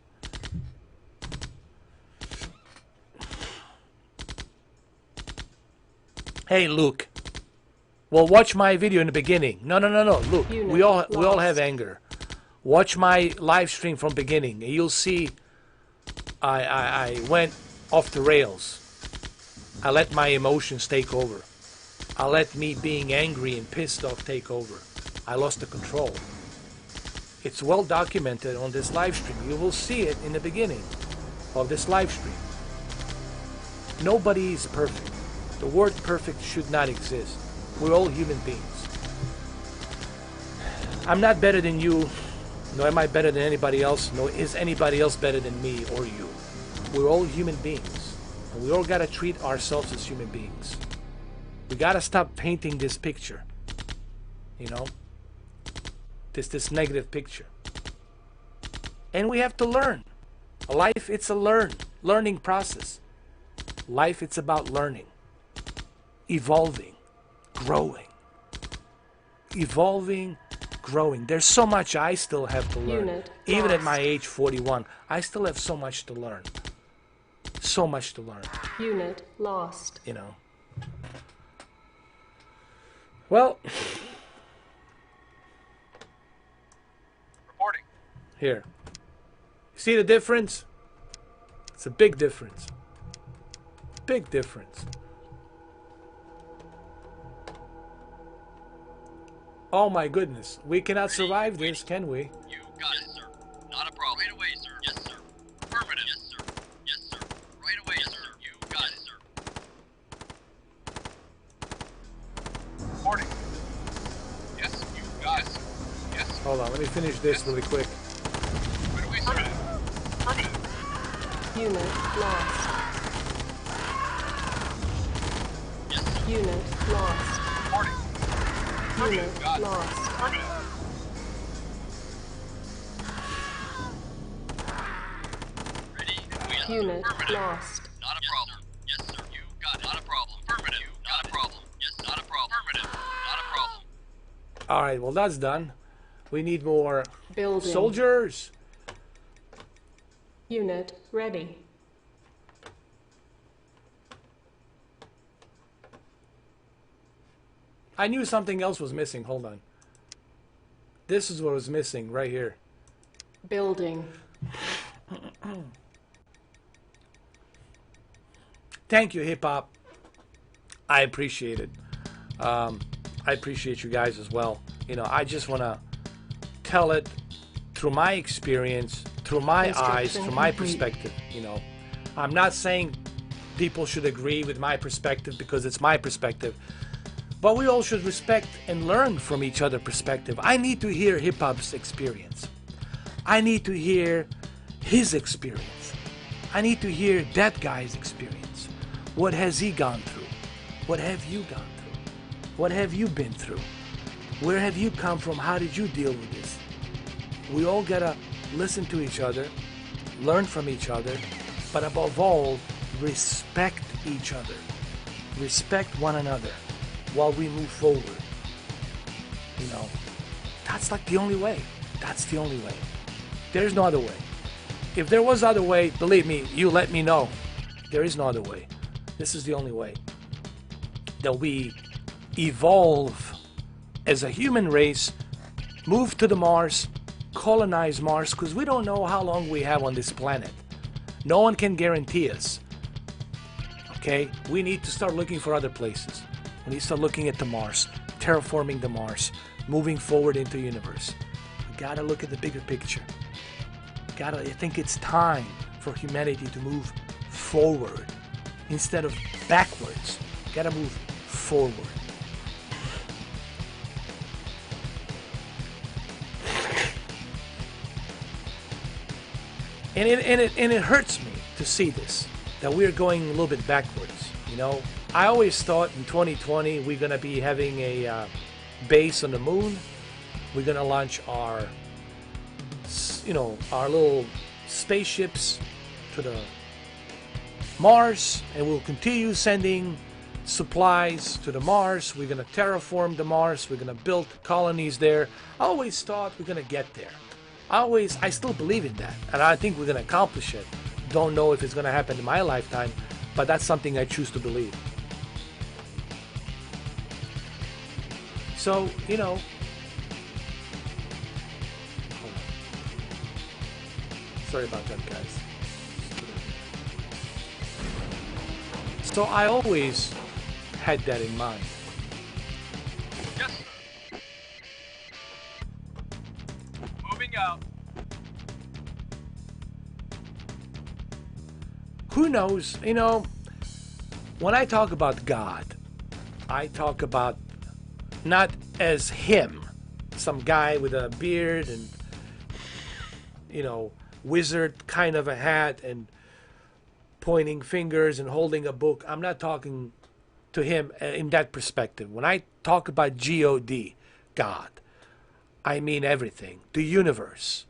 Hey, Luke. Well, watch my video in the beginning. No. Look, we all have anger. Watch my live stream from beginning, and you'll see I went off the rails. I let my emotions take over. I let me being angry and pissed off take over. I lost the control. It's well documented on this live stream. You will see it in the beginning of this live stream. Nobody is perfect. The word perfect should not exist. We're all human beings. I'm not better than you, nor am I better than anybody else, nor is anybody else better than me or you. We're all human beings, and we all gotta treat ourselves as human beings. We gotta stop painting this picture, you know, this negative picture. And we have to learn. Life, it's a learning process. Life, it's about learning, evolving, growing. Evolving, growing. There's so much I still have to learn. Even at my age 41, I still have so much to learn. So much to learn. Unit lost. You know. Well. Reporting. Here. See the difference? It's a big difference. Big difference. Oh my goodness. We cannot survive this, can we? You got it, sir. Not a problem. Right away, sir. Yes, sir. Affirmative. Yes, sir. Yes, sir. Right away, yes, sir. You got it, sir. Reporting. Yes, you got it, sir. Yes. Hold on, let me finish this really quick. Right away, sir. Affirmative. Unit lost. Yes, sir. Unit lost. Reporting. Unit lost. Ready? Yes, Unit lost. Not a problem. Yes, sir. You got it. Not a problem. Affirmative. You not a problem. Yes, not a problem. Affirmative. Not a problem. Alright, well that's done. We need more Building. soldiers. Unit ready. I knew something else was missing. Hold on. This is what was missing right here. Building. Thank you, hip hop. I appreciate it. I appreciate you guys as well. You know, I just want to tell it through my experience, through my eyes, through my perspective. You know, I'm not saying people should agree with my perspective because it's my perspective. But we all should respect and learn from each other's perspective. I need to hear hip-hop's experience. I need to hear his experience. I need to hear that guy's experience. What has he gone through? What have you gone through? What have you been through? Where have you come from? How did you deal with this? We all gotta listen to each other, learn from each other, but above all, respect each other. Respect one another. While we move forward, you know, that's like the only way. That's the only way. There's no other way. If there was other way, believe me, you let me know. There is no other way. This is the only way that we evolve as a human race, move to the Mars, colonize Mars, because we don't know how long we have on this planet. No one can guarantee us. Okay? We need to start looking for other places. We need to start looking at the Mars, terraforming the Mars, moving forward into the universe. We gotta look at the bigger picture. I think it's time for humanity to move forward instead of backwards. Gotta move forward. And it hurts me to see this, that we're going a little bit backwards. You know, I always thought in 2020 we're gonna be having a base on the moon. We're gonna launch our, our little spaceships to the Mars, and we'll continue sending supplies to the Mars. We're gonna terraform the Mars. We're gonna build colonies there. I always thought we're gonna get there. I still believe in that, and I think we're gonna accomplish it. Don't know if it's gonna happen in my lifetime, but that's something I choose to believe. So, hold on. Sorry about that, guys. So I always had that in mind. Yes, sir. Moving out. Who knows? When I talk about God, I talk about not as him, some guy with a beard and, wizard kind of a hat and pointing fingers and holding a book. I'm not talking to him in that perspective. When I talk about God, God, I mean everything. The universe,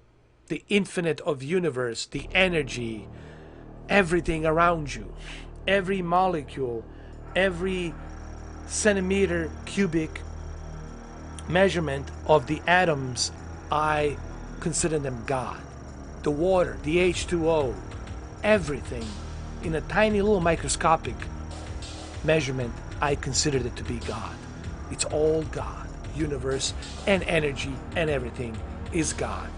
the infinite of universe, the energy, everything around you, every molecule, every centimeter cubic measurement of the atoms, I consider them God. The water, the H2O, everything in a tiny little microscopic measurement, I consider it to be God. It's all God. Universe and energy and everything is God.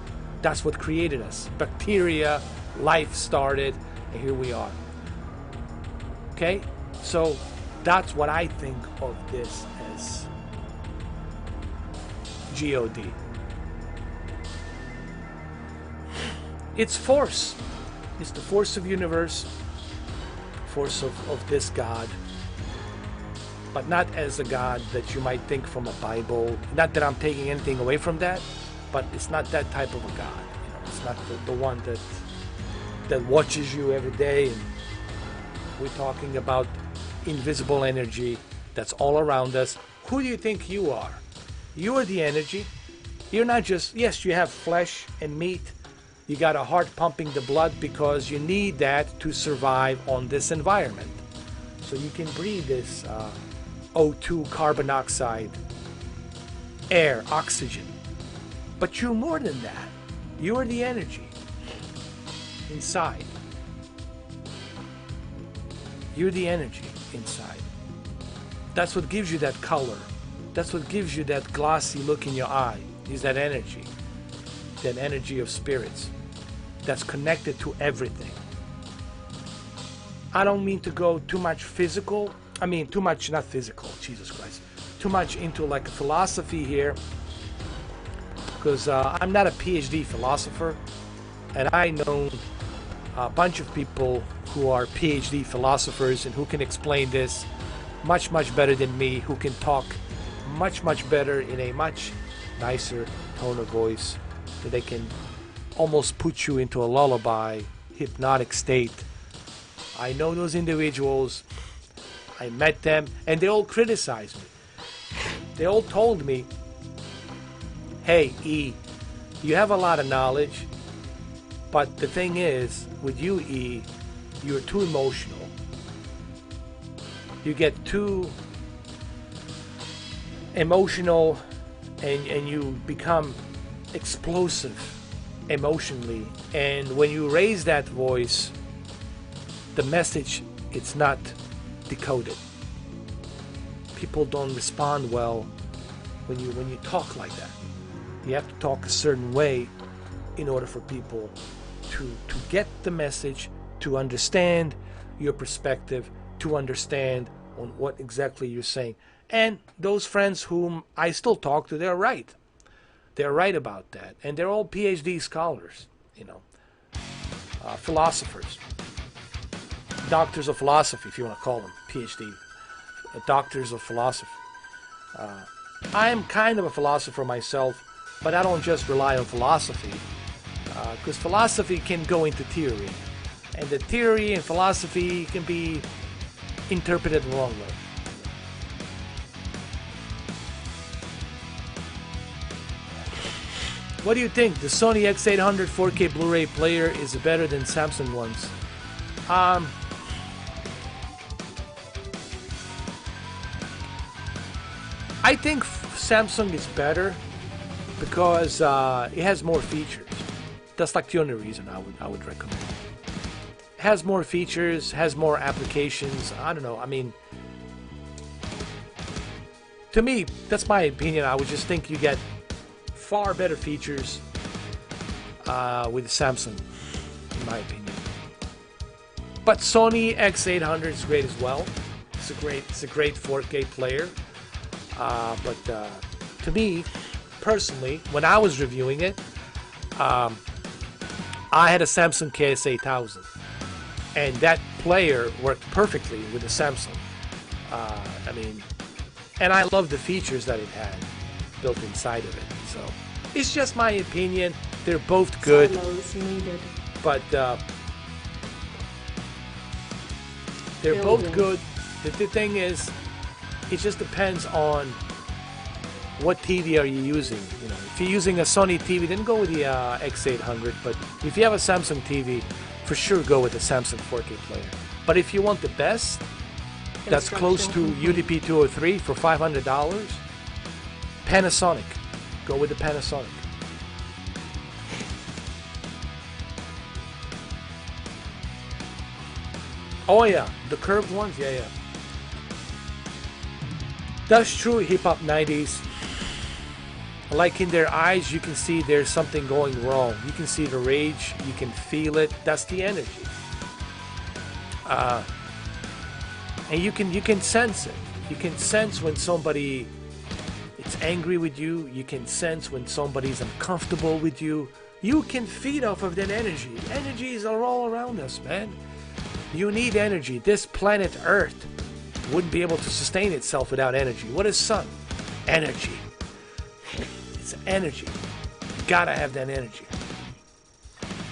That's what created us. Bacteria, life started, and here we are. Okay? So that's what I think of this as God. It's force. It's the force of universe, force of this God, but not as a God that you might think from a Bible. Not that I'm taking anything away from that, but it's not that type of a God. It's not the one that watches you every day. And we're talking about invisible energy that's all around us. Who do you think you are? You are the energy. You're not just, yes, you have flesh and meat. You got a heart pumping the blood because you need that to survive on this environment. So you can breathe this O2, carbon dioxide, air, oxygen. But you're more than that. You are the energy inside. You're the energy inside. That's what gives you that color. That's what gives you that glossy look in your eye, is that energy of spirits that's connected to everything. I don't mean to go too much physical. I mean, too much, not physical, Jesus Christ. Too much into like a philosophy here, because I'm not a PhD philosopher, and I know a bunch of people who are PhD philosophers and who can explain this much, much better than me, who can talk much, much better in a much nicer tone of voice, that they can almost put you into a lullaby, hypnotic state. I know those individuals. I met them, and they all criticized me. They all told me, hey, E, you have a lot of knowledge, but the thing is, with you, E, you're too emotional. You get too emotional, and you become explosive emotionally, and when you raise that voice, the message, it's not decoded. people don't respond well when you talk like that. You have to talk a certain way in order for people to get the message, to understand your perspective, to understand on what exactly you're saying. And those friends whom I still talk to, they're right. They're right about that. And they're all PhD scholars, you know, philosophers, doctors of philosophy, if you want to call them, PhD, doctors of philosophy. I am kind of a philosopher myself, but I don't just rely on philosophy, because philosophy can go into theory. And the theory and philosophy can be interpreted the wrong way. What do you think? The Sony X800 4K Blu-ray player is better than Samsung ones? I think Samsung is better because it has more features. That's like the only reason I would recommend it. It has more features, has more applications. I don't know. I mean, to me, that's my opinion. I would just think you get far better features with Samsung, in my opinion. But Sony X800 is great as well. It's a great 4K player. But to me, personally, when I was reviewing it, I had a Samsung KS8000, and that player worked perfectly with the Samsung. I mean, and I love the features that it had built inside of it. So it's just my opinion. They're both good, but they're both good. The thing is, it just depends on what TV are you using. You know, if you're using a Sony TV, then go with the X800. But if you have a Samsung TV, for sure go with the Samsung 4K player. But if you want the best, that's close to UDP 203 for $500, Panasonic. Go with the Panasonic. Oh yeah, the curved ones, yeah. That's true, Hip Hop 90s. Like in their eyes, you can see there's something going wrong. You can see the rage, you can feel it. That's the energy. And you can sense it. You can sense when somebody is angry with you. You can sense when somebody's uncomfortable with you. You can feed off of that energy. Energies are all around us, man. You need energy. This planet Earth wouldn't be able to sustain itself without energy. What is sun? Energy. It's energy. You gotta have that energy.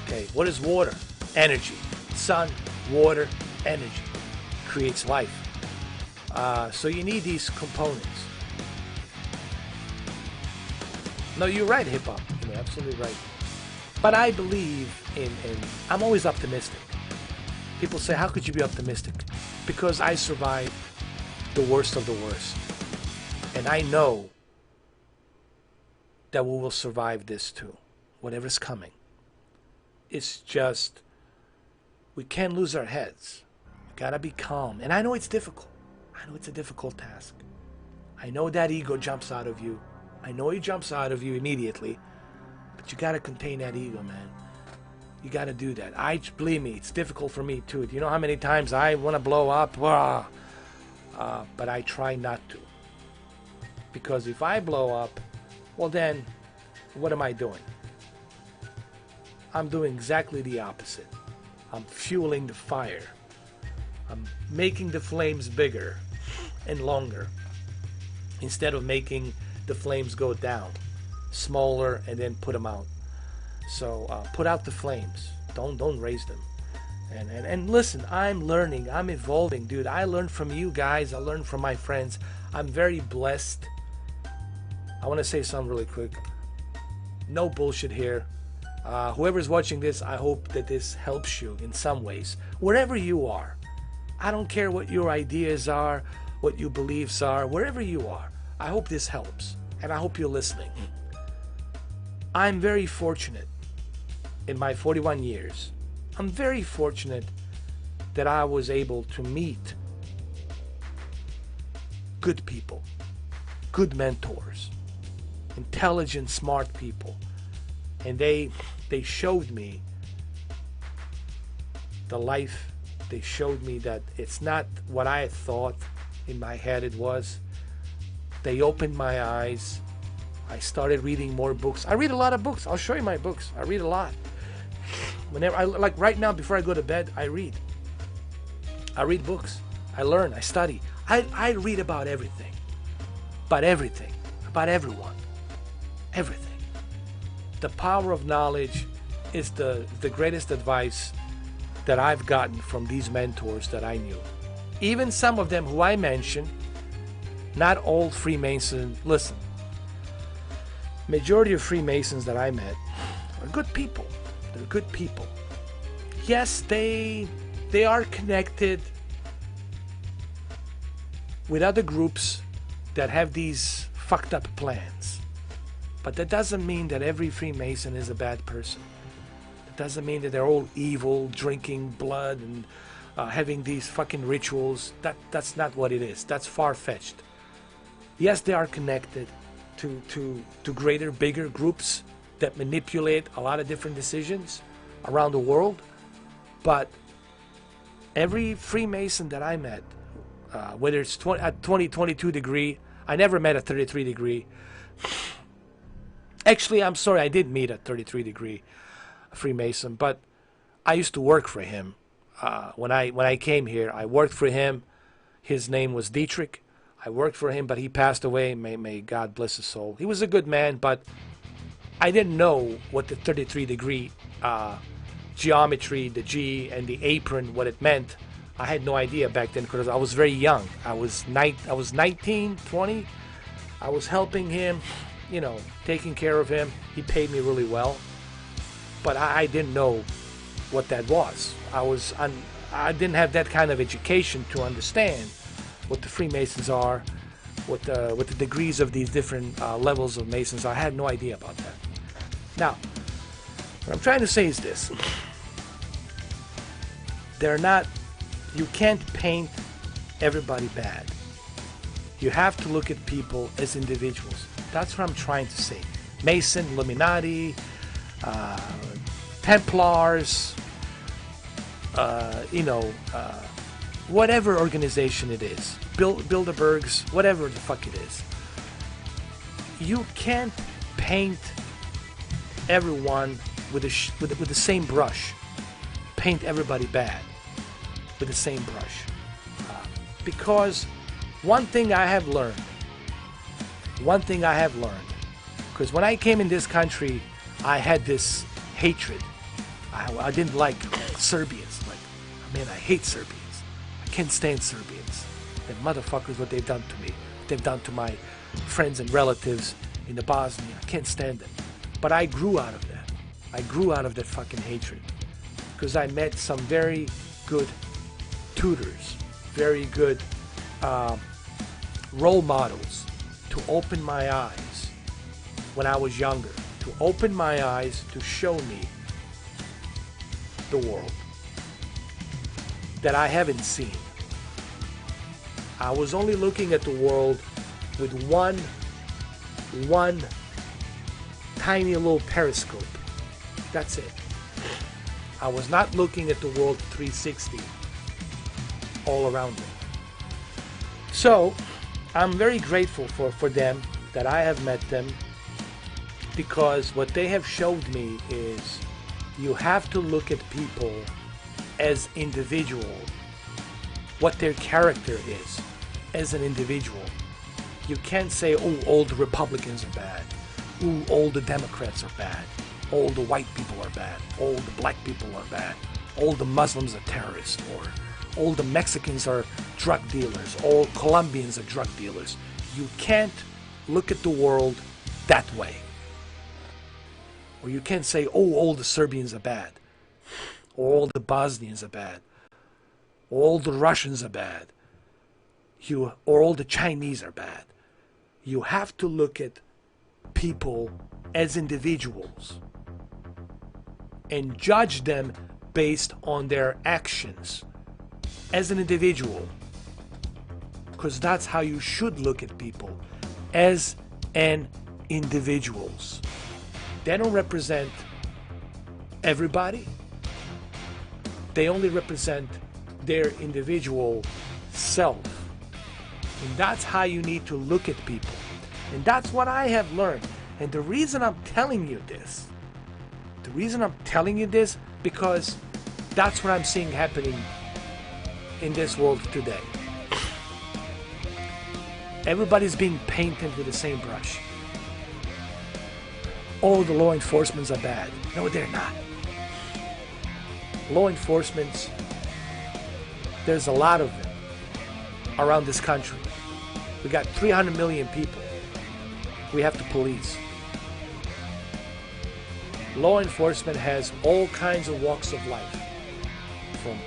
Okay, what is water? Energy. Sun, water, energy. Creates life. So you need these components. No, you're right, hip hop. You're absolutely right. But I believe in I'm always optimistic. People say, how could you be optimistic? Because I survived the worst of the worst. And I know that we will survive this too. Whatever's coming. It's just, we can't lose our heads. We gotta be calm. And I know it's difficult. I know it's a difficult task. I know that ego jumps out of you. I know it jumps out of you immediately. But you gotta contain that ego, man. You gotta do that. Believe me, it's difficult for me too. Do you know how many times I want to blow up? But I try not to. Because if I blow up, well then, what am I doing? I'm doing exactly the opposite. I'm fueling the fire. I'm making the flames bigger and longer. Instead of making the flames go down, smaller, and then put them out. So put out the flames. Don't raise them. And listen, I'm learning. I'm evolving, dude. I learned from you guys. I learned from my friends. I'm very blessed. I want to say something really quick. No bullshit here. Whoever's watching this, I hope that this helps you in some ways. Wherever you are. I don't care what your ideas are, what your beliefs are. Wherever you are. I hope this helps. And I hope you're listening. I'm very fortunate in my 41 years. I'm very fortunate that I was able to meet good people, good mentors, intelligent, smart people. And they showed me the life. They showed me that it's not what I thought in my head it was. They opened my eyes. I started reading more books. I read a lot of books. I'll show you my books. I read a lot. Whenever like right now before I go to bed, I read. I read books. I learn. I study. I read about everything. About everything. About everyone. Everything. The power of knowledge is the greatest advice that I've gotten from these mentors that I knew. Even some of them who I mentioned, not all Freemasons. Listen, majority of Freemasons that I met are good people. They're good people. Yes, they are connected with other groups that have these fucked up plans. But that doesn't mean that every Freemason is a bad person. It doesn't mean that they're all evil, drinking blood and having these fucking rituals. That's not what it is. That's far-fetched. Yes, they are connected to greater, bigger groups that manipulate a lot of different decisions around the world. But every Freemason that I met, whether it's at 22 degree, I never met at 33 degree. Actually, I'm sorry, I did meet at 33 degree Freemason, but I used to work for him. When I came here, I worked for him. His name was Dietrich. I worked for him, but he passed away. May God bless his soul. He was a good man, but I didn't know what the 33 degree geometry, the G and the apron, what it meant. I had no idea back then because I was very young. I was 19, 20. I was helping him, you know, taking care of him. He paid me really well, but I didn't know what that was. I didn't have that kind of education to understand what the Freemasons are, what the degrees of these different levels of Masons are. I had no idea about that. Now, what I'm trying to say is this. You can't paint everybody bad. You have to look at people as individuals. That's what I'm trying to say. Mason, Illuminati, Templars, whatever organization it is, Bilderbergs, whatever the fuck it is. You can't paint everyone with the same brush. Paint everybody bad with the same brush. Because one thing I have learned, because when I came in this country, I had this hatred. I didn't like Serbians. Like, man, I hate Serbians. I can't stand Serbians. The motherfuckers, what they've done to me. They've done to my friends and relatives in the Bosnia. I can't stand them. But I grew out of that. I grew out of that fucking hatred. Because I met some very good tutors, very good role models to open my eyes when I was younger. To open my eyes to show me the world that I haven't seen. I was only looking at the world with one tiny little periscope. That's it. I was not looking at the world 360 all around me. So I'm very grateful for them, that I have met them, because what they have showed me is you have to look at people as individual, what their character is as an individual. You can't say, oh, all the Republicans are bad. Oh, all the Democrats are bad. All the white people are bad. All the black people are bad. All the Muslims are terrorists. Or all the Mexicans are drug dealers. All Colombians are drug dealers. You can't look at the world that way. Or you can't say, oh, all the Serbians are bad. Or all the Bosnians are bad. Or all the Russians are bad. Or all the Chinese are bad. You have to look at people as individuals and judge them based on their actions as an individual. because that's how you should look at people, as an individuals. They don't represent everybody. They only represent their individual self. And that's how you need to look at people. And that's what I have learned. And the reason I'm telling you this, because that's what I'm seeing happening in this world today. Everybody's being painted with the same brush. All the law enforcements are bad. No, they're not. Law enforcements, there's a lot of them around this country. We got 300 million people we have to police. Law enforcement has all kinds of walks of life, from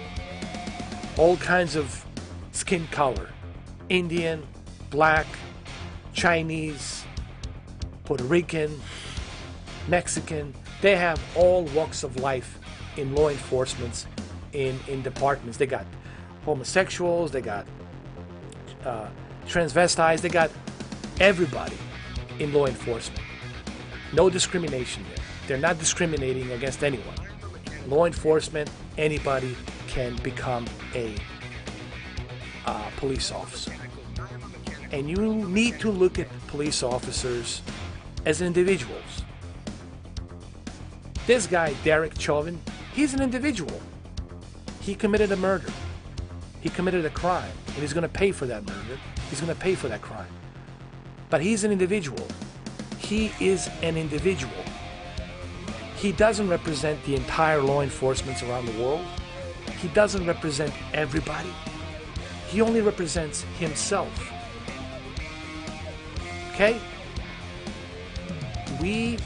all kinds of skin color, Indian, black, Chinese, Puerto Rican, Mexican. They have all walks of life in law enforcement, in departments. They got homosexuals, they got transvestites, they got everybody in law enforcement. No discrimination there. They're not discriminating against anyone. Law enforcement, anybody can become a police officer. And you need to look at police officers as individuals. This guy, Derek Chauvin, he's an individual. He committed a murder. He committed a crime, and he's going to pay for that murder. He's going to pay for that crime. But he's an individual. He is an individual. He doesn't represent the entire law enforcement around the world. He doesn't represent everybody. He only represents himself. Okay? We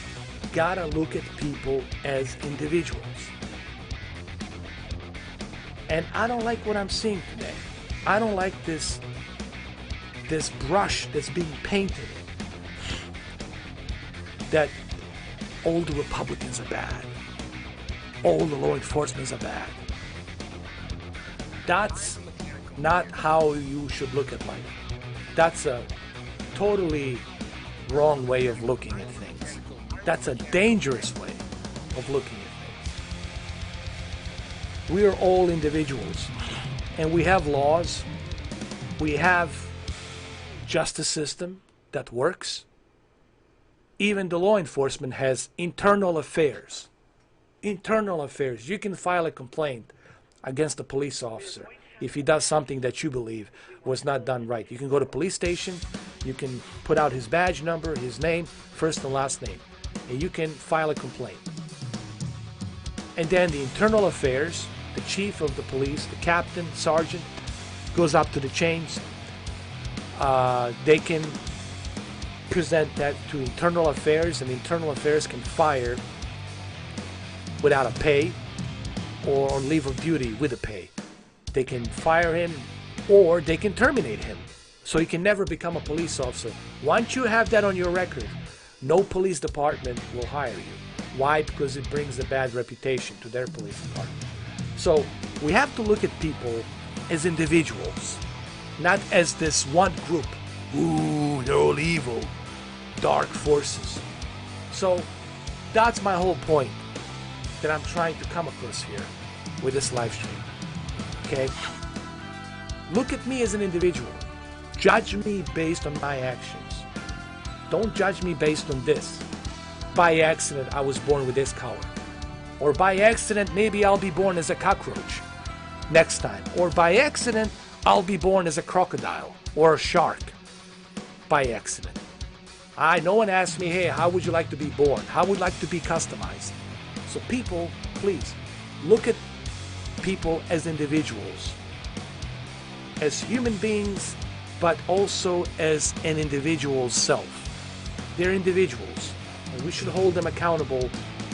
gotta look at people as individuals. And I don't like what I'm seeing today. I don't like this brush that's being painted, that all the Republicans are bad, all the law enforcement are bad. That's not how you should look at life. That's a totally wrong way of looking at things. That's a dangerous way of looking at things. We are all individuals, and we have laws. We have justice system that works. Even the law enforcement has internal affairs. Internal affairs. You can file a complaint against a police officer if he does something that you believe was not done right. You can go to police station, you can put out his badge number, his name, first and last name, and you can file a complaint. And then the internal affairs, the chief of the police, the captain, sergeant, goes up to the chains. They can present that to internal affairs, and internal affairs can fire without a pay or on leave of duty with a pay. They can fire him or they can terminate him, so he can never become a police officer. Once you have that on your record, no police department will hire you. Why? Because it brings a bad reputation to their police department. So we have to look at people as individuals, not as this one group. Ooh, they're all evil, dark forces. So that's my whole point that I'm trying to come across here with this live stream. Okay? Look at me as an individual. Judge me based on my actions. Don't judge me based on this. By accident, I was born with this color. Or by accident, maybe I'll be born as a cockroach next time. Or by accident, I'll be born as a crocodile or a shark. By accident. No one asked me, hey, how would you like to be born? How would you like to be customized? So people, please, look at people as individuals, as human beings, but also as an individual self. They're individuals, and we should hold them accountable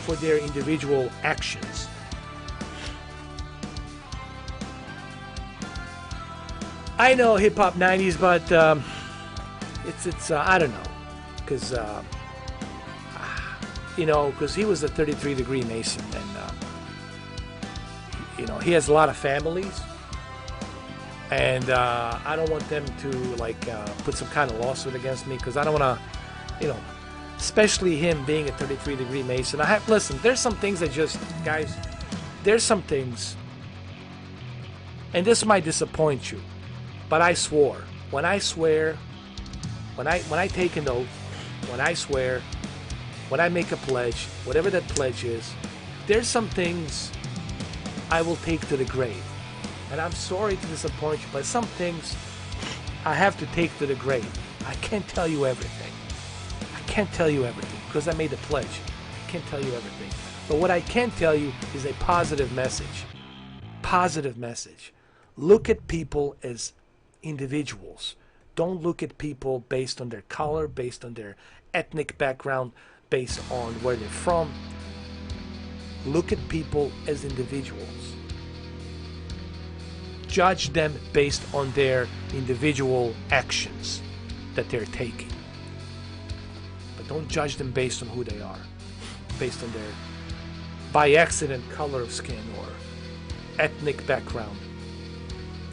for their individual actions. I know hip hop 90s, but it's I don't know, because because he was a 33-degree Mason, and he has a lot of families, And I don't want them to like put some kind of lawsuit against me, because I don't want to, you know, especially him being a 33-degree Mason. Listen, there's some things that just, guys, there's some things, and this might disappoint you, but I swore. When I swear, when I take an oath, when I swear, when I make a pledge, whatever that pledge is, there's some things I will take to the grave. And I'm sorry to disappoint you, but some things I have to take to the grave. I can't tell you everything. I can't tell you everything because I made a pledge. I can't tell you everything. But what I can tell you is a positive message. Positive message. Look at people as individuals. Don't look at people based on their color, based on their ethnic background, based on where they're from. Look at people as individuals. Judge them based on their individual actions that they're taking. But don't judge them based on who they are, based on their by accident color of skin or ethnic background.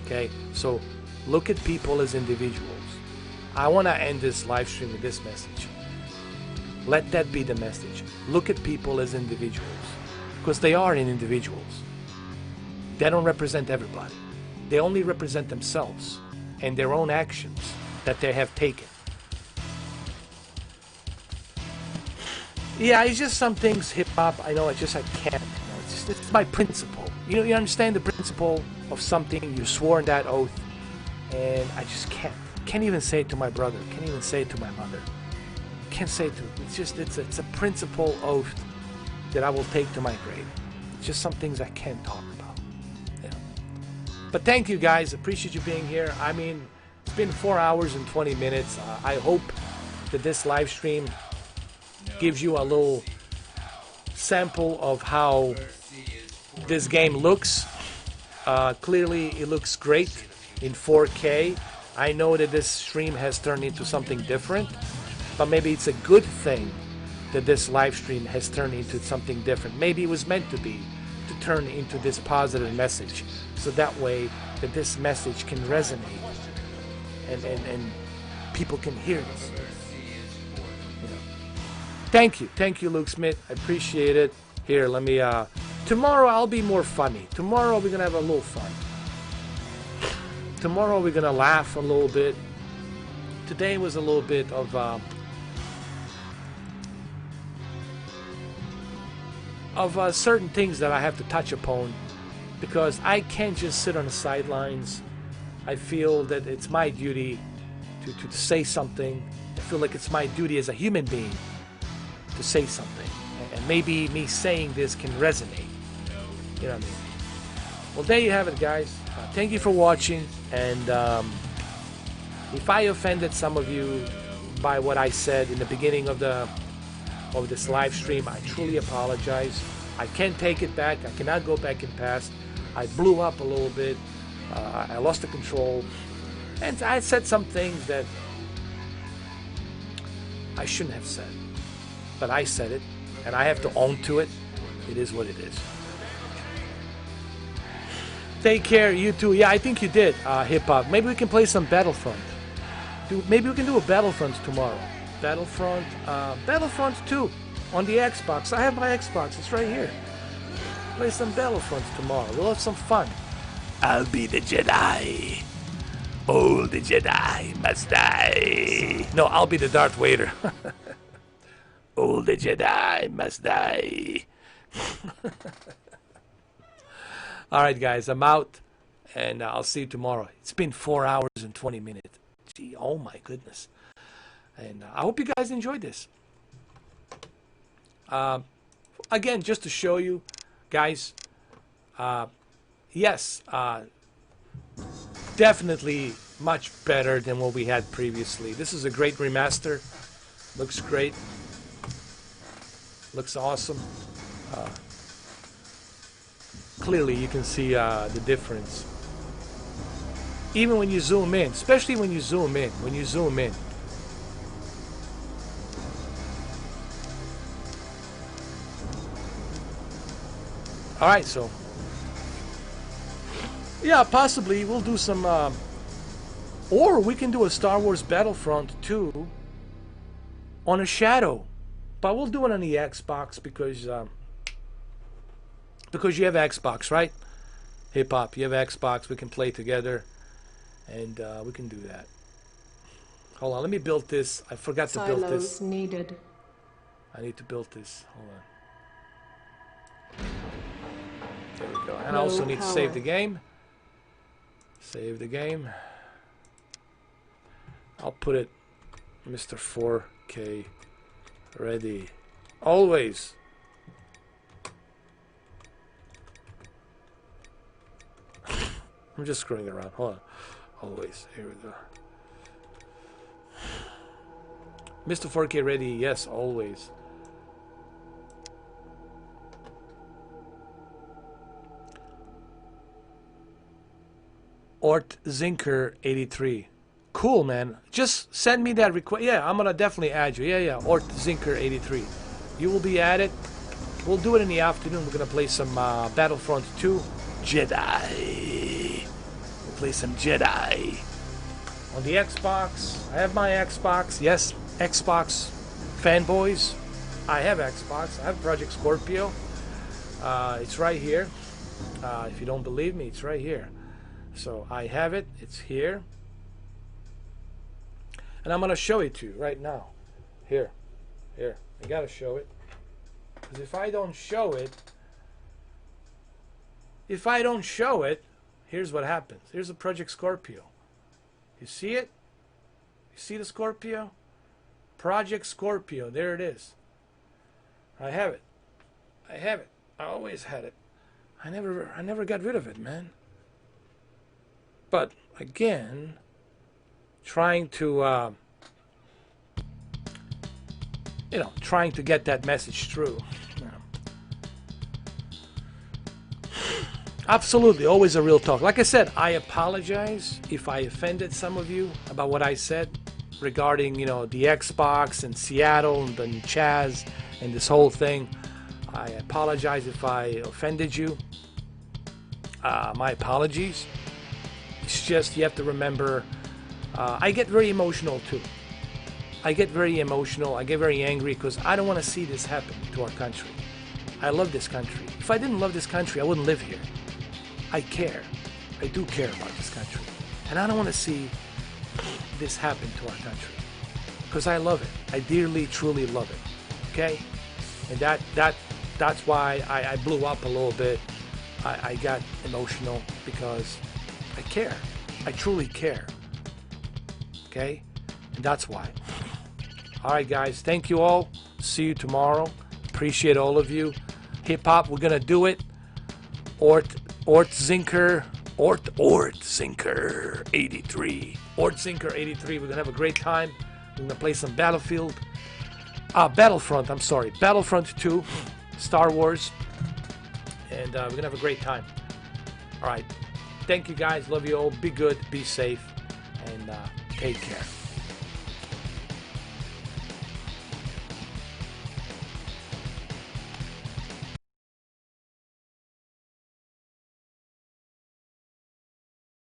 Okay, so look at people as individuals. I want to end this live stream with this message. Let that be the message. Look at people as individuals, because they are individuals. They don't represent everybody. They only represent themselves and their own actions that they have taken. Yeah, it's just some things, hip-hop, I know, I can't. You know, it's my principle. You know, you understand the principle of something, you swore in that oath, and I just can't. Can't even say it to my brother. Can't even say it to my mother. Can't say it to, it's a principle oath that I will take to my grave. It's just some things I can't talk about. You know. But thank you guys, appreciate you being here. I mean, it's been 4 hours and 20 minutes. I hope that this live stream gives you a little sample of how this game looks. Clearly it looks great in 4K. I know that this stream has turned into something different, but maybe it's a good thing that this live stream has turned into something different. Maybe it was meant to be, to turn into this positive message, so that way that this message can resonate and people can hear this. You know. Thank you, Luke Smith. I appreciate it. Here, let me. Tomorrow I'll be more funny. Tomorrow we're gonna have a little fun. Tomorrow we're gonna laugh a little bit. Today was a little bit of certain things that I have to touch upon, because I can't just sit on the sidelines. I feel that it's my duty to say something. I feel like it's my duty as a human being to say something, and maybe me saying this can resonate. You know what I mean? Well, there you have it, guys. Thank you for watching, and if I offended some of you by what I said in the beginning of this live stream, I truly apologize. I can't take it back. I cannot go back in past. I blew up a little bit. I lost the control, and I said some things that I shouldn't have said, but I said it, and I have to own to it. It is what it is. Take care, you too. Yeah, I think you did, hip-hop. Maybe we can play some Battlefront. Maybe we can do a Battlefront tomorrow. Battlefront 2 on the Xbox. I have my Xbox. It's right here. Play some Battlefronts tomorrow. We'll have some fun. I'll be the Jedi. Oh, the Jedi must die. No, I'll be the Darth Vader. Oh, the Jedi must die. All right, guys, I'm out, and I'll see you tomorrow. It's been 4 hours and 20 minutes. Gee, oh my goodness. And I hope you guys enjoyed this. Again, just to show you, guys, yes, definitely much better than what we had previously. This is a great remaster. Looks great. Looks awesome. Clearly you can see the difference. Even when you zoom in, especially when you zoom in. Alright, so Yeah, possibly we'll do some, or we can do a Star Wars Battlefront 2 on a Shadow, but we'll do it on the Xbox because you have Xbox, right? Hip Hop, you have Xbox. We can play together, and we can do that. Hold on, let me build this. I forgot to build this. Silos needed. I need to build this. Hold on. There we go. And I Low also need to save power. the game. Save the game. I'll put it Mr. 4K ready. Always. I'm just screwing around. Hold on. Always. Here we go. Mr. 4K ready. Yes, always. Ort Zinker 83. Cool, man. Just send me that request. Yeah, I'm gonna definitely add you. Yeah. Ort Zinker 83. You will be added. We'll do it in the afternoon. We're gonna play some Battlefront 2 Jedi. We'll play some Jedi on the Xbox. I have my Xbox. Yes, Xbox fanboys. I have Xbox. I have Project Scorpio. It's right here. If you don't believe me, it's right here. So I have it. It's here. And I'm going to show it to you right now. Here. I got to show it. Because if I don't show it, here's what happens. Here's a Project Scorpio. You see it? You see the Scorpio? Project Scorpio. There it is. I have it. I always had it. I never got rid of it, man. But again, trying to trying to get that message through. Absolutely, always a real talk. Like I said, I apologize if I offended some of you about what I said regarding, the Xbox and Seattle and Chaz and this whole thing. I apologize if I offended you. My apologies. It's just you have to remember, I get very emotional too. I get very emotional. I get very angry because I don't want to see this happen to our country. I love this country. If I didn't love this country, I wouldn't live here. I care. I do care about this country. And I don't want to see this happen to our country because I love it. I dearly, truly love it. Okay? And that's why I blew up a little bit. I got emotional because I care. I truly care. Okay? And that's why. All right, guys. Thank you all. See you tomorrow. Appreciate all of you. Hip hop, we're gonna do it. Ort Zinker 83. Ort Zinker 83. We're gonna have a great time. We're gonna play some Battlefront. Battlefront 2, Star Wars, and we're gonna have a great time. All right. Thank you, guys. Love you all. Be good. Be safe, and take care.